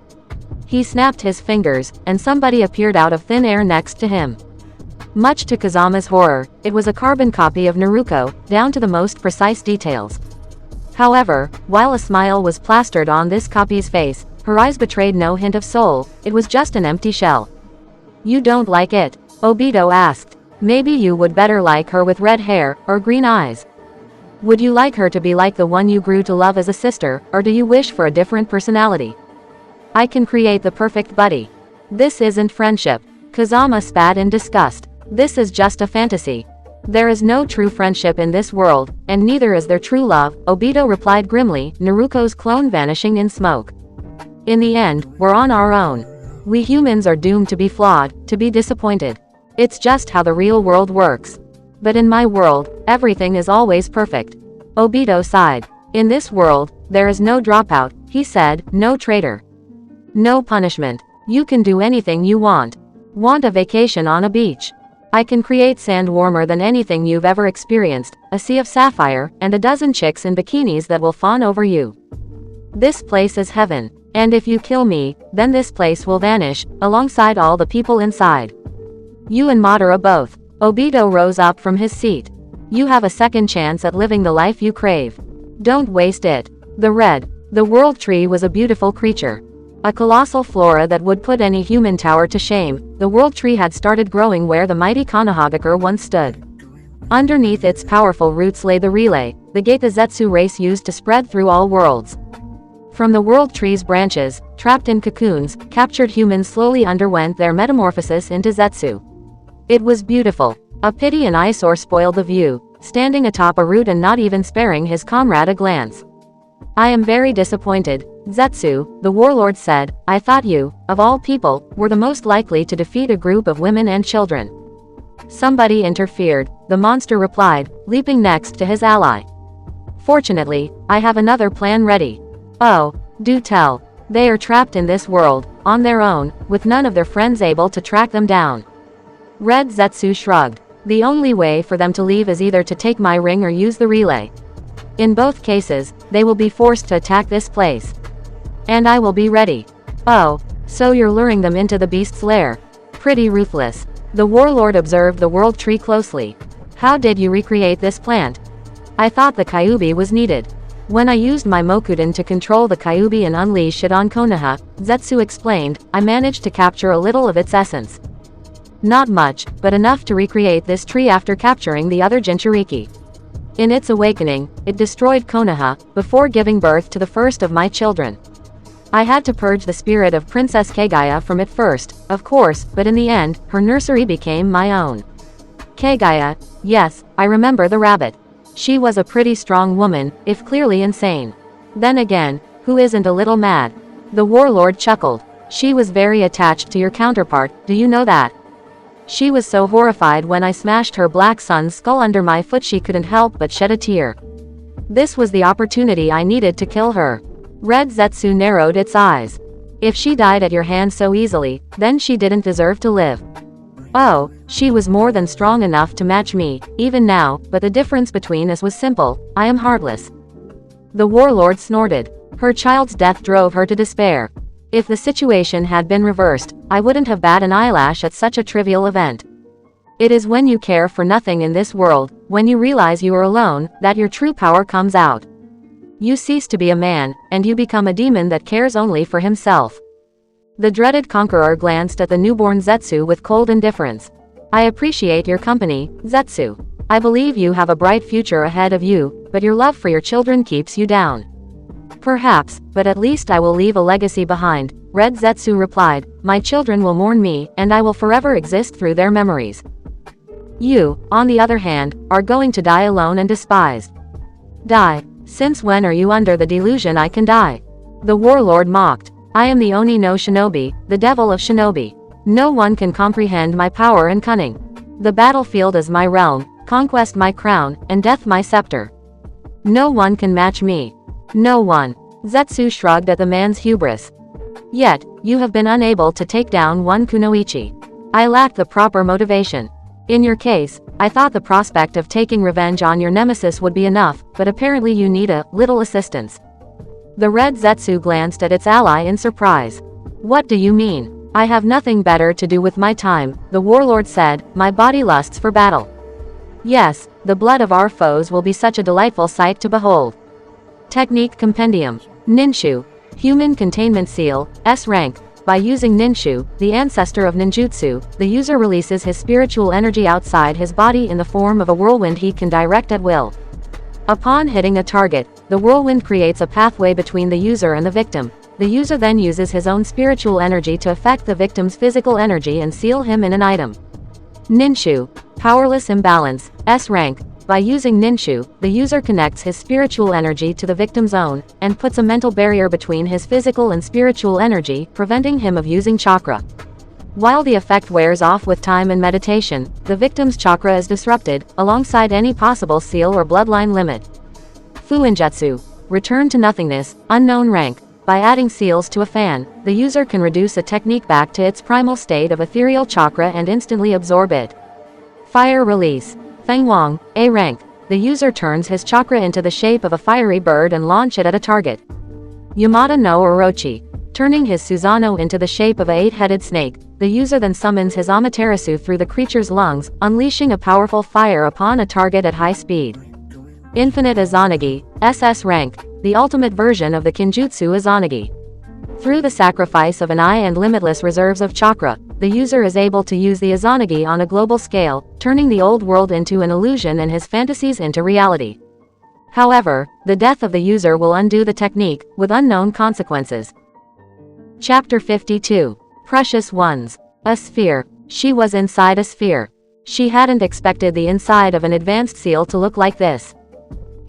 He snapped his fingers, and somebody appeared out of thin air next to him. Much to Kazama's horror, it was a carbon copy of Naruto, down to the most precise details. However, while a smile was plastered on this copy's face, her eyes betrayed no hint of soul. It was just an empty shell. You don't like it? Obito asked. Maybe you would better like her with red hair, or green eyes. Would you like her to be like the one you grew to love as a sister, or do you wish for a different personality? I can create the perfect buddy. This isn't friendship. Kazama spat in disgust. This is just a fantasy. There is no true friendship in this world, and neither is there true love, Obito replied grimly, Naruto's clone vanishing in smoke. In the end, we're on our own. We humans are doomed to be flawed, to be disappointed. It's just how the real world works. But in my world, everything is always perfect. Obito sighed. In this world, there is no dropout, he said, no traitor. No punishment. You can do anything you want. Want a vacation on a beach? I can create sand warmer than anything you've ever experienced, a sea of sapphire, and a dozen chicks in bikinis that will fawn over you. This place is heaven. And if you kill me, then this place will vanish, alongside all the people inside. You and Madara both. Obito rose up from his seat. You have a second chance at living the life you crave. Don't waste it. The world tree was a beautiful creature. A colossal flora that would put any human tower to shame. The world tree had started growing where the mighty Konohagakure once stood. Underneath its powerful roots lay the relay, the gate the Zetsu race used to spread through all worlds. From the world tree's branches, trapped in cocoons, captured humans slowly underwent their metamorphosis into Zetsu. It was beautiful. A pity an eyesore spoiled the view, standing atop a root and not even sparing his comrade a glance. I am very disappointed, Zetsu, the warlord said. I thought you, of all people, were the most likely to defeat a group of women and children. Somebody interfered, the monster replied, leaping next to his ally. Fortunately, I have another plan ready. Oh, do tell. They are trapped in this world, on their own, with none of their friends able to track them down. Red Zetsu shrugged. The only way for them to leave is either to take my ring or use the relay. In both cases, they will be forced to attack this place. And I will be ready. Oh, so you're luring them into the beast's lair. Pretty ruthless. The warlord observed the world tree closely. How did you recreate this plant? I thought the Kyuubi was needed. When I used my Mokuden to control the Kyuubi and unleash it on Konoha, Zetsu explained, I managed to capture a little of its essence. Not much, but enough to recreate this tree after capturing the other Jinchuriki. In its awakening, it destroyed Konoha, before giving birth to the first of my children. I had to purge the spirit of Princess Kagaya from it first, of course, but in the end, her nursery became my own. Kagaya, yes, I remember the rabbit. She was a pretty strong woman, if clearly insane. Then again, who isn't a little mad? The warlord chuckled. She was very attached to your counterpart, do you know that? She was so horrified when I smashed her black son's skull under my foot she couldn't help but shed a tear. This was the opportunity I needed to kill her. Red Zetsu narrowed its eyes. If she died at your hands so easily, then she didn't deserve to live. Oh, she was more than strong enough to match me, even now, but the difference between us was simple, I am heartless. The warlord snorted. Her child's death drove her to despair. If the situation had been reversed, I wouldn't have bat an eyelash at such a trivial event. It is when you care for nothing in this world, when you realize you are alone, that your true power comes out. You cease to be a man, and you become a demon that cares only for himself. The dreaded conqueror glanced at the newborn Zetsu with cold indifference. I appreciate your company, Zetsu. I believe you have a bright future ahead of you, but your love for your children keeps you down. Perhaps, but at least I will leave a legacy behind, Red Zetsu replied. My children will mourn me, and I will forever exist through their memories. You, on the other hand, are going to die alone and despised. Die? Since when are you under the delusion I can die? The warlord mocked. I am the Oni no Shinobi, the devil of shinobi. No one can comprehend my power and cunning. The battlefield is my realm, conquest my crown, and death my scepter. No one can match me. No one. Zetsu shrugged at the man's hubris. Yet, you have been unable to take down one kunoichi. I lack the proper motivation. In your case, I thought the prospect of taking revenge on your nemesis would be enough, but apparently you need a little assistance. The Red Zetsu glanced at its ally in surprise. What do you mean? I have nothing better to do with my time, the warlord said, my body lusts for battle. Yes, the blood of our foes will be such a delightful sight to behold. Technique Compendium. Ninshu. Human Containment Seal, S rank. By using Ninshu, the ancestor of ninjutsu, the user releases his spiritual energy outside his body in the form of a whirlwind he can direct at will. Upon hitting a target, the whirlwind creates a pathway between the user and the victim. The user then uses his own spiritual energy to affect the victim's physical energy and seal him in an item. Ninshu. Powerless Imbalance, S rank. By using Ninshu, the user connects his spiritual energy to the victim's own, and puts a mental barrier between his physical and spiritual energy, preventing him of using chakra. While the effect wears off with time and meditation, the victim's chakra is disrupted, alongside any possible seal or bloodline limit. Fuinjutsu. Return to nothingness, unknown rank. By adding seals to a fan, the user can reduce a technique back to its primal state of ethereal chakra and instantly absorb it. Fire Release. Fengwang, A rank. The user turns his chakra into the shape of a fiery bird and launch it at a target. Yamada no Orochi. Turning his Susanoo into the shape of a 8-headed snake, the user then summons his Amaterasu through the creature's lungs, unleashing a powerful fire upon a target at high speed. Infinite Izanagi, SS rank. The ultimate version of the Kinjutsu Izanagi. Through the sacrifice of an eye and limitless reserves of chakra, the user is able to use the Izanagi on a global scale, turning the old world into an illusion and his fantasies into reality. However, the death of the user will undo the technique, with unknown consequences. Chapter 52. Precious Ones. A sphere. She was inside a sphere. She hadn't expected the inside of an advanced seal to look like this.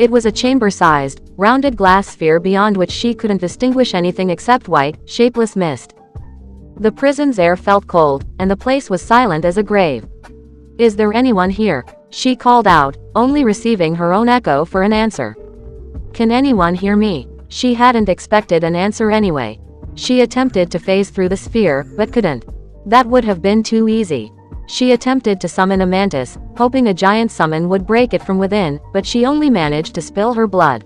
It was a chamber-sized, rounded glass sphere beyond which she couldn't distinguish anything except white, shapeless mist. The prison's air felt cold, and the place was silent as a grave. Is there anyone here? She called out, only receiving her own echo for an answer. Can anyone hear me? She hadn't expected an answer anyway. She attempted to phase through the sphere, but couldn't. That would have been too easy. She attempted to summon a mantis, hoping a giant summon would break it from within, but she only managed to spill her blood.